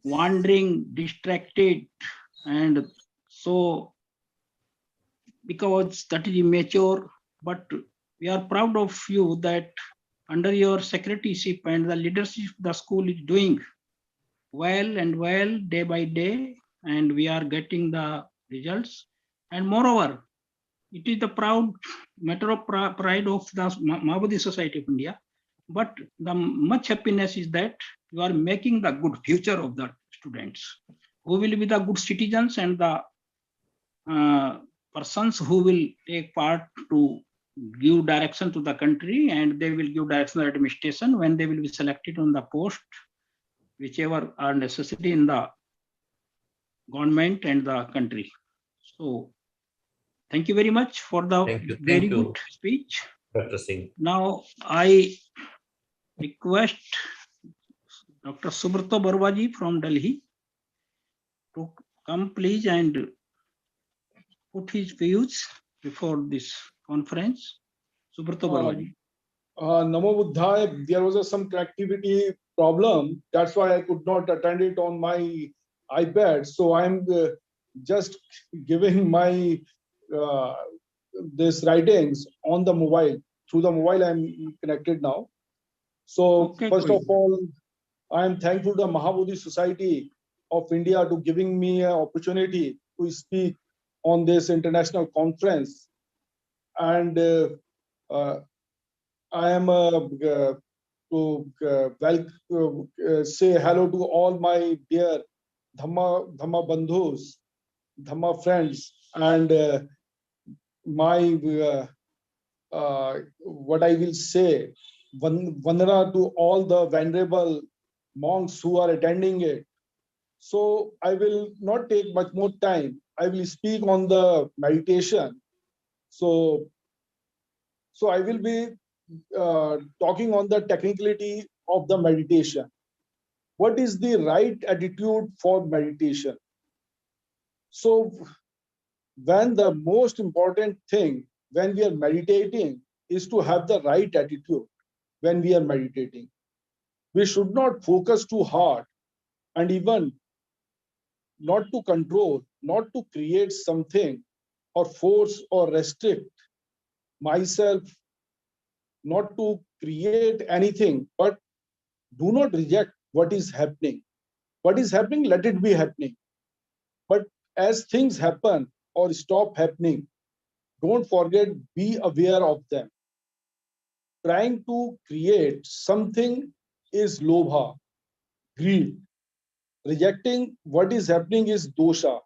wandering, distracted, and so because that is immature. But we are proud of you that under your secretaryship and the leadership the school is doing well and well day by day, and we are getting the results. And moreover, it is the proud matter of pride of the Mahabodhi Society of India. But the much happiness is that you are making the good future of the students who will be the good citizens and the persons who will take part to give direction to the country, and they will give direction to the administration when they will be selected on the post, whichever are necessary in the government and the country. So thank you very much for the very good speech. Dr. Singh. Now I request Dr. Subrata Barwaji from Delhi to come please and put his views before this conference. Subrata Barwaji. Namo Buddhaya, there was some connectivity problem. That's why I could not attend it on my iPad. So I'm just giving my this writings on the mobile. Through the mobile, I'm connected now. So Okay, first of all, I am thankful to the Mahabodhi Society of India to giving me an opportunity to speak on this international conference. And I am to say hello to all my dear Dhamma bandhus, Dhamma friends, and my what I will say, Vandana to all the venerable monks who are attending it. So I will not take much more time. I will speak on the meditation. So I will be talking on the technicality of the meditation. What is the right attitude for meditation? So when the most important thing when we are meditating is to have the right attitude when we are meditating. We should not focus too hard and even not to control, not to create something or force or restrict myself, not to create anything, but do not reject what is happening. What is happening, let it be happening. But as things happen or stop happening, don't forget, be aware of them. Trying to create something is lobha, greed. Rejecting what is happening is dosha,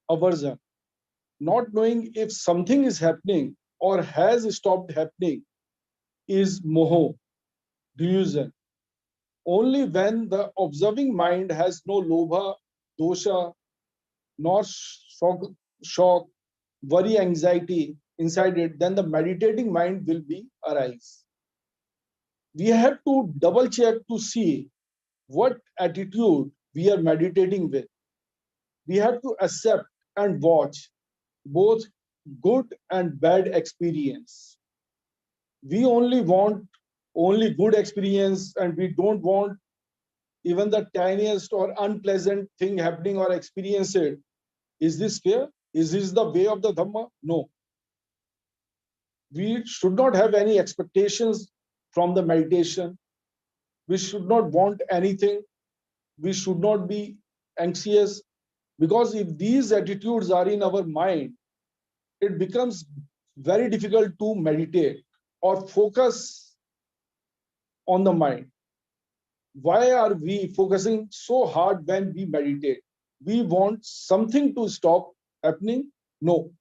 aversion. Not knowing if something is happening or has stopped happening is moho, delusion. Only when the observing mind has no lobha, dosha, nor shock, worry, anxiety inside it, then the meditating mind will be arise. We have to double check to see what attitude we are meditating with. We have to accept and watch both good and bad experience. We only want only good experience and we don't want even the tiniest or unpleasant thing happening or experience it. Is this fair? Is this the way of the Dhamma? No. We should not have any expectations from the meditation. We should not want anything. We should not be anxious, because if these attitudes are in our mind, it becomes very difficult to meditate or focus on the mind. Why are we focusing so hard when we meditate? We want something to stop happening? No.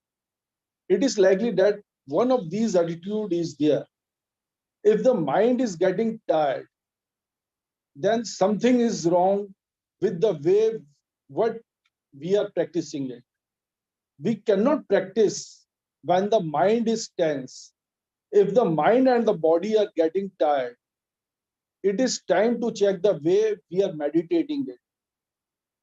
It is likely that one of these attitudes is there. If the mind is getting tired, then something is wrong with the way what we are practicing it. We cannot practice when the mind is tense. If the mind and the body are getting tired, it is time to check the way we are meditating it.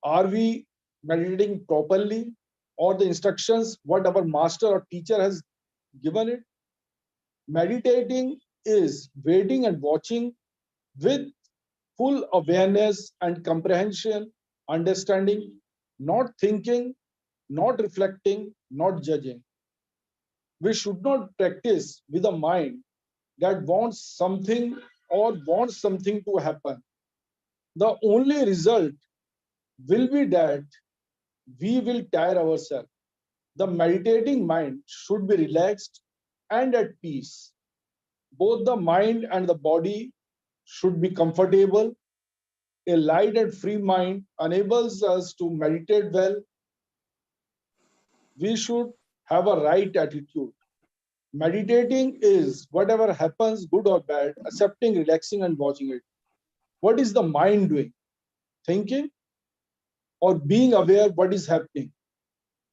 Are we meditating properly, or the instructions what our master or teacher has given it? Meditating is waiting and watching with full awareness and comprehension, understanding, not thinking, not reflecting, not judging. We should not practice with a mind that wants something or wants something to happen. The only result will be that we will tire ourselves. The meditating mind should be relaxed and at peace. Both the mind and the body should be comfortable. A light and free mind enables us to meditate well. We should have a right attitude. Meditating is whatever happens, good or bad, accepting, relaxing, and watching it. What is the mind doing? Thinking or being aware what is happening?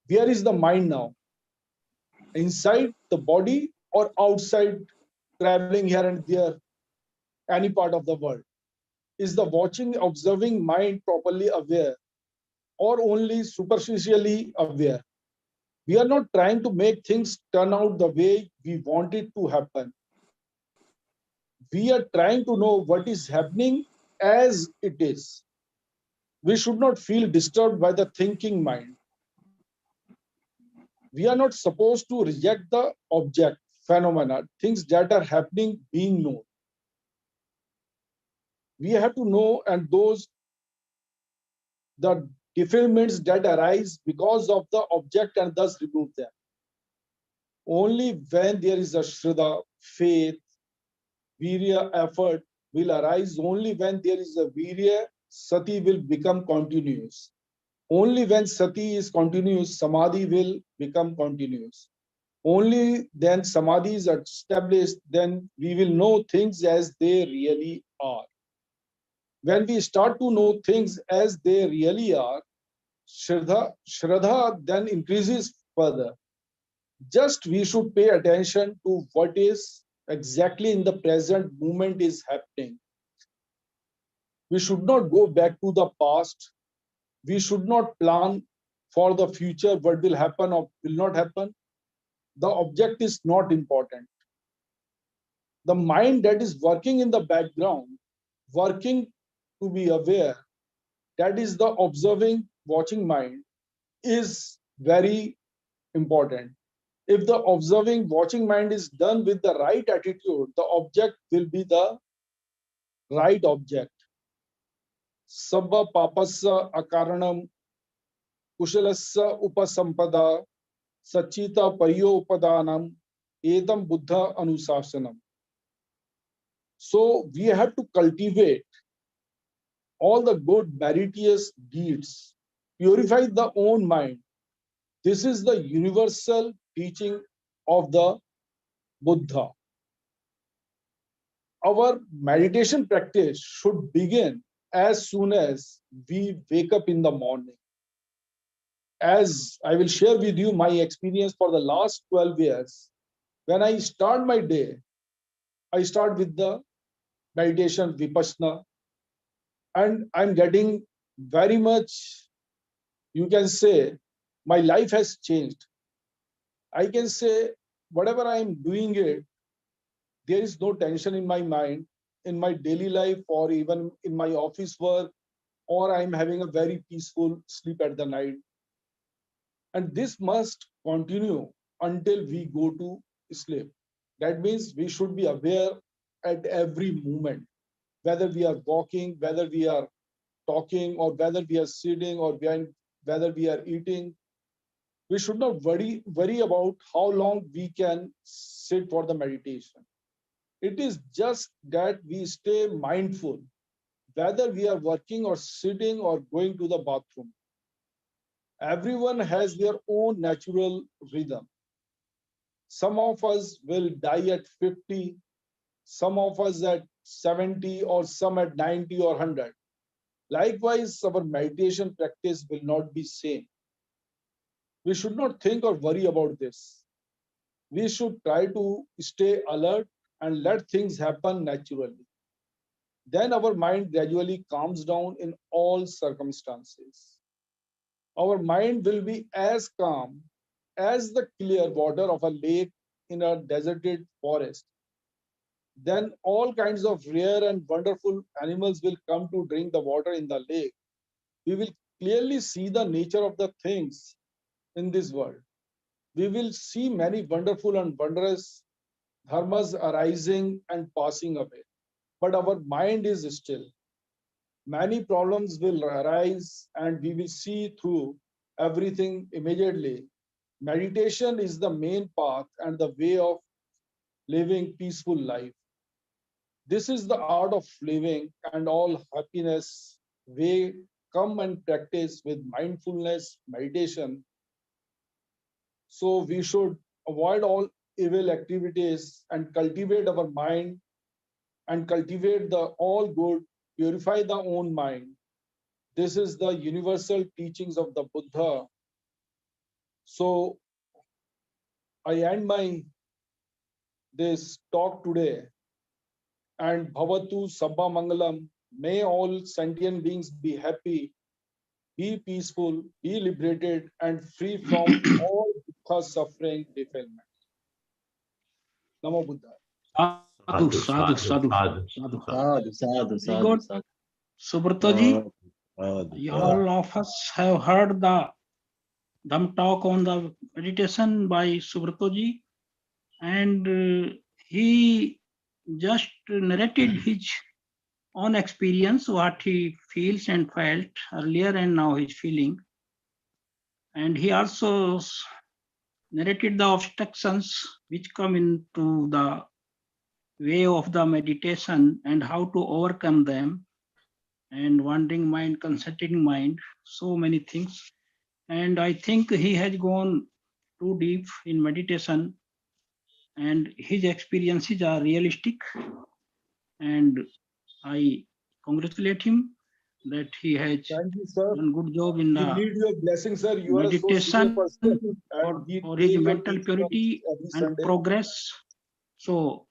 Where is the mind now? Inside the body or outside, traveling here and there, any part of the world? Is the watching, observing mind properly aware or only superficially aware? We are not trying to make things turn out the way we want it to happen. We are trying to know what is happening as it is. We should not feel disturbed by the thinking mind. We are not supposed to reject the object, phenomena, things that are happening, being known. We have to know and those the defilements that arise because of the object and thus remove them. Only when there is a Shraddha, faith, virya, effort will arise. Only when there is a virya, sati will become continuous. Only when sati is continuous, samadhi will become continuous. Only then samadhi is established, then we will know things as they really are. When we start to know things as they really are, Shraddha then increases further. Just we should pay attention to what is exactly in the present moment is happening. We should not go back to the past. We should not plan for the future, what will happen or will not happen. The object is not important. The mind that is working in the background, working to be aware, that is the observing, watching mind, is very important. If the observing, watching mind is done with the right attitude, the object will be the right object. Sabba papasya akaranam kushalasya upasampada sachita paryopadanam edam buddha anusasanam. So we have to cultivate all the good meritorious deeds, purify the own mind. This is the universal teaching of the Buddha. Our meditation practice should begin as soon as we wake up in the morning. As I will share with you my experience for the last 12 years, when I start my day, I start with the meditation vipassana, and I'm getting very much, you can say, my life has changed. I can say whatever I'm doing it, there is no tension in my mind, in my daily life, or even in my office work, or I'm having a very peaceful sleep at the night. And this must continue until we go to sleep. That means we should be aware at every moment, whether we are walking, whether we are talking, or whether we are sitting, or whether we are eating. We should not worry about how long we can sit for the meditation. It is just that we stay mindful, whether we are working or sitting or going to the bathroom. Everyone has their own natural rhythm. Some of us will die at 50, some of us at 70, or some at 90 or 100. Likewise, our meditation practice will not be same. We should not think or worry about this. We should try to stay alert and let things happen naturally. Then our mind gradually calms down in all circumstances. Our mind will be as calm as the clear water of a lake in a deserted forest. Then all kinds of rare and wonderful animals will come to drink the water in the lake. We will clearly see the nature of the things in this world. We will see many wonderful and wondrous dharmas arising and passing away. But our mind is still. Many problems will arise and we will see through everything immediately. Meditation is the main path and the way of living peaceful life. This is the art of living, and all happiness way come and practice with mindfulness, meditation. So we should avoid all evil activities and cultivate our mind and cultivate the all good, purify the own mind. This is the universal teachings of the Buddha. So I end my this talk today, and Bhavatu Sabba Mangalam, may all sentient beings be happy, be peaceful, be liberated, and free from all dukkha, suffering, defilement. Namo Buddha. Sadhu, sadhu, sadhu, sadhu. We got Subrataji. All of us have heard the Dham talk on the meditation by Subrataji, and he just narrated his own experience, what he feels and felt earlier and now he's feeling. And he also narrated the obstructions which come into the way of the meditation and how to overcome them, and wandering mind, concentrating mind, so many things. And I think he has gone too deep in meditation, and his experiences are realistic, and I congratulate him that he has Thank you, sir. done good job in We the need your blessing, sir. You are a so senior meditation person, and we for pray his your mental teaching on purity every and Sunday. progress. So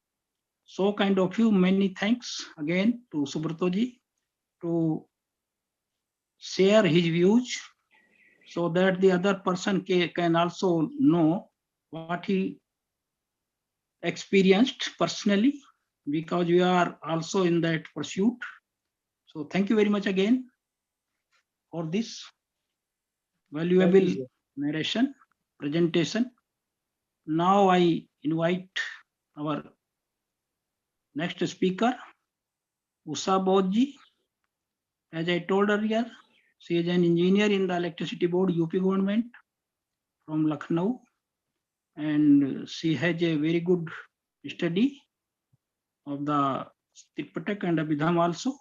kind of you. Many thanks again to Subratoji to share his views so that the other person can also know what he experienced personally, because we are also in that pursuit. So thank you very much again for this valuable narration, presentation. Now I invite our next speaker, Usha Bodhji. As I told earlier, she is an engineer in the Electricity Board, UP government from Lucknow, and she has a very good study of the Tripatak and Abhidham also,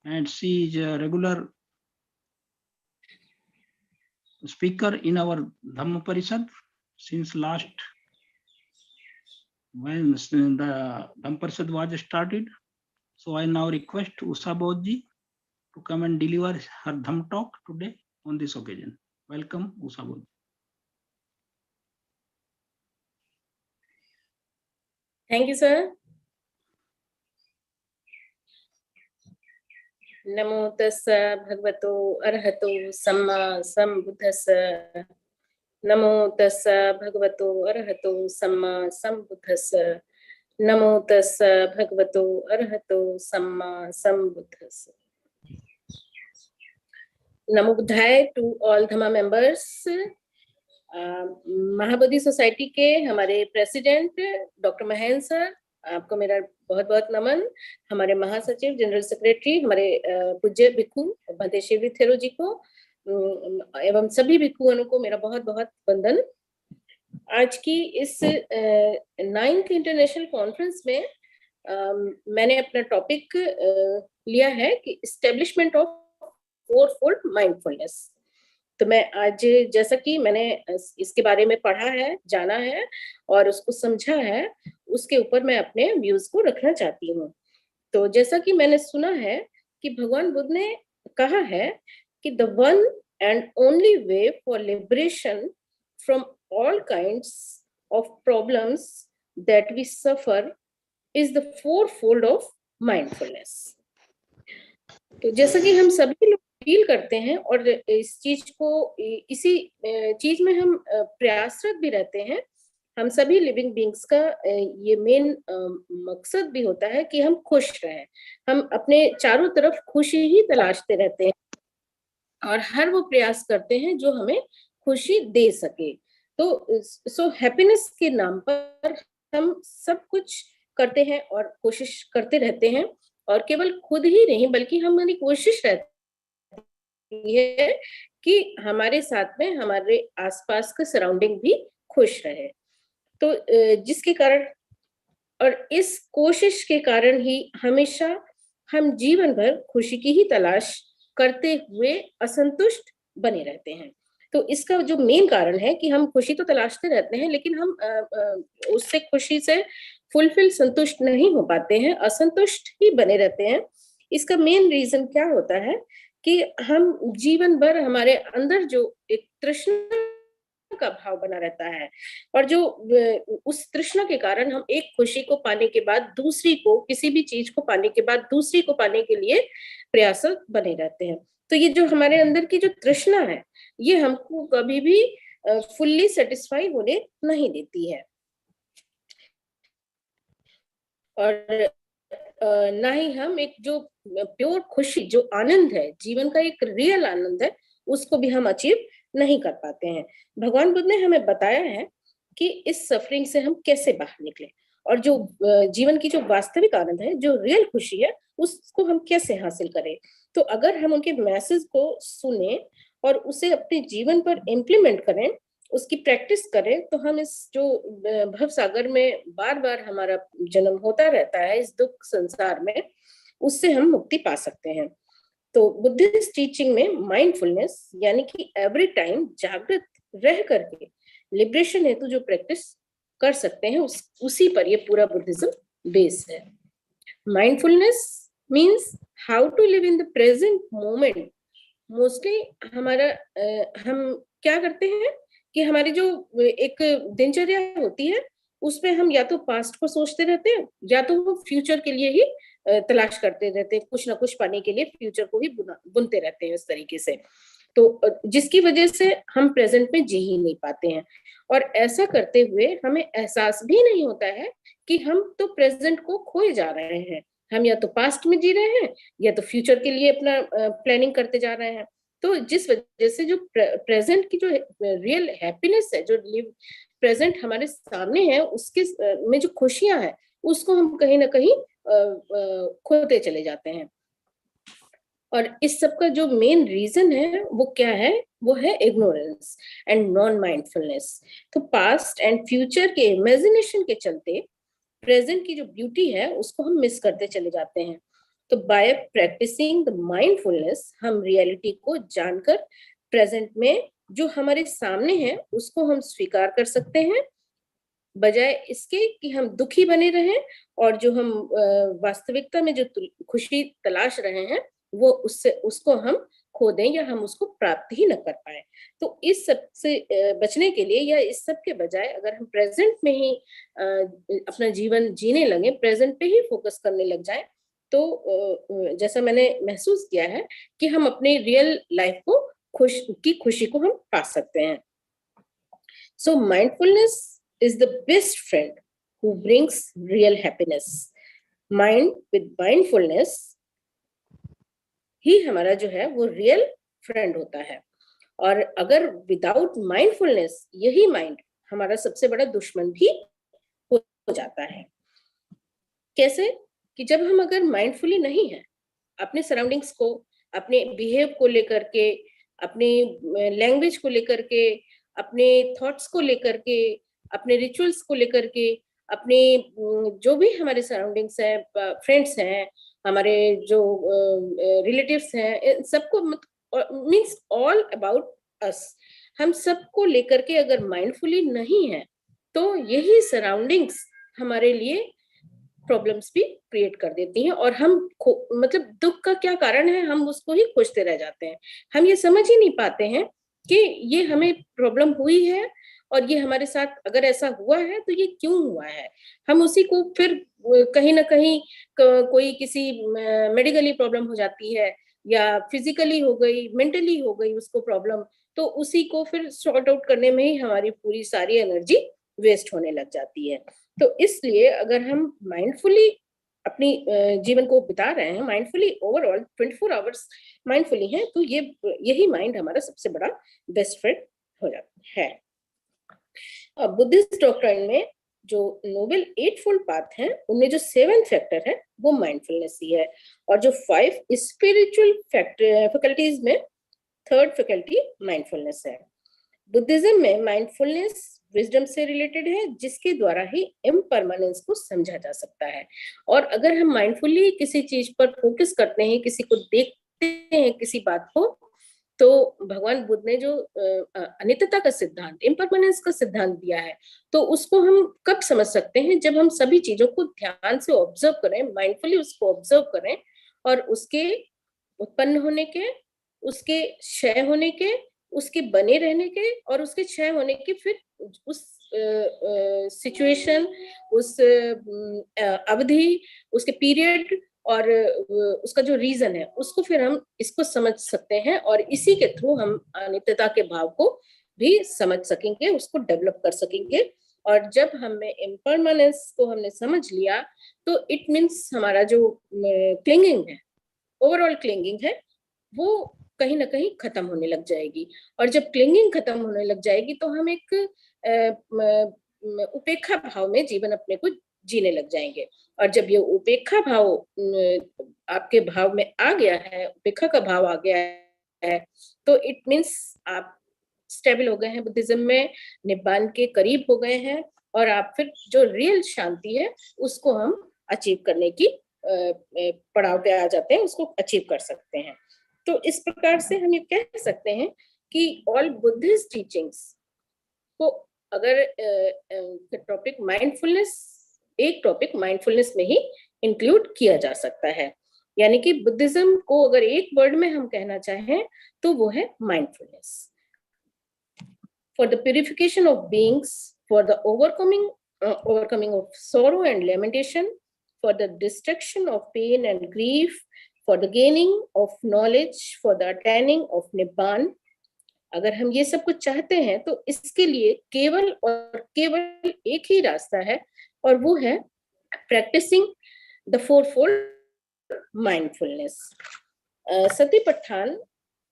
and she is a regular speaker in our Dhamma Parishad since last when the Dhamma Parishad was started. So I now request Usha Bodhji to come and deliver her Dham talk today on this occasion. Welcome, Usha Bodhji. Thank you, sir. Namo tassa bhagavato arahato samma sambuddhassa. Namo tassa bhagavato arahato samma sambuddhassa. Namo tassa bhagavato arahato samma sambuddhassa. Namo Buddhaya to all Dhamma members. Mahabodhi society के हमारे president doctor Mahendra sir, आपको मेरा बहुत बहुत नमन। हमारे महासचिव, general secretary, हमारे पूज्य भिक्खु भंते शिवरी थेरो जी को एवं सभी भिक्खुओं को मेरा बहुत बहुत वंदन। आज की इस 9th इंटरनेशनल कॉन्फ्रेंस में मैंने अपना टॉपिक लिया है कि एस्टेब्लिशमेंट ऑफ फोरफोल्ड माइंडफुलनेस। तो मैं आज, जैसा कि मैंने इसके बारे में पढ़ा है, जाना है और उसको समझा है, उसके ऊपर मैं अपने व्यूज को रखना चाहती हूँ। तो जैसा कि मैंने सुना है कि भगवान बुद्ध ने कहा है कि the one and only way for liberation from all kinds of problems that we suffer is the fourfold of mindfulness. तो जैसा कि हम सभी लोग फील करते हैं और इस चीज को, इसी चीज में हम प्रयासरत भी रहते हैं, हम सभी लिविंग बीइंग्स का ये मेन मकसद भी होता है कि हम खुश रहें। हम अपने चारों तरफ खुशी ही तलाशते रहते हैं और हर वो प्रयास करते हैं जो हमें खुशी दे सके। तो सो हैप्पीनेस के नाम पर हम सब कुछ करते हैं और कोशिश करते रहते हैं, और केवल खुद ही नहीं बल्कि हमारी कोशिश रहती है कि हमारे साथ में हमारे आसपास का सराउंडिंग भी खुश रहे। तो जिसके कारण और इस कोशिश के कारण ही हमेशा हम जीवन भर खुशी की ही तलाश करते हुए असंतुष्ट बने रहते हैं। तो इसका जो मेन कारण है कि हम खुशी तो तलाशते रहते हैं, लेकिन हम उससे खुशी से फुलफिल संतुष्ट नहीं हो पाते हैं, असंतुष्ट ही बने रहते हैं। इसका मेन रीजन क्या होता है कि हम जीवन भर हमारे अंदर जो एक तृष्णा का भाव बना रहता है, और जो उस तृष्णा के कारण हम एक खुशी को पाने के बाद दूसरी को, किसी भी चीज को पाने के बाद दूसरी को पाने के लिए प्रयासरत बने रहते हैं। तो ये जो हमारे अंदर की जो तृष्णा है, ये हमको कभी भी फुल्ली सेटिस्फाई होने नहीं देती है, और ना ही हम एक जो प्योर खुशी, जो आनंद है, जीवन का एक रियल आनंद है, उसको भी हम अचीव नहीं कर पाते हैं। भगवान बुद्ध ने हमें बताया है कि इस सफरिंग से हम कैसे बाहर निकले, और जो जीवन की जो वास्तविक आनंद है, जो रियल खुशी है, उसको हम कैसे हासिल करें। तो अगर हम उनके मैसेज को सुने और उसे अपने जीवन पर इम्प्लीमेंट करें, उसकी प्रैक्टिस करें, तो हम इस जो भव सागर में बार बार हमारा जन्म होता रहता है, इस दुख संसार में, उससे हम मुक्ति पा सकते हैं। तो बुद्धिस्ट टीचिंग में माइंडफुलनेस यानी कि एवरी टाइम जागृत रह करके लिबरेशन हेतु जो प्रैक्टिस कर सकते हैं, उसी पर ये पूरा बुद्धिज्म बेस है। Mindfulness means how to live in the present moment. Mostly हमारा हम क्या करते हैं कि हमारी जो एक दिनचर्या होती है, उसमें हम या तो पास्ट को सोचते रहते हैं, या तो वो फ्यूचर के लिए ही तलाश करते रहते हैं, कुछ ना कुछ पाने के लिए फ्यूचर को ही बुनते रहते हैं इस तरीके से। तो जिसकी वजह से हम प्रेजेंट में जी ही नहीं पाते हैं, और ऐसा करते हुए हमें एहसास भी नहीं होता है कि हम तो प्रेजेंट को खोए जा रहे हैं। हम या तो पास्ट में जी रहे हैं, या तो फ्यूचर के लिए अपना प्लानिंग करते जा रहे हैं। तो जिस वजह से जो प्रेजेंट की जो रियल हैप्पीनेस है, जो प्रेजेंट हमारे सामने है, उसके में जो खुशियां हैं, उसको हम कहीं ना कहीं खोते चले जाते हैं। और इस सब का जो मेन रीजन है वो क्या है, वो है इग्नोरेंस एंड नॉन माइंडफुलनेस। तो पास्ट एंड फ्यूचर के इमेजिनेशन के चलते प्रेजेंट की जो ब्यूटी है उसको हम मिस करते चले जाते हैं। तो बाय प्रैक्टिसिंग द माइंडफुलनेस हम रियलिटी को जानकर प्रेजेंट में जो हमारे सामने है उसको हम स्वीकार कर सकते हैं, बजाय इसके कि हम दुखी बने रहें और जो हम वास्तविकता में जो खुशी तलाश रहे हैं वो उसको हम खो दें या हम उसको प्राप्त ही न कर पाए। तो इस सब से बचने के लिए या इस सब के बजाय अगर हम प्रेजेंट में ही अपना जीवन जीने लगे, प्रेजेंट पे ही फोकस करने लग जाए, तो जैसा मैंने महसूस किया है कि हम अपनी रियल लाइफ को खुशी को हम पा सकते हैं। सो mindfulness is the best friend who brings real happiness. Mind with mindfulness ही हमारा जो है वो रियल फ्रेंड होता है। और अगर विदाउट माइंडफुलनेस यही माइंड हमारा सबसे बड़ा दुश्मन भी हो जाता है। कैसे कि जब हम अगर माइंडफुली नहीं है अपने सराउंडिंग्स को, अपने बिहेव को लेकर के, अपने लैंग्वेज को लेकर के, अपने थॉट्स को लेकर के, अपने रिचुअल्स को लेकर के, अपने जो भी हमारे सराउंडिंग्स हैं, फ्रेंड्स हैं, हमारे जो रिलेटिव्स हैं, सबको मीन्स ऑल अबाउट अस, हम सबको लेकर के अगर माइंडफुली नहीं है तो यही सराउंडिंग्स हमारे लिए प्रॉब्लम्स भी क्रिएट कर देती हैं। और हम मतलब दुख का क्या कारण है, हम उसको ही खोजते रह जाते हैं। हम ये समझ ही नहीं पाते हैं कि ये हमें प्रॉब्लम हुई है और ये हमारे साथ अगर ऐसा हुआ है तो ये क्यों हुआ है। हम उसी को फिर कहीं ना कहीं कोई किसी मेडिकली प्रॉब्लम हो जाती है या फिजिकली हो गई, मेंटली हो गई उसको प्रॉब्लम, तो उसी को फिर सॉर्ट आउट करने में ही हमारी पूरी सारी एनर्जी वेस्ट होने लग जाती है। तो इसलिए अगर हम माइंडफुली अपनी जीवन को बिता रहे हैं, माइंडफुली ओवरऑल 24 आवर्स माइंडफुली हैं, तो यही माइंड हमारा सबसे बड़ा बेस्ट फ्रेंड हो जाता है। अब बुद्धिस्ट डॉक्ट्राइन में जो नोबल 8-fold पाथ है, उनमें जो 7th फैक्टर है वो माइंडफुलनेस ही है, और जो 5 स्पिरिचुअल फैकल्टीज में 3rd फैकल्टी माइंडफुलनेस है। बुद्धिज्म में माइंडफुलनेस विजडम से रिलेटेड है, जिसके द्वारा ही इम्परमानेंस को समझा जा सकता है। और अगर हम माइंडफुली किसी चीज पर फोकस करते हैं, किसी को देखते हैं, किसी बात को, तो भगवान बुद्ध ने जो अनित्यता का सिद्धांत, इम्परमानेंस का सिद्धांत दिया है, तो उसको हम कब समझ सकते हैं, जब हम सभी चीजों को ध्यान से ऑब्जर्व करें, माइंडफुली उसको ऑब्जर्व करें, और उसके उत्पन्न होने के, उसके क्षय होने के, उसके बने रहने के और उसके क्षय होने के, फिर उस सिचुएशन, उस अवधि, उसके पीरियड और उसका जो रीजन है, उसको फिर हम इसको समझ सकते हैं, और इसी के थ्रू हम अनित्यता के भाव को भी समझ सकेंगे, उसको डेवलप कर सकेंगे। और जब हमें इम्परमानेंस को हमने समझ लिया, तो इट मीन्स हमारा जो क्लिंगिंग है, ओवरऑल क्लिंगिंग है, वो कहीं ना कहीं खत्म होने लग जाएगी। और जब क्लिंगिंग खत्म होने लग जाएगी, तो हम एक उपेक्षा भाव में जीवन अपने को जीने लग जाएंगे। और जब ये उपेक्षा भाव आपके भाव में आ गया है, उपेक्षा का भाव आ गया है, तो इट मीन्स आप स्टेबल हो गए हैं बुद्धिज्म में, निब्बान के करीब हो गए हैं, और आप फिर जो रियल शांति है उसको हम अचीव करने की पड़ाव पे आ जाते हैं, उसको अचीव कर सकते हैं। तो इस प्रकार से हम ये कह सकते हैं कि ऑल बुद्धिस्ट टीचिंग्स को अगर टॉपिक माइंडफुलनेस, एक टॉपिक माइंडफुलनेस में ही इंक्लूड किया जा सकता है। यानी कि बुद्धिज्म को अगर एक वर्ड में हम कहना चाहें तो वो है mindfulness. For the purification of beings, for the overcoming of sorrow and lamentation, for the destruction of pain and grief, for the gaining of knowledge, for the attaining of Nibbana। अगर हम ये सब कुछ चाहते हैं तो इसके लिए केवल और केवल एक ही रास्ता है, और वो है प्रैक्टिसिंग द फोरफोल्ड माइंडफुलनेस। सतिपट्ठान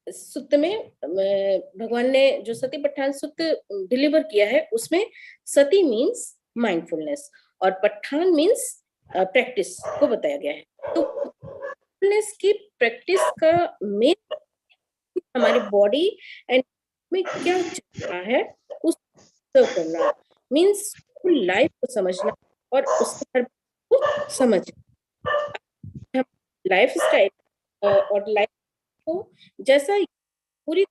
सुत्त में भगवान ने जो सतिपट्ठान सुत्त डिलीवर किया है उसमें सती मीन्स माइंडफुलनेस और पट्ठान मीन्स प्रैक्टिस को बताया गया है। तो माइंडफुलनेस की प्रैक्टिस का मेन हमारी बॉडी एंड में क्या चल रहा है उसको करना, मीन्स लाइफ को समझना और उसके हर को समझना। लाइफ स्टाइल और लाइफ को जैसा पूरी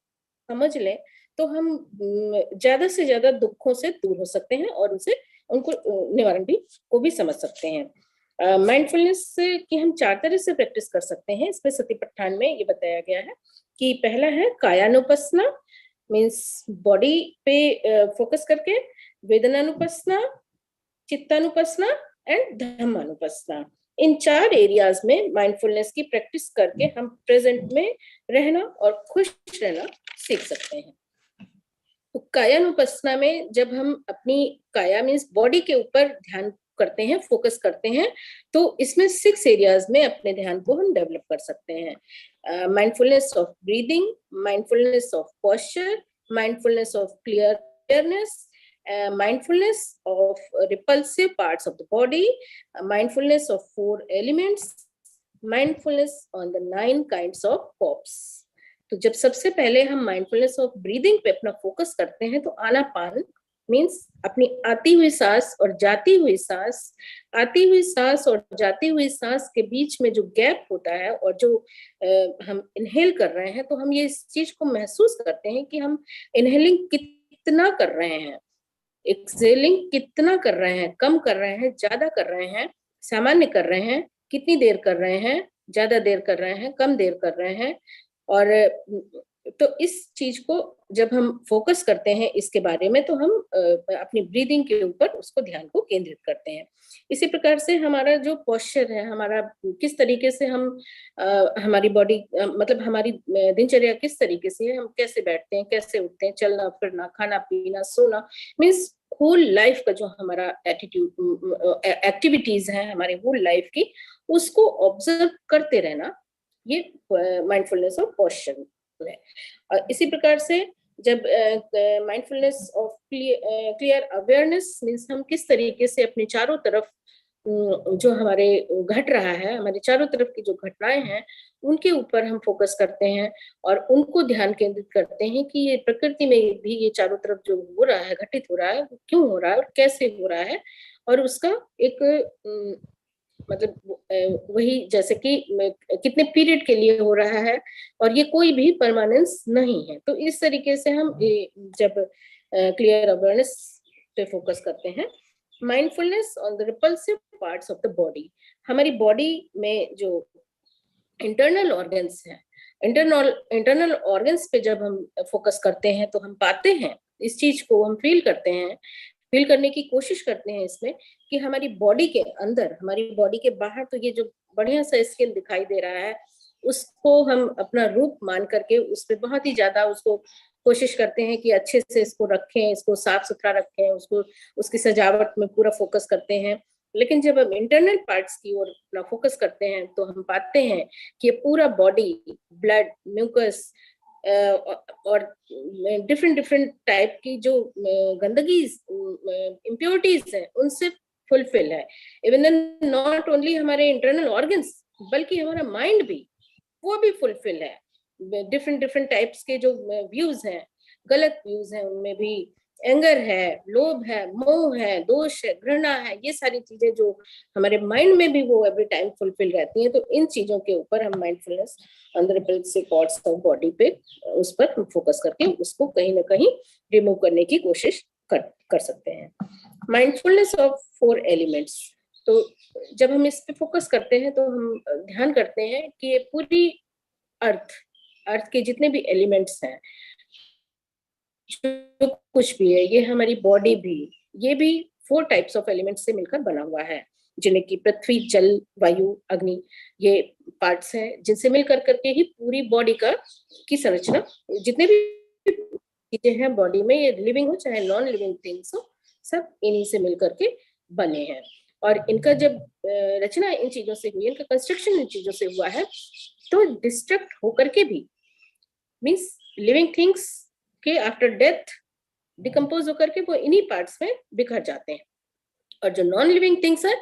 समझ लें तो हम ज्यादा से ज्यादा दुखों से दूर हो सकते हैं और उनको निवारण को भी समझ सकते हैं। माइंडफुलनेस की हम 4 तरह से प्रैक्टिस कर सकते हैं। इसमें सतिपट्ठान में ये बताया गया है कि पहला है कायानुपस्सना, मीन्स बॉडी पे फोकस करके, वेदनानुपस्सना, चित्तानुपस्सना एंड धम्मानुपस्सना। इन 4 एरियाज में माइंडफुलनेस की प्रैक्टिस करके हम प्रेजेंट में रहना और खुश रहना सीख सकते हैं। तो कायानुपस्सना में जब हम अपनी काया मीन्स बॉडी के ऊपर ध्यान करते हैं, फोकस करते हैं, तो इसमें 6 एरियाज में अपने ध्यान को हम डेवलप कर सकते हैं। Mindfulness of breathing, mindfulness of posture, mindfulness of clear awareness, mindfulness of repulsive parts of the body, mindfulness of 4 elements, mindfulness on the 9 kinds of pops। तो जब सबसे पहले हम mindfulness of breathing पे अपना फोकस करते हैं तो आनापान मीन्स अपनी आती हुई सांस और जाती हुई सांस, आती हुई सांस और जाती हुई सांस के बीच में जो गैप होता है और जो हम इनहेल कर रहे हैं, तो हम ये इस चीज को महसूस करते हैं कि हम इनहेलिंग कितना कर रहे हैं, एक्सेलिंग कितना कर रहे हैं, कम कर रहे हैं, ज्यादा कर रहे हैं, सामान्य कर रहे हैं, कितनी देर कर रहे हैं, ज्यादा देर कर रहे हैं, कम देर कर रहे हैं। और तो इस चीज को जब हम फोकस करते हैं इसके बारे में तो हम अपनी ब्रीदिंग के ऊपर उसको ध्यान को केंद्रित करते हैं। इसी प्रकार से हमारा जो पोस्चर है, हमारा किस तरीके से हम हमारी बॉडी मतलब हमारी दिनचर्या किस तरीके से है, हम कैसे बैठते हैं, कैसे उठते हैं, चलना फिरना, खाना पीना, सोना, मीन्स होल लाइफ का जो हमारा एटीट्यूड एक्टिविटीज है हमारे होल लाइफ की, उसको ऑब्जर्व करते रहना, ये माइंडफुलनेस ऑफ पोस्चर है। और इसी प्रकार से जब mindfulness of clear awareness means हम किस तरीके से अपने चारों तरफ जो हमारे घट रहा है, हमारे चारों तरफ की जो घटनाएं हैं उनके ऊपर हम फोकस करते हैं और उनको ध्यान केंद्रित करते हैं कि ये प्रकृति में भी ये चारों तरफ जो हो रहा है, घटित हो रहा है, वो क्यों हो रहा है और कैसे हो रहा है, और उसका एक मतलब वही जैसे कि कितने पीरियड के लिए हो रहा है और ये कोई भी परमानेंस नहीं है। तो इस तरीके से हम जब क्लियर अवेयरनेस पे फोकस करते हैं। Mindfulness on the repulsive parts of the body, हमारी बॉडी में जो इंटरनल ऑर्गन्स हैं, इंटरनल ऑर्गन्स पे जब हम फोकस करते हैं तो हम पाते हैं इस चीज को, हम फील करते हैं, फील करने की कोशिश करते हैं इसमें कि हमारी बॉडी के अंदर, हमारी बॉडी के बाहर तो ये जो बढ़िया सा स्किन दिखाई दे रहा है उसको हम अपना रूप मान करके उस पर बहुत ही ज्यादा उसको कोशिश करते हैं कि अच्छे से इसको रखें, इसको साफ सुथरा रखें, उसको उसकी सजावट में पूरा फोकस करते हैं। लेकिन जब हम इंटरनल पार्ट्स की ओर अपना फोकस करते हैं तो हम पाते हैं कि पूरा बॉडी, ब्लड, म्यूकस और डिफरेंट टाइप की जो गंदगी, इम्प्योरिटीज हैं, उनसे फुलफिल है। इवन नॉट ओनली हमारे इंटरनल ऑर्गन्स, बल्कि हमारा माइंड भी, वो भी फुलफिल है। डिफरेंट डिफरेंट टाइप्स के जो व्यूज हैं, गलत व्यूज हैं, उनमें भी एंगर है, लोभ है, मोह है, दोष है, घृणा है, ये सारी चीजें जो हमारे माइंड में भी वो एवरी टाइम फुलफिल रहती हैं। तो इन चीजों के ऊपर हम mindfulness on the repulsive parts of body पे, उस पर हम फोकस करके उसको कहीं ना कहीं रिमूव करने की कोशिश कर सकते हैं। माइंडफुलनेस ऑफ 4 एलिमेंट्स, तो जब हम इस पे फोकस करते हैं तो हम ध्यान करते हैं कि ये पूरी अर्थ के जितने भी एलिमेंट्स हैं, जो कुछ भी है, ये हमारी बॉडी भी, ये भी 4 टाइप्स ऑफ एलिमेंट्स से मिलकर बना हुआ है, जिन्हें कि पृथ्वी, जल, वायु, अग्नि, ये पार्ट्स हैं जिनसे मिलकर करके ही पूरी बॉडी की संरचना, जितने भी चीजें हैं बॉडी में, ये लिविंग हो चाहे नॉन लिविंग थिंग्स हो, सब इन्हीं से मिलकर के बने हैं। और इनका जब रचना इन चीजों से हुई, इनका कंस्ट्रक्शन इन चीजों से हुआ है, तो डिस्ट्रक्ट होकर के भी, मीन्स लिविंग थिंग्स के आफ्टर डेथ डिकम्पोज होकर के वो इन्हीं पार्ट्स में बिखर जाते हैं, और जो नॉन लिविंग थिंग्स है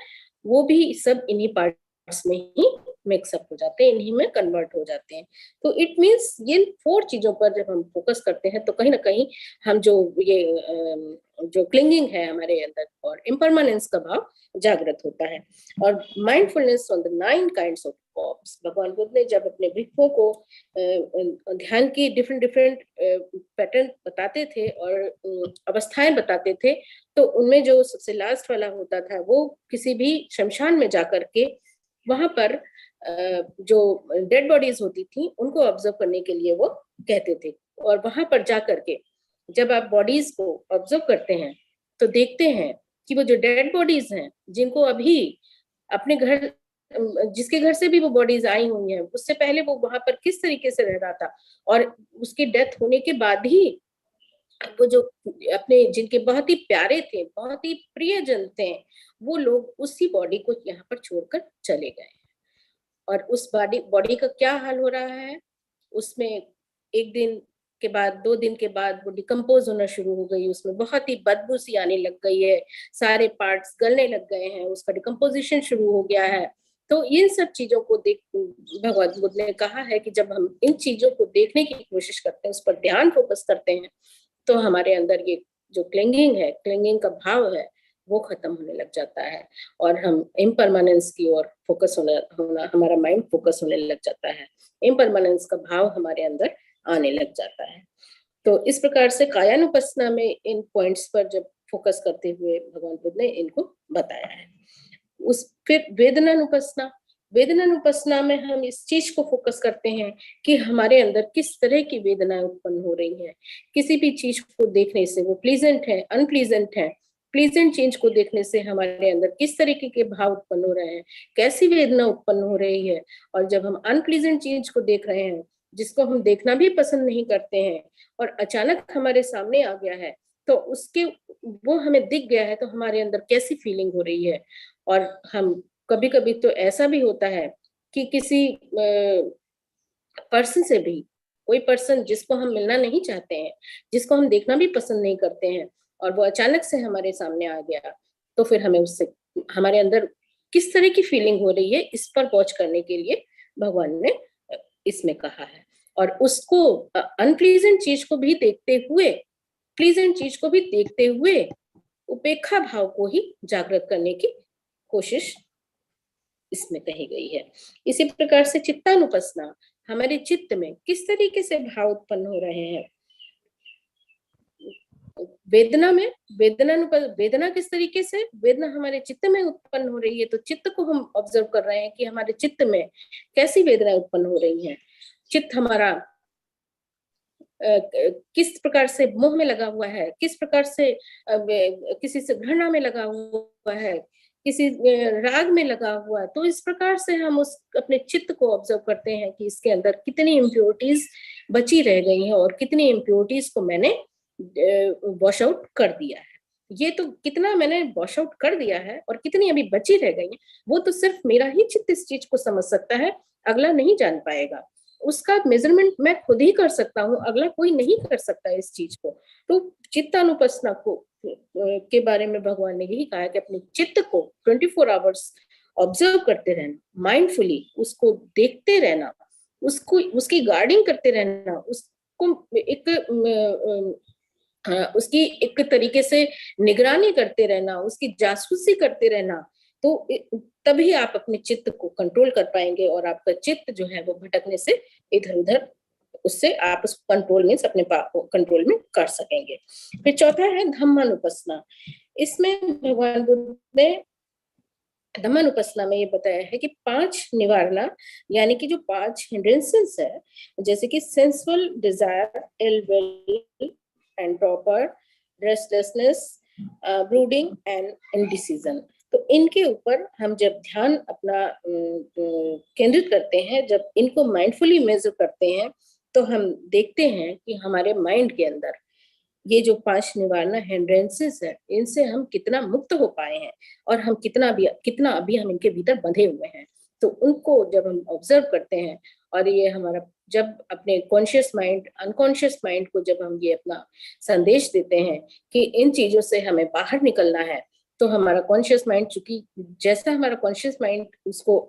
वो भी सब इन्हीं पार्ट्स में ही मिक्सअप हो जाते हैं, इन्हीं में कन्वर्ट हो जाते हैं। तो इट मीन्स ये 4 चीजों पर जब हम फोकस करते हैं तो कहीं ना कहीं हम जो क्लिंगिंग है हमारे अंदर और इम्परमानेंस का भाव जागृत होता है। और mindfulness on the 9 kinds of forms, भगवान बुद्ध ने जब अपने भिक्षुओं को ध्यान की डिफरेंट पैटर्न बताते थे और अवस्थाएं बताते थे, तो उनमें जो सबसे लास्ट वाला होता था वो किसी भी शमशान में जाकर के वहां पर जो डेड बॉडीज होती थी उनको ऑब्जर्व करने के लिए वो कहते थे। और वहां पर जाकर के जब आप बॉडीज को ऑब्जर्व करते हैं तो देखते हैं कि वो जो डेड बॉडीज हैं, जिनको अभी अपने घर, जिसके घर से भी वो बॉडीज आई हुई हैं, उससे पहले वो वहां पर किस तरीके से रह रहा था, और उसकी डेथ होने के बाद ही वो जो अपने, जिनके बहुत ही प्यारे थे, बहुत ही प्रियजन थे, वो लोग उसी बॉडी को यहाँ पर छोड़कर चले गए। और उस बॉडी का क्या हाल हो रहा है, उसमें 1 दिन के बाद, 2 दिन के बाद वो डिकम्पोज होना शुरू हो गई, उसमें बहुत ही बदबू सी आने लग गई है, सारे पार्ट्स गलने लग गए हैं, उसका डिकम्पोजिशन शुरू हो गया है। तो इन सब चीजों को देख, भगवान बुद्ध ने कहा है कि जब हम इन चीजों को देखने की कोशिश करते हैं, उस पर ध्यान फोकस करते हैं, तो हमारे अंदर ये जो क्लिंगिंग है, क्लिंगिंग का भाव है, वो खत्म होने लग जाता है और हम इम्परमानेंस की ओर फोकस होना हमारा माइंड फोकस होने लग जाता है, इम्परमानेंस का भाव हमारे अंदर आने लग जाता है। तो इस प्रकार से कायानुपस्सना में इन पॉइंट्स पर जब फोकस करते हुए भगवान बुद्ध ने इनको बताया है। फिर वेदनानुपस्सना में हम इस चीज को फोकस करते हैं कि हमारे अंदर किस तरह की वेदनाएं उत्पन्न हो रही हैं। किसी भी चीज को देखने से वो प्लीजेंट है, अनप्लीजेंट है, प्लीजेंट चीज को देखने से हमारे अंदर किस तरीके के भाव उत्पन्न हो रहे हैं, कैसी वेदना उत्पन्न हो रही है। और जब हम अनप्लीजेंट चीज को देख रहे हैं, जिसको हम देखना भी पसंद नहीं करते हैं, और अचानक हमारे सामने आ गया है, तो उसके, वो हमें दिख गया है, तो हमारे अंदर कैसी फीलिंग हो रही है। और हम कभी कभी तो ऐसा भी होता है कि किसी पर्सन से भी, कोई पर्सन जिसको हम मिलना नहीं चाहते हैं, जिसको हम देखना भी पसंद नहीं करते हैं, और वो अचानक से हमारे सामने आ गया, तो फिर हमें उससे, हमारे अंदर किस तरह की फीलिंग हो रही है, इस पर वॉच करने के लिए भगवान ने इसमें कहा है। और उसको, अनप्लीजेंट चीज को भी देखते हुए, प्लीजेंट चीज को भी देखते हुए उपेक्षा भाव को ही जागृत करने की कोशिश इसमें कही गई है। इसी प्रकार से चित्तानुपस्सना, हमारे चित्त में किस तरीके से भाव उत्पन्न हो रहे हैं। वेदना में, वेदना किस तरीके से, वेदना हमारे चित्त में उत्पन्न हो रही है, तो चित्त को हम ऑब्जर्व कर रहे हैं कि हमारे चित्त में कैसी वेदनाएं उत्पन्न हो रही हैं। चित्त हमारा किस प्रकार से मोह में लगा हुआ है, किस प्रकार से किसी से घृणा में लगा हुआ है, किसी राग में लगा हुआ है। तो इस प्रकार से हम उस अपने चित्त को ऑब्जर्व करते हैं कि इसके अंदर कितनी इम्प्योरिटीज बची रह गई हैं और कितनी इम्प्योरिटीज को मैंने वॉश आउट कर दिया है। ये तो कितना मैंने वॉश आउट कर दिया है और कितनी अभी बची रह गई है, वो तो सिर्फ मेरा ही चित्त इस चीज को समझ सकता है, अगला नहीं जान पाएगा। उसका मेजरमेंट मैं खुद ही कर सकता हूँ, अगला कोई नहीं कर सकता इस चीज को। तो चित्तानुपस्सना को के बारे में भगवान ने यही कहा कि अपने चित्त को 24 आवर्स ऑब्जर्व करते रहना, माइंडफुली उसको देखते रहना, उसको उसकी गार्डिंग करते रहना, उसको उसकी एक तरीके से निगरानी करते रहना, उसकी जासूसी करते रहना, तो तभी आप अपने चित्त को कंट्रोल कर पाएंगे और आपका चित्त जो है वो भटकने से इधर उधर, उससे आप उस कंट्रोल में अपने कंट्रोल में कर सकेंगे। फिर चौथा है धम्मानुपस्सना। इसमें भगवान बुद्ध ने धम्मानुपस्सना में ये बताया है कि 5 निवारणा, यानी कि जो 5 हिंड्रेंसेस है, जैसे कि sensual desire, ill will and torpor, restlessness, brooding and indecision, तो इनके ऊपर हम जब ध्यान अपना केंद्रित करते हैं, जब इनको माइंडफुली मेजर करते हैं, तो हम देखते हैं कि हमारे माइंड के अंदर ये जो 5 निवारणा हिंड्रेंसेस है, इनसे हम कितना मुक्त हो पाए हैं और हम कितना अभी हम इनके भीतर बंधे हुए हैं। तो उनको जब हम ऑब्जर्व करते हैं और ये हमारा जब अपने कॉन्शियस माइंड, अनकॉन्शियस माइंड को जब हम ये अपना संदेश देते हैं कि इन चीजों से हमें बाहर निकलना है, तो हमारा कॉन्शियस माइंड, चूंकि जैसा हमारा कॉन्शियस माइंड उसको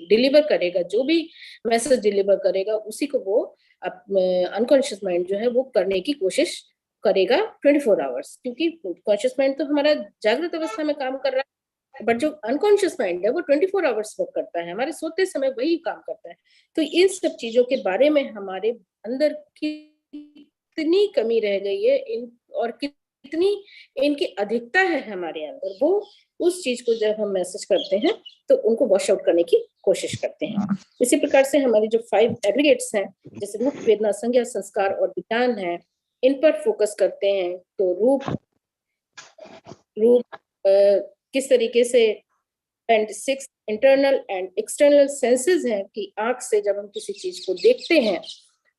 डिलीवर करेगा, जो भी मैसेज डिलीवर करेगा, उसी को वो अनकॉन्शियस माइंड जो है वो करने की कोशिश करेगा 24 आवर्स, क्योंकि कॉन्शियस माइंड तो हमारा जागृत अवस्था में काम कर रहा है, बट जो अनकॉन्शियस माइंड है वो 24 आवर्स वर्क करता है, हमारे सोते समय वही काम करता है। तो इन सब चीजों के बारे में हमारे अंदर कितनी कमी रह गई है, और कितनी इनकी अधिकता है हमारे अंदर, वो उस चीज को जब हम मैसेज करते हैं तो उनको वॉश आउट करने की कोशिश करते हैं। इसी प्रकार से हमारी जो 5 एग्रीगेट्स हैं, जैसे रूप, वेदना, संज्ञा, संस्कार और विज्ञान है, इन पर फोकस करते हैं। तो रूप किस तरीके से, and 6 internal and external senses हैं कि आंख से जब हम किसी चीज को देखते हैं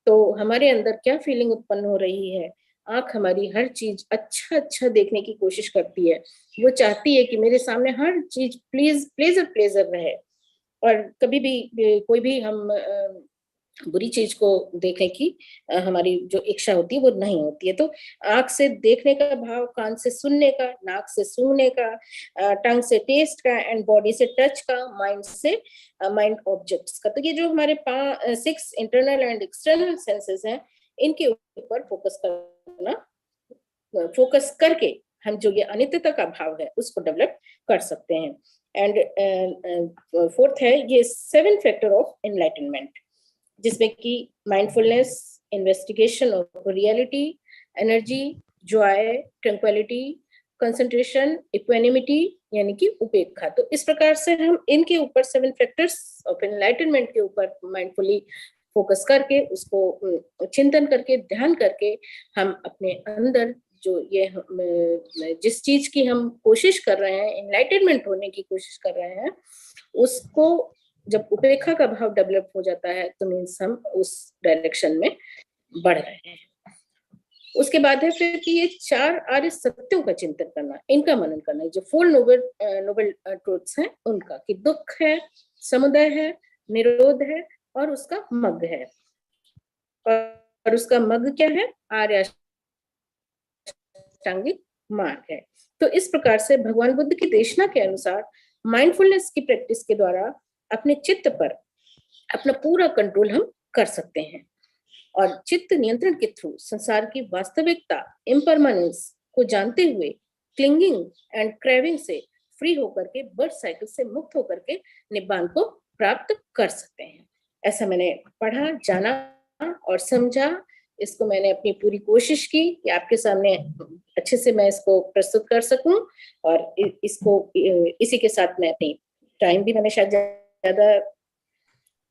तो हमारे अंदर क्या फीलिंग उत्पन्न हो रही है। आंख हमारी हर चीज अच्छा देखने की कोशिश करती है, वो चाहती है कि मेरे सामने हर चीज प्लेजर रहे, और कभी भी कोई भी हम बुरी चीज को देखने की हमारी जो इच्छा होती है वो नहीं होती है। तो आंख से देखने का भाव, कान से सुनने का, नाक से सूंघने का, टंग से टेस्ट का, एंड बॉडी से टच का, माइंड से माइंड ऑब्जेक्ट्स का। तो ये जो हमारे 6 इंटरनल एंड एक्सटर्नल सेंसेस हैं, इनके ऊपर फोकस करके हम जो ये अनित्यता का भाव है उसको डेवलप कर सकते हैं। एंड 4th है ये 7 फैक्टर ऑफ एनलाइटनमेंट, जिसमें कि mindfulness, investigation of reality, energy, Joy, tranquillity, concentration, equanimity यानी कि उपेक्षा। तो इस प्रकार से हम इनके ऊपर 7 फैक्टर्स ऑफ एनलाइटनमेंट के ऊपर माइंडफुली फोकस करके, उसको चिंतन करके, ध्यान करके, हम अपने अंदर जो ये जिस चीज की हम कोशिश कर रहे हैं, एनलाइटनमेंट होने की कोशिश कर रहे हैं, उसको जब उपेक्षा का भाव डेवलप हो जाता है तो मीन्स हम उस डायरेक्शन में बढ़ रहे हैं। उसके बाद है फिर कि ये 4 आर्य सत्यों का चिंतन करना, इनका मनन करना, जो 4 नोबल ट्रूथ्स हैं उनका, कि दुख है, समुदय है, निरोध है और उसका मग्ग है। और उसका मग्ग क्या है? आर्य अष्टांगिक मार्ग है। तो इस प्रकार से भगवान बुद्ध की देशना के अनुसार माइंडफुलनेस की प्रैक्टिस के द्वारा अपने चित्त पर अपना पूरा कंट्रोल हम कर सकते हैं, और चित्त नियंत्रण के थ्रू संसार की वास्तविकता, इम्परमानेंस को जानते हुए क्लिंगिंग एंड क्रेविंग से फ्री होकर के, बर्थ साइकिल से मुक्त होकर के निब्बान को प्राप्त कर सकते हैं। ऐसा मैंने पढ़ा, जाना और समझा। इसको मैंने अपनी पूरी कोशिश की कि आपके सामने अच्छे से मैं इसको प्रस्तुत कर सकूं, और इसको इसी के साथ मैं अपनी टाइम भी मैंने शायद ज्यादा,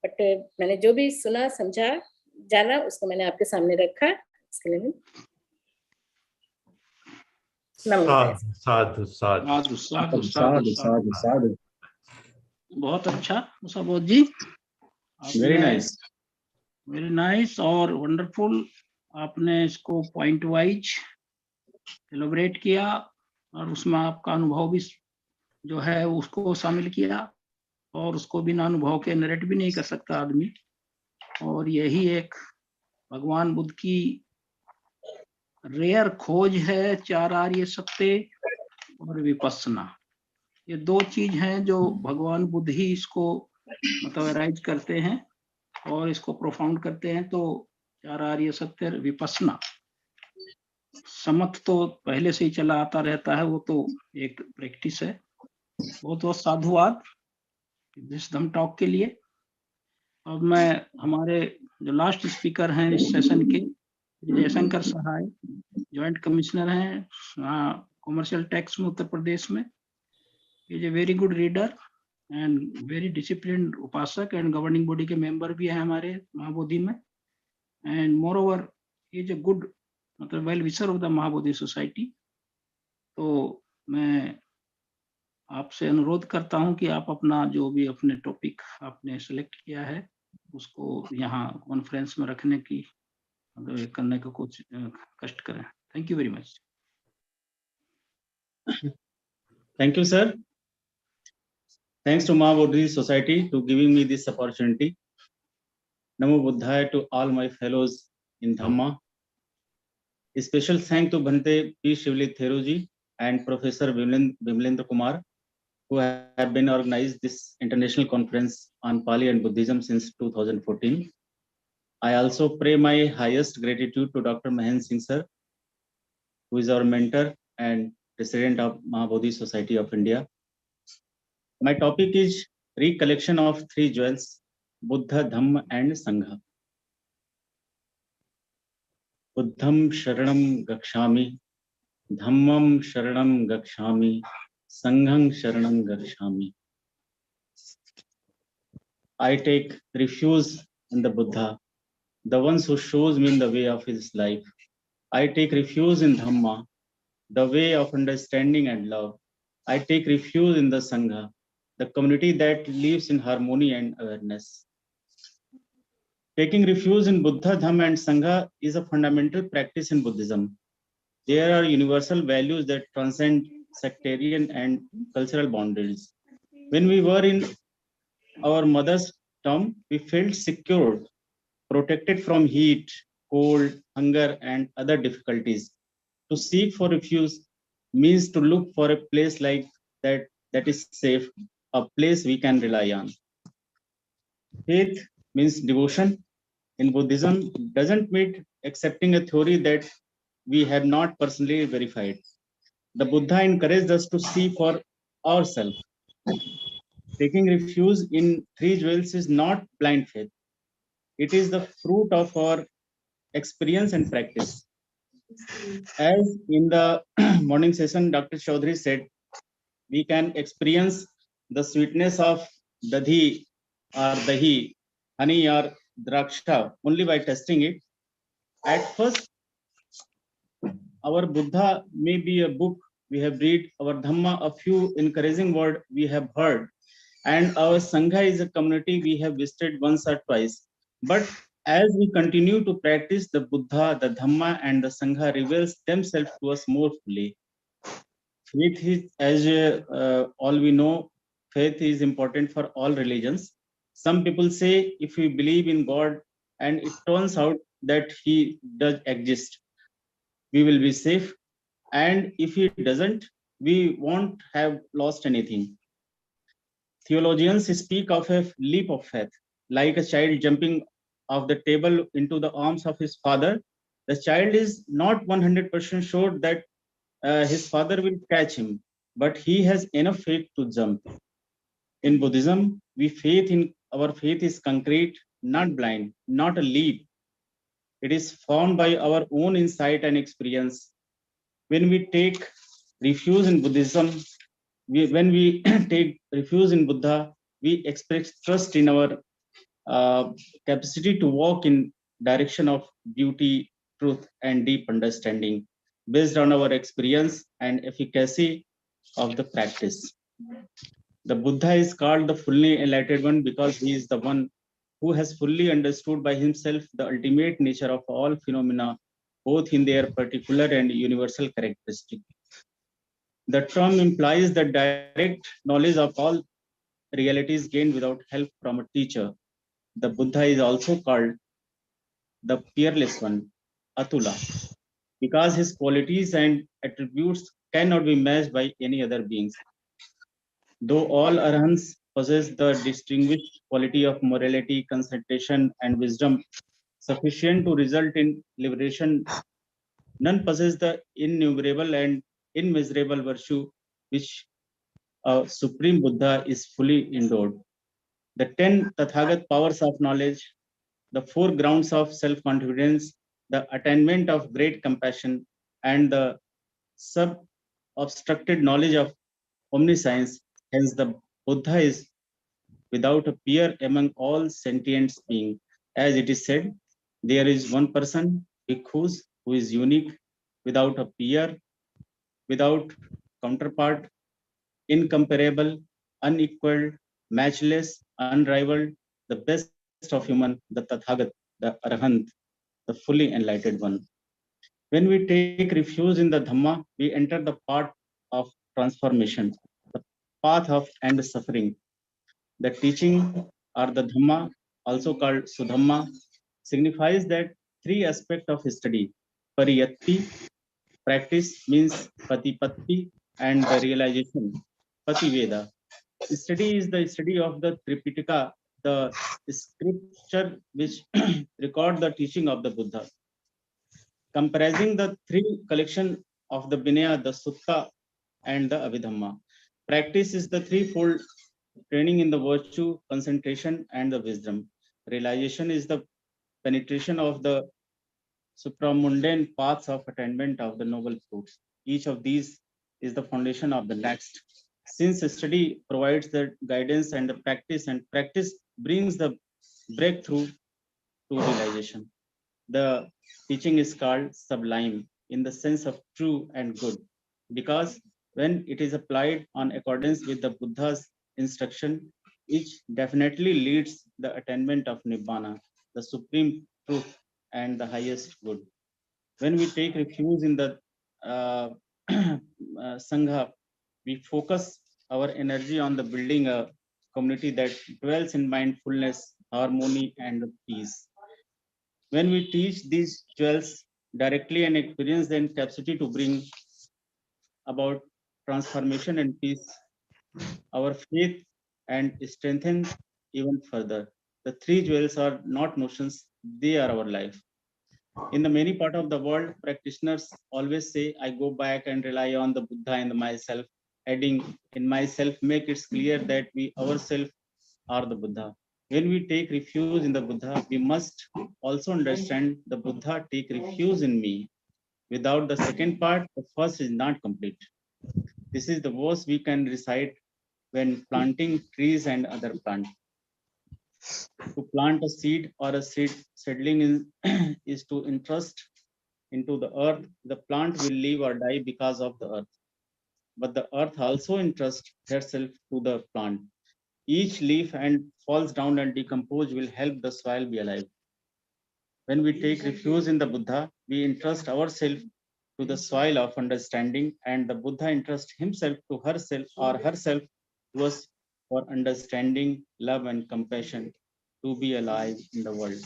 बट मैंने जो भी सुना, समझा, जाना, उसको मैंने आपके सामने रखा। इसके लिए साधु साधु साधु साधु साधु साधु। बहुत अच्छा मुसा बोध जी, वेरी नाइस, वेरी नाइस और वंडरफुल। आपने इसको पॉइंट वाइज एलोबरेट किया और उसमें आपका अनुभव भी जो है उसको शामिल किया, और उसको बिना अनुभव के नरेट भी नहीं कर सकता आदमी। और यही एक भगवान बुद्ध की रेयर खोज है 4 आर्य सत्य और विपස්සना। ये 2 चीज हैं जो भगवान बुद्ध ही इसको मतलब राइज करते हैं और इसको प्रोफाउंड करते हैं। तो 4 आर्य सत्य विपස්සना समथ तो पहले से ही चला आता रहता है, वो तो एक प्रैक्टिस है। बहुत बहुत साधुवाद दिस धम टॉक के लिए। अब मैं हमारे जो लास्ट स्पीकर हैं इस सेशन के, जयशंकर सहाय, जॉइंट कमिश्नर हैं कॉमर्शियल टैक्स में उत्तर प्रदेश में। Is a very good reader and very discipline उपासक एंड गवर्निंग बॉडी के मेंबर भी हैं हमारे महाबोधि में। And moreover is a good मतलब well wisher of the Mahabodhi society. तो मैं आपसे अनुरोध करता हूं कि आप अपना जो भी अपने टॉपिक आपने सेलेक्ट किया है उसको यहाँ कॉन्फ्रेंस में रखने की मतलब करने का कुछ कष्ट करें। Thank you very much. Thank you, sir. Thanks to Mahabodhi Society to giving me this opportunity. Namo Buddhaya to all my fellows in Dhamma. A special thank to Bhante P. Shivli Theruji and Professor Bimlendra Kumar, who have been organized this international conference on Pali and Buddhism since 2014. I also pray my highest gratitude to Dr. Mahen Singh sir, who is our mentor and president of Mahabodhi Society of India. My topic is recollection of 3 jewels, Buddha, Dhamma and Sangha. Buddham Sharanam Gakshami, Dhammam Sharanam Gakshami, Sangham Sharanam Gakshami. I take refuge in the Buddha, the ones who shows me the way of his life. I take refuge in Dhamma, the way of understanding and love. I take refuge in the Sangha, the community that lives in harmony and awareness. Taking refuge in Buddha, Dhamma and Sangha is a fundamental practice in Buddhism. There are universal values that transcend sectarian and cultural boundaries. When we were in our mother's tomb, we felt secure, protected from heat, cold, hunger, and other difficulties. To seek for refuge means to look for a place like that is safe, a place we can rely on. Faith means devotion. In Buddhism, doesn't mean accepting a theory that we have not personally verified. The Buddha encouraged us to see for ourselves. Taking refuge in 3 jewels is not blind faith. It is the fruit of our experience and practice. As in the morning session, Dr. Chaudhary said, we can experience the sweetness of dadhi or dahi, honey or draksha only by testing it. At first, our Buddha may be a book we have read, our Dhamma a few encouraging words we have heard, and our Sangha is a community we have visited once or twice. But as we continue to practice, the Buddha, the Dhamma and the Sangha reveals themselves to us more fully. Faith is, as all we know, faith is important for all religions. Some people say if we believe in God and it turns out that he does exist, we will be safe. And if he doesn't, we won't have lost anything. Theologians speak of a leap of faith, like a child jumping off the table into the arms of his father. The child is not 100% sure that his father will catch him, but he has enough faith to jump. In Buddhism, our faith is concrete, not blind, not a leap. It is formed by our own insight and experience. When we take refuge in Buddhism, when we take refuge in Buddha, we express trust in our capacity to walk in direction of beauty, truth, and deep understanding based on our experience and efficacy of the practice. The Buddha is called the fully enlightened one because he is the one who has fully understood by himself the ultimate nature of all phenomena, both in their particular and universal characteristic. The term implies the direct knowledge of all realities gained without help from a teacher. The Buddha is also called the fearless one, Atula. because his qualities and attributes cannot be matched by any other beings. Though all arhants possess the distinguished quality of morality, concentration, and wisdom sufficient to result in liberation, none possess the innumerable and immeasurable virtue which a supreme Buddha is fully endowed. The 10 Tathagat powers of knowledge, the 4 grounds of self-confidence, the attainment of great compassion, and the sub-obstructed knowledge of omniscience. Hence, the Buddha is without a peer among all sentient beings. As it is said, there is one person, bhikkhus, who is unique, without a peer, without counterpart, incomparable, unequaled, matchless, unrivaled, the best of human, the Tathagat, the Arahant, the fully enlightened one. When we take refuge in the Dhamma, we enter the path of transformation, the path of end suffering. The teaching or the Dhamma, also called Sudhamma, signifies that 3 aspects of study: pariyatti, practice means patipatti, and the realization, pativeda. Study is the study of the Tripitaka, the scripture which record the teaching of the Buddha, comprising the 3 collection of the Vinaya, the Sutta, and the Abhidhamma. Practice is the threefold training in the virtue, concentration, and the wisdom. Realization is the penetration of the supramundane paths of attainment of the noble fruits. Each of these is the foundation of the next. Since study provides the guidance and the and practice brings the breakthrough to realization. The teaching is called sublime in the sense of true and good, because when it is applied on accordance with the Buddha's instruction, each definitely leads the attainment of Nibbana, the supreme truth and the highest good. When we take refuge in the Sangha, we focus our energy on the building a community that dwells in mindfulness, harmony, and peace. When we teach these jewels directly and experience the capacity to bring about transformation and peace, our faith and strengthen even further. The 3 jewels are not notions, they are our life. In the many part of the world, practitioners always say, I go back and rely on the Buddha and myself, adding, in myself, make it clear that we ourselves are the Buddha. When we take refuge in the Buddha, we must also understand the Buddha take refuge in me. Without the second part, the first is not complete. This is the verse we can recite when planting trees and other plants. To plant a seed or a seedling is to entrust into the earth. The plant will live or die because of the earth. But the earth also entrusts herself to the plant. Each leaf and falls down and decompose will help the soil be alive. When we take refuge in the Buddha, we entrust ourselves to the soil of understanding, and the Buddha entrusts himself to herself or herself to us for understanding, love, and compassion to be alive in the world.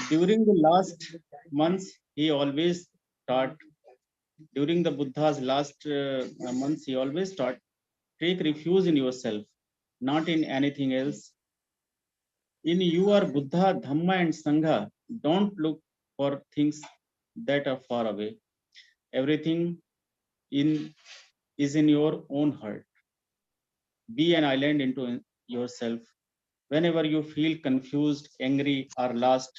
During the last months, he always taught, during the Buddha's last months, he always taught, take refuge in yourself, not in anything else. In your Buddha, Dhamma, and Sangha, don't look for things that are far away. Everything is in your own heart. Be an island into yourself. Whenever you feel confused, angry, or lost,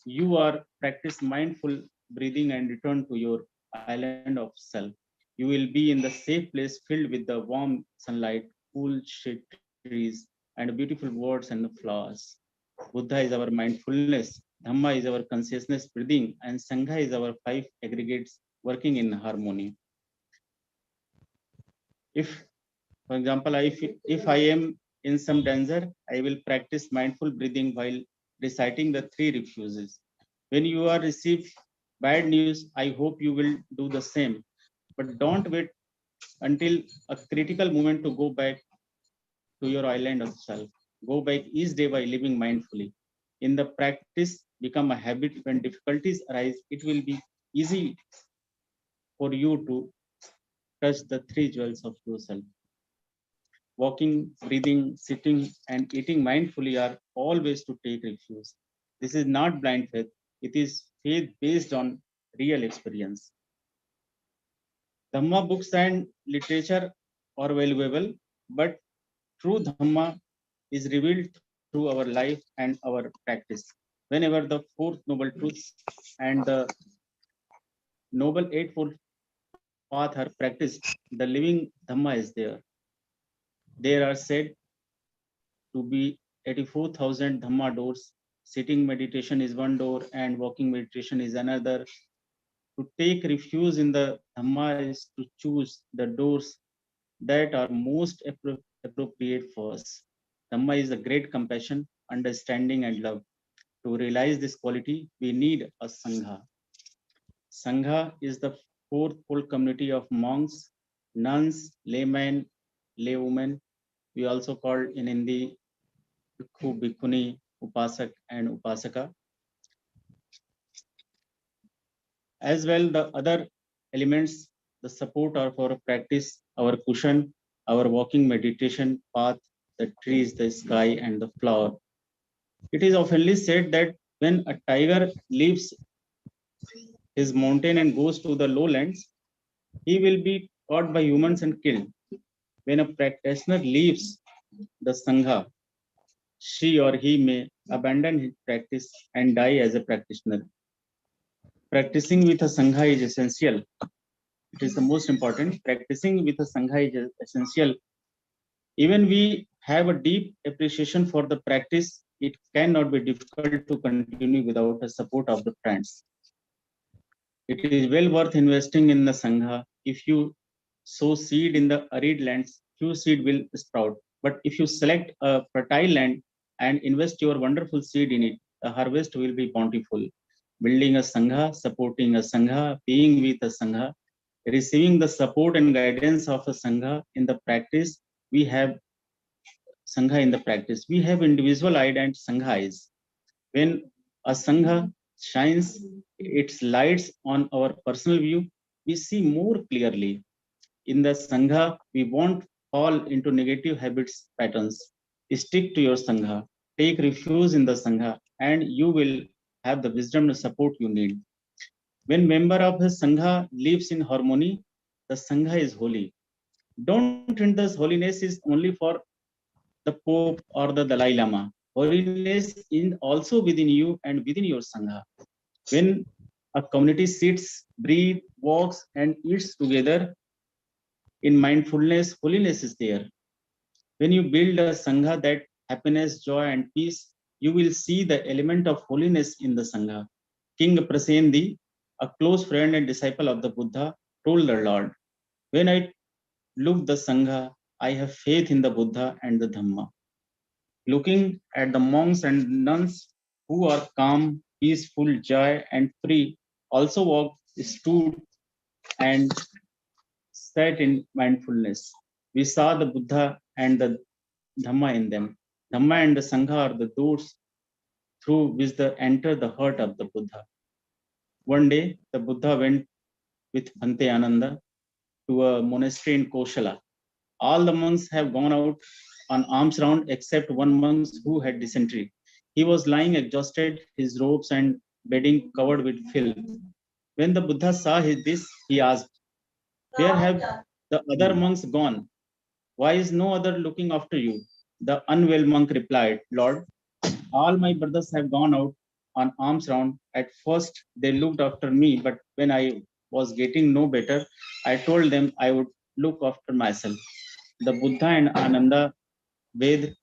you are practice mindful breathing and return to your island of self. You will be in the safe place filled with the warm sunlight, cool shade trees, and beautiful words and flowers. Buddha is our mindfulness, Dhamma is our consciousness breathing, and Sangha is our 5 aggregates working in harmony. If, for example, if I am in some danger, I will practice mindful breathing while reciting the 3 refuges. When you are received bad news, I hope you will do the same. But don't wait until a critical moment to go back to your island of self. Go back each day by living mindfully. In the practice, become a habit. When difficulties arise, it will be easy for you to touch the three jewels of yourself. Walking, breathing, sitting, and eating mindfully are all ways to take refuge. This is not blind faith, it is faith based on real experience. Dhamma books and literature are valuable, but true Dhamma is revealed through our life and our practice. Whenever the fourth noble truths and the noble eightfold path are practiced, the living Dhamma is there. There are said to be 84,000 Dhamma doors. Sitting meditation is one door and walking meditation is another. To take refuge in the Dhamma is to choose the doors that are most appropriate for us. Dhamma is a great compassion, understanding, and love. To realize this quality, we need a Sangha. Sangha is the fourfold community of monks, nuns, laymen, laywomen. We also call in Hindi Bhikkhu, Bhikkhuni, Upasak, and Upasaka. As well, the other elements, the support are for practice, our cushion, our walking meditation path, the trees, the sky, and the flower. It is oftenly said that when a tiger leaves his mountain and goes to the lowlands, he will be caught by humans and killed. When a practitioner leaves the Sangha, she or he may abandon his practice and die as a practitioner. Practicing with a Sangha is essential. It is the most important. Practicing with a Sangha is essential. Even we have a deep appreciation for the practice, it cannot be difficult to continue without the support of the friends. It is well worth investing in the Sangha. If you sow seed in the arid lands, few seed will sprout. But if you select a fertile land and invest your wonderful seed in it, the harvest will be bountiful. Building a Sangha, supporting a Sangha, being with a Sangha, receiving the support and guidance of a Sangha in the practice, we have Sangha in the practice. We have individual eye and Sangha eyes. When a Sangha shines its lights on our personal view, we see more clearly. In the Sangha, we won't fall into negative habits patterns. Stick to your Sangha, take refuge in the Sangha, and you will have the wisdom and support you need. When member of the Sangha lives in harmony, the Sangha is holy. Don't think this holiness is only for the Pope or the Dalai Lama. Holiness is also within you and within your Sangha. When a community sits, breathes, walks, and eats together in mindfulness, holiness is there. When you build a Sangha that happiness, joy, and peace, you will see the element of holiness in the Sangha. King Prasendi, a close friend and disciple of the Buddha, told the Lord, when I look the Sangha, I have faith in the Buddha and the Dhamma. Looking at the monks and nuns who are calm, peaceful, joy, and free, also walked, stood, and sat in mindfulness. We saw the Buddha and the Dhamma in them. Dhamma and the Sangha are the doors through which they enter the heart of the Buddha. One day, the Buddha went with Bhante Ananda to a monastery in Koshala. All the monks have gone out on alms round except one monk who had dysentery. He was lying exhausted, his robes and bedding covered with filth. When the Buddha saw this, he asked, where have the other monks gone? Why is no other looking after you? The unwell monk replied, Lord, all my brothers have gone out on alms round. At first, they looked after me, but when I was getting no better, I told them I would look after myself. The Buddha and Ananda bathed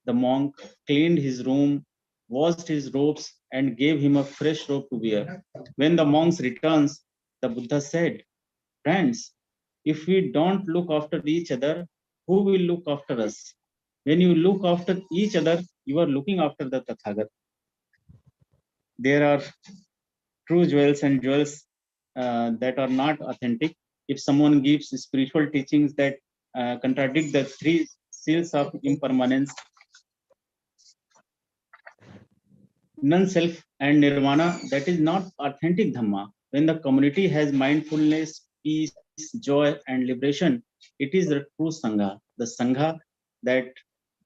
the monk, cleaned his room, washed his robes, and gave him a fresh robe to wear. When the monks returns, the Buddha said, friends, if we don't look after each other, who will look after us? When you look after each other, you are looking after the Tathagat. There are true jewels and jewels that are not authentic. If someone gives spiritual teachings that contradict the three seals of impermanence, non-self and nirvana, that is not authentic Dhamma. When the community has mindfulness, peace, joy, and liberation, it is the true Sangha. The Sangha that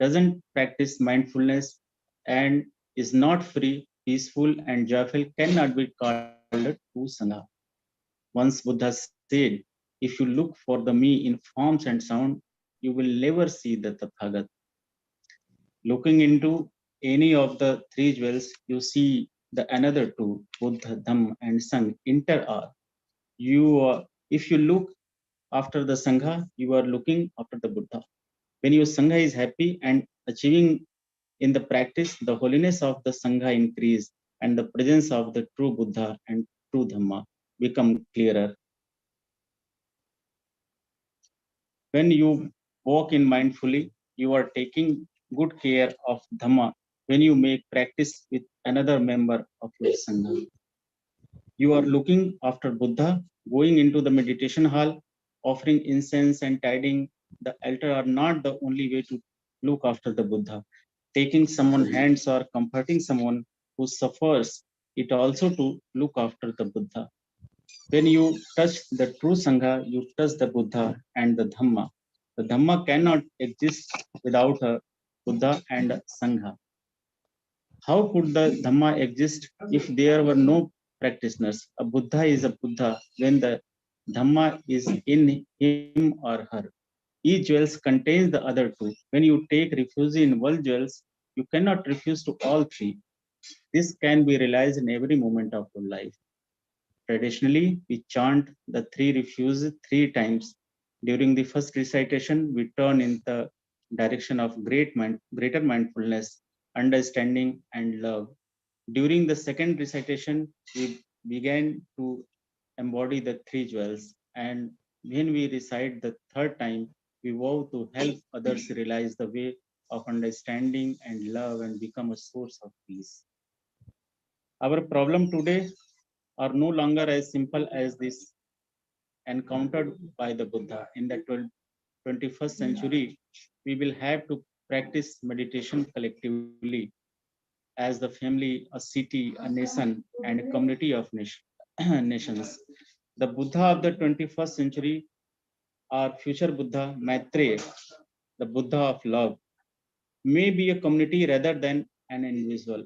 doesn't practice mindfulness and is not free, peaceful, and joyful cannot be called a true Sangha. Once Buddha said, if you look for the me in forms and sound, you will never see the Tathagat. Looking into any of the three jewels, you see the another two, Buddha, Dhamm, and Sangha, inter-are. If you look after the Sangha, you are looking after the Buddha. When your Sangha is happy and achieving in the practice, the holiness of the Sangha increase and the presence of the true Buddha and true Dhamma become clearer. When you walk in mindfully, you are taking good care of Dhamma. When you make practice with another member of your Sangha, you are looking after Buddha. Going into the meditation hall, offering incense and tidying the altar are not the only way to look after the Buddha. Taking someone's hands or comforting someone who suffers, it also to look after the Buddha. When you touch the true Sangha, you touch the Buddha and the Dhamma. The Dhamma cannot exist without a Buddha and a Sangha. How could the Dhamma exist if there were no practitioners? A Buddha is a Buddha when the Dhamma is in him or her. Each jewel contains the other two. When you take refuge in one jewel, you cannot refuse to all three. This can be realized in every moment of your life. Traditionally, we chant the three refuges 3 times. During the first recitation, we turn in the direction of greater mindfulness, understanding, and love. During the second recitation, we began to embody the 3 jewels. And when we recite the third time, we vow to help others realize the way of understanding and love and become a source of peace. Our problem today are no longer as simple as this encountered by the Buddha. In the 21st century, we will have to practice meditation collectively as the family, a city, a nation, and a community of nations. The Buddha of the 21st century, our future Buddha, Maitreya, the Buddha of love, may be a community rather than an individual.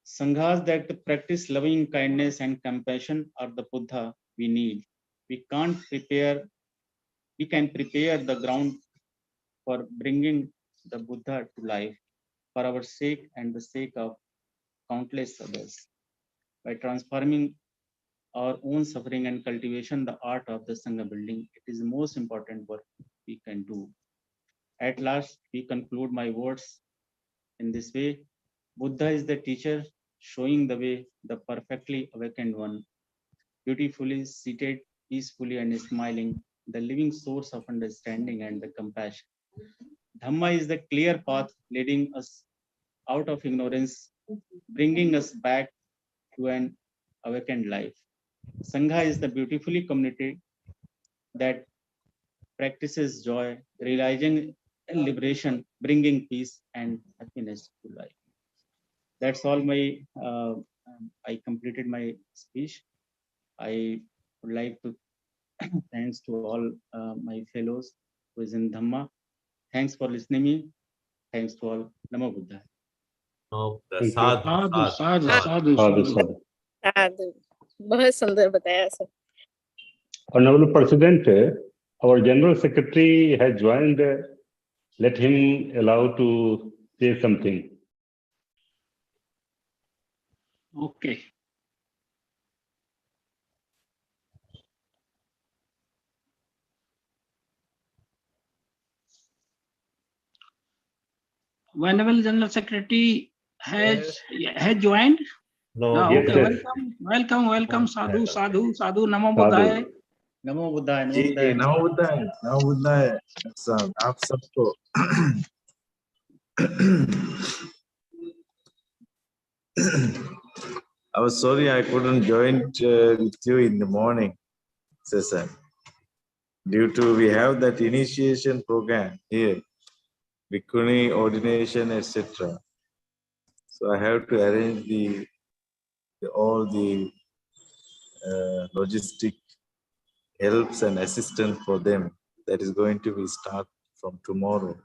Sanghas that practice loving kindness and compassion are the Buddha we need. We can prepare the ground for bringing the Buddha to life for our sake and the sake of countless others. By transforming our own suffering and cultivation, the art of the Sangha building, it is the most important work we can do. At last, we conclude my words in this way. Buddha is the teacher showing the way, the perfectly awakened one, beautifully seated, peacefully and smiling, the living source of understanding and the compassion. Dhamma is the clear path leading us out of ignorance, bringing us back to an awakened life. Sangha is the beautifully community that practices joy, realizing liberation, bringing peace and happiness to life. That's all I completed my speech. I would like to thanks to all my fellows who is in Dhamma. Thanks for listening me. Thanks to all. Namo Buddhaya. Oh, Thank you. Sadhu. साधु बहुत सुंदर बताया sir. Honorable President, our General Secretary has joined. Let him allow to say something. Okay. Honorable General Secretary has joined. No, Yes, Okay, sir. welcome, sadhu, Namo Buddhaya. Namo Buddhaya. जी नमो बुद्धाय साहब आप सबको I was sorry I couldn't join with you in the morning session due to we have that initiation program here, Bhikkhuni ordination, etc. So I have to arrange the all the logistic helps and assistance for them. That is going to be start from tomorrow.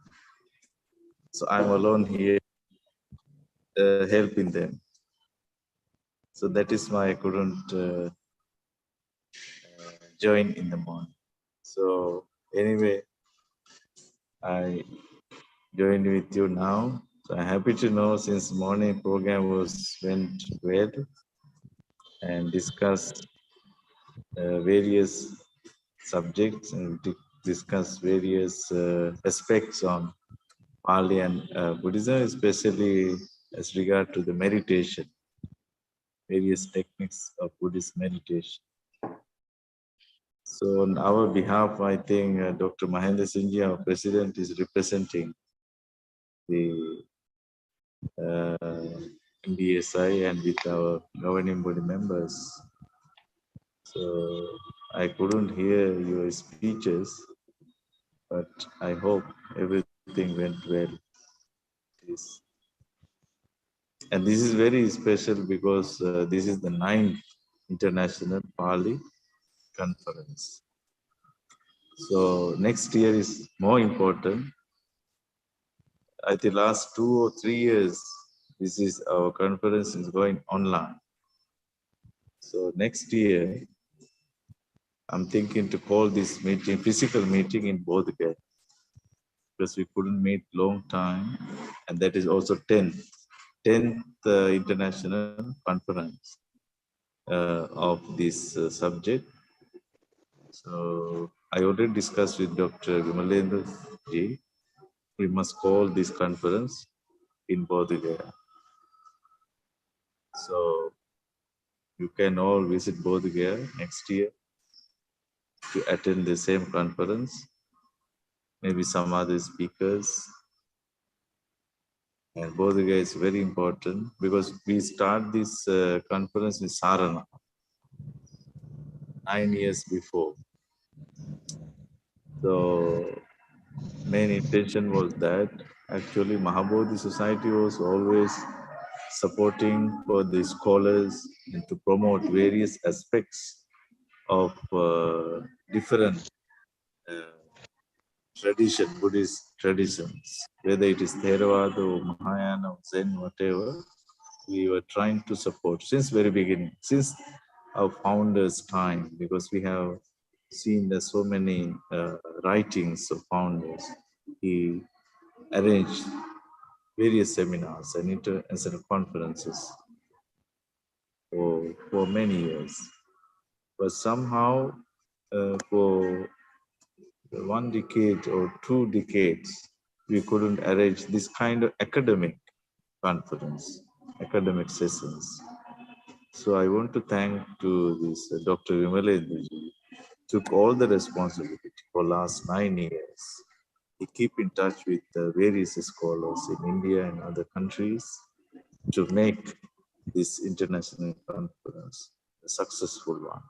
So I'm alone here helping them. So that is why I couldn't join in the morning. So anyway, I joined with you now. So I'm happy to know since morning program went well and discussed various subjects and discuss various aspects on Pali and Buddhism, especially as regard to the meditation, various techniques of Buddhist meditation. So on our behalf, I think Dr. Mahendra Singh, our president, is representing the NDSI and with our governing body members. So I couldn't hear your speeches, but I hope everything went well. And this is very special because this is the 9th International Pali Conference. So next year is more important. I think last 2 or 3 years, this is our conference is going online. So next year, I'm thinking to call this meeting, physical meeting in Bodhgaya, because we couldn't meet long time, and that is also 10th international conference of this subject. So I already discussed with Dr. Vimalendra ji. We must call this conference in Bodhgaya. So you can all visit Bodhgaya next year to attend the same conference. Maybe some other speakers. And Bodhgaya is very important because we start this conference with Sarana 9 years before. So main intention was that actually Mahabodhi Society was always supporting for the scholars and to promote various aspects of different tradition, Buddhist traditions, whether it is Theravada or Mahayana or Zen, whatever, we were trying to support since very beginning, since our founders' time, because we have seen there's so many writings of founders. He arranged various seminars and international conferences for many years. But somehow for 1 decade or 2 decades, we couldn't arrange this kind of academic conference, academic sessions. So I want to thank to this Dr. Vimalendra ji, took all the responsibility for last 9 years. He keep in touch with various scholars in India and other countries to make this international conference a successful one.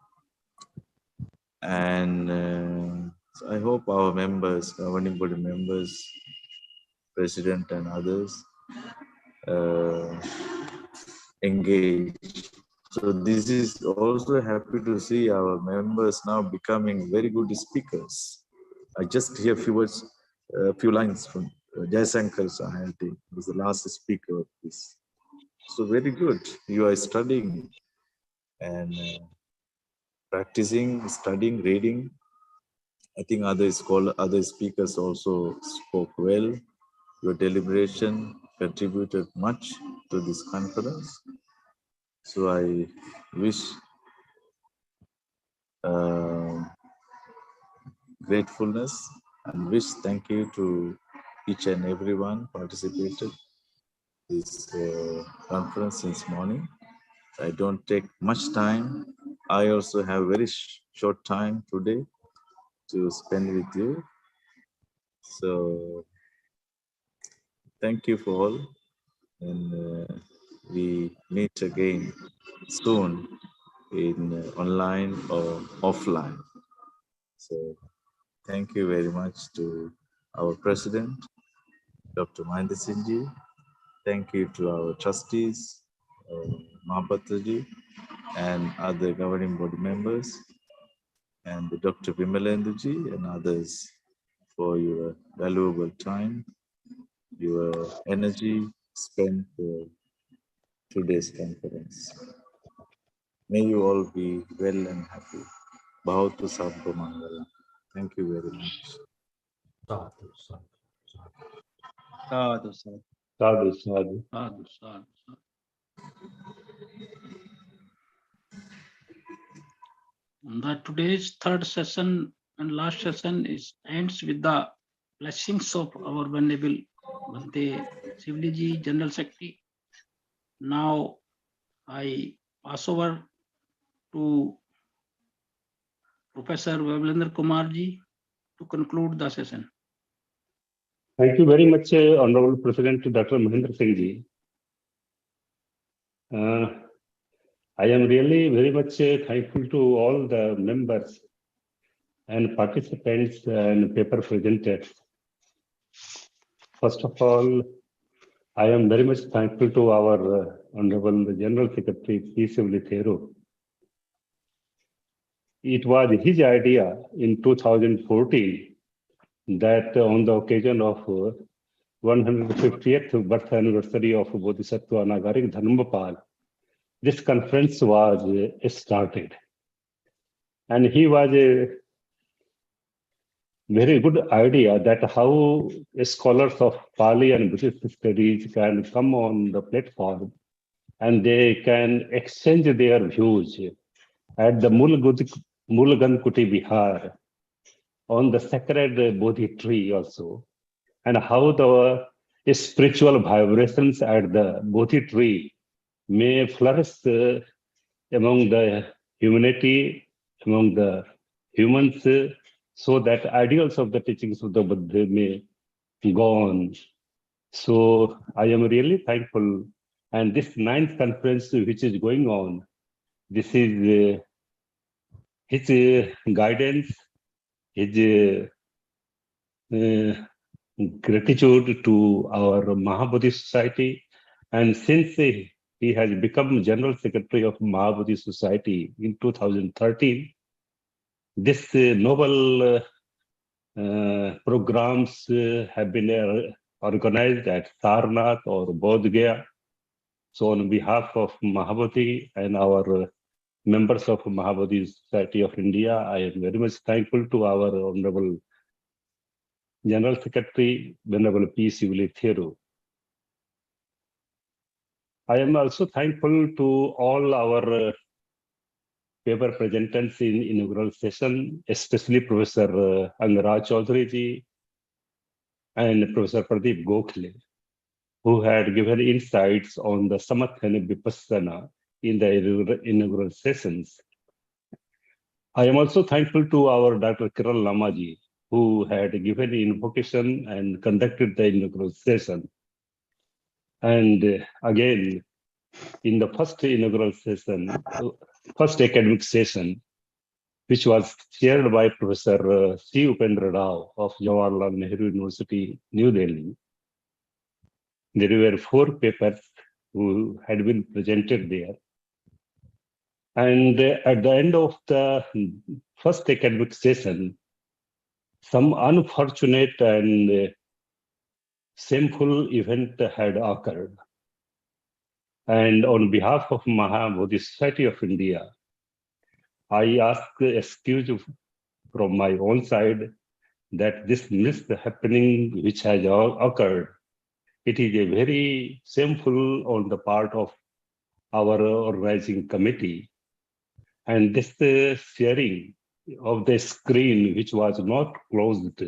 And so I hope our members, governing body members, president and others engage. So this is also happy to see our members now becoming very good speakers. I just hear a few words, a few lines from Jayasankar Sahanti, who was the last speaker of this. So very good. You are studying and practicing, studying, reading. I think other speakers also spoke well. Your deliberation contributed much to this conference. So I wish gratefulness and wish thank you to each and everyone participated this conference since morning. I don't take much time. I also have very short time today to spend with you. So thank you for all, and we meet again soon in online or offline. So thank you very much to our president, Dr. Mahendra Singh ji. Thank you to our trustees, Mahapatra and other governing body members, and Dr. Vimalenduji and others for your valuable time, your energy spent for today's conference. May you all be well and happy. Bhavatu Sabha Mangala. Thank you very much. Sadhu, sadhu. Sadhu, sadhu. Sadhu, sadhu. That today's third session and last session ends with the blessings of our Venerable Bhante Sivliji, General Secretary. Now I pass over to Professor Vablender Kumarji to conclude the session. Thank you very much, Honorable President Dr. Mahendra Singh Ji. I am really very much thankful to all the members and participants and paper presenters. First of all, I am very much thankful to our Honorable General Secretary P. Sivlithero. It was his idea in 2014 that on the occasion of 150th birth anniversary of Bodhisattva Nagarik Dharmapal, this conference was started. And he was a very good idea that how scholars of Pali and Buddhist studies can come on the platform and they can exchange their views at the Mulgankuti Vihar on the sacred Bodhi tree also, and how the spiritual vibrations at the Bodhi tree may flourish among the humanity, among the humans, so that ideals of the teachings of the Buddha may go on. So I am really thankful. And this 9th conference which is going on, this is his guidance, his gratitude to our Mahabodhi Society. And since he has become General Secretary of Mahabodhi Society in 2013, this noble programs have been organized at Sarnath or Bodh Gaya. So on behalf of Mahabodhi and our members of Mahabodhi Society of India, I am very much thankful to our Honorable General Secretary, Venerable P. Sivlithero. I am also thankful to all our paper presenters in inaugural session, especially Professor Angaraj Chaudhary ji and Professor Pradeep Gokhale, who had given insights on the Samatthana Vipassana in the inaugural sessions. I am also thankful to our Dr. Kiran Lamaji, who had given the invocation and conducted the inaugural session. And again, in the first inaugural session, first academic session, which was chaired by Professor C. Upendra Rao of Jawaharlal Nehru University, New Delhi, there were 4 papers who had been presented there. And at the end of the first academic session, some unfortunate and shameful event had occurred. And on behalf of Mahabodhi Society of India, I ask excuse from my own side that this mishappening which has occurred, it is a very shameful on the part of our organizing committee. And this sharing of the screen, which was not closed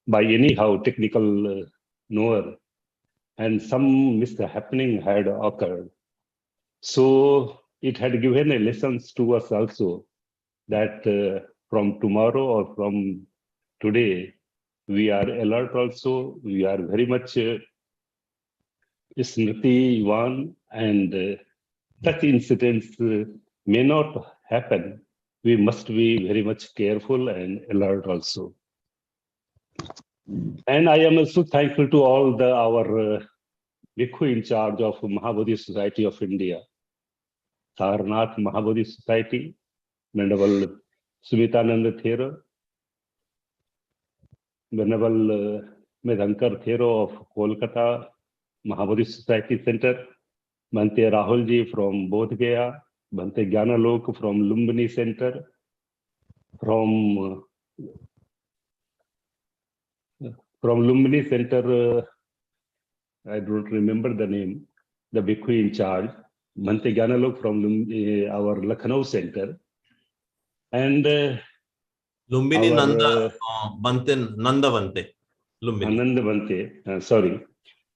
by anyhow technical knower, and some mishappening had occurred. So it had given a lessons to us also that from tomorrow or from today, we are alert also, we are very much Smriti-Yuvan, and such incidents may not happen. We must be very much careful and alert also. And I am also thankful to all our Bhikkhu in charge of Mahabodhi Society of India, Sarnath Mahabodhi Society, Venerable Sumitananda Thero, Venerable Medhankar Thero of Kolkata Mahabodhi Society Center, Bhante Rahulji from Bodh Gaya, Bhante Gyanalok from Lumbini Center, from Lumbini Center, I don't remember the name, the Bhikkhu in charge, Bhante Gyanalok from our Lucknow Center, and Lumbini our, Nanda Nanda Bhante. Lumbini. Ananda Bhante, sorry.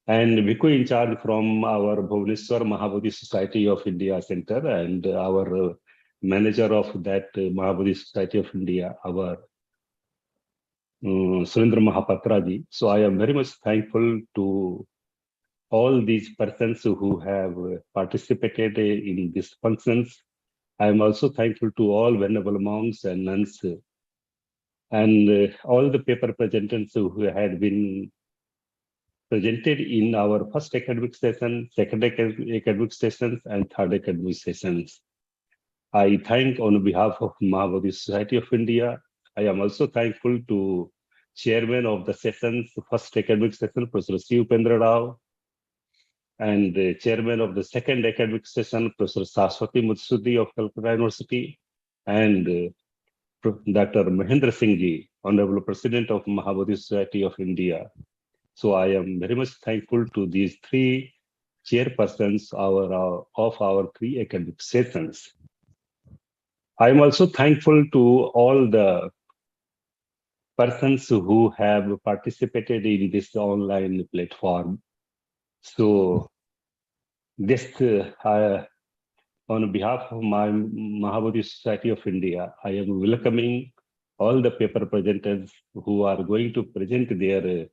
And Bhikkhu in charge from our Bhubaneswar Mahabodhi Society of India Center, and our manager of that Mahabodhi Society of India, our Surendra Mahapatra ji. So I am very much thankful to all these persons who have participated in these functions. I am also thankful to all venerable monks and nuns and all the paper presenters who had been presented in our first academic session, second academic sessions, and third academic sessions. I thank on behalf of Mahabodhi Society of India. I am also thankful to Chairman of the sessions, first academic session, Professor C. Upendra Rao, and the Chairman of the second academic session, Professor Saraswati Mutsudi of Calcutta University, and Dr. Mahendra Singh ji, Honorable President of Mahabodhi Society of India. So I am very much thankful to these three chairpersons of our three academic sessions. I am also thankful to all the persons who have participated in this online platform. So this, on behalf of my Mahabodhi Society of India, I am welcoming all the paper presenters who are going to present their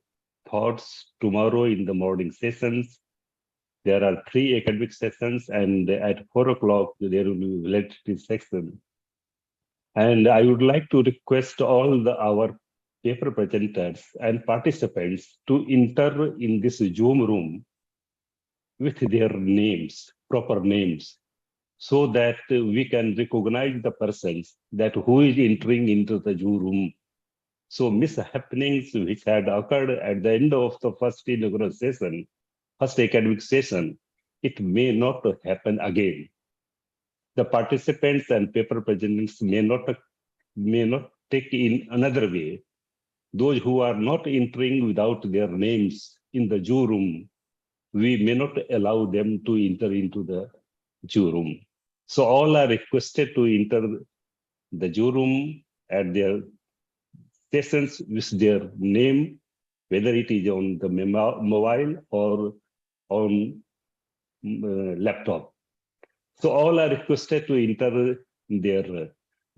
thoughts tomorrow in the morning sessions. There are 3 academic sessions, and at 4 o'clock there will be validity section. And I would like to request all our paper presenters and participants to enter in this Zoom room with their names, proper names, so that we can recognize the persons that who is entering into the Zoom room. So mishappenings which had occurred at the end of the first inaugural session, first academic session, it may not happen again. The participants and paper presenters may not take in another way. Those who are not entering without their names in the Zoom room, we may not allow them to enter into the Zoom room. So all are requested to enter the Zoom room at their sessions with their name, whether it is on the mobile or on laptop. So all are requested to enter their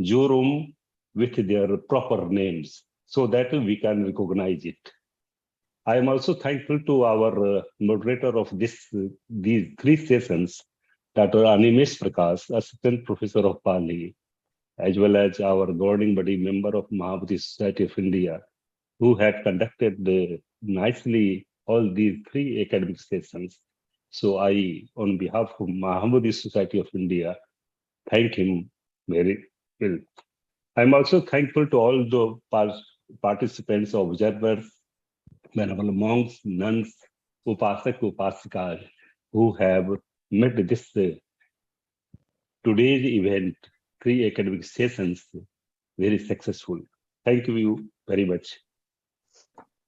Zoom room with their proper names so that we can recognize it. I am also thankful to our moderator of these 3 sessions, Dr. Animesh Prakash, Assistant Professor of Pali, as well as our governing body member of Mahabodhi Society of India, who had conducted nicely all these 3 academic sessions. So I, on behalf of Mahabodhi Society of India, thank him very well. I'm also thankful to all the participants, observers, venerable monks, nuns, upasak, upasikas, who have made this today's event, 3 academic sessions, very successful. Thank you very much.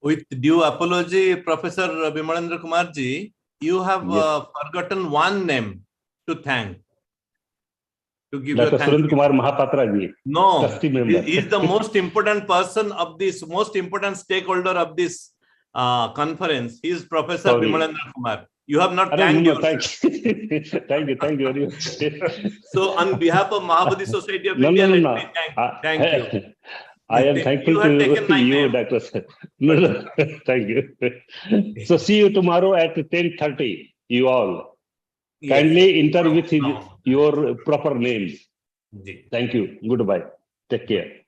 With due apology, Professor Bimalendra Kumarji, you have forgotten one name to thank. To give Dr. your thanks. Surendra Kumar Mahapatra ji. No, he is the most important person of this, most important stakeholder of this conference. He is Professor Bimalendra Kumar. You have not thanked yourself. Thank you very much. So on behalf of Mahabodhi Society of India, let me thank you. I am thankful to you, Dr. No, thank you. So see you tomorrow at 10:30, you all. Yes. Kindly enter with your proper names. Thank you. Goodbye. Take care.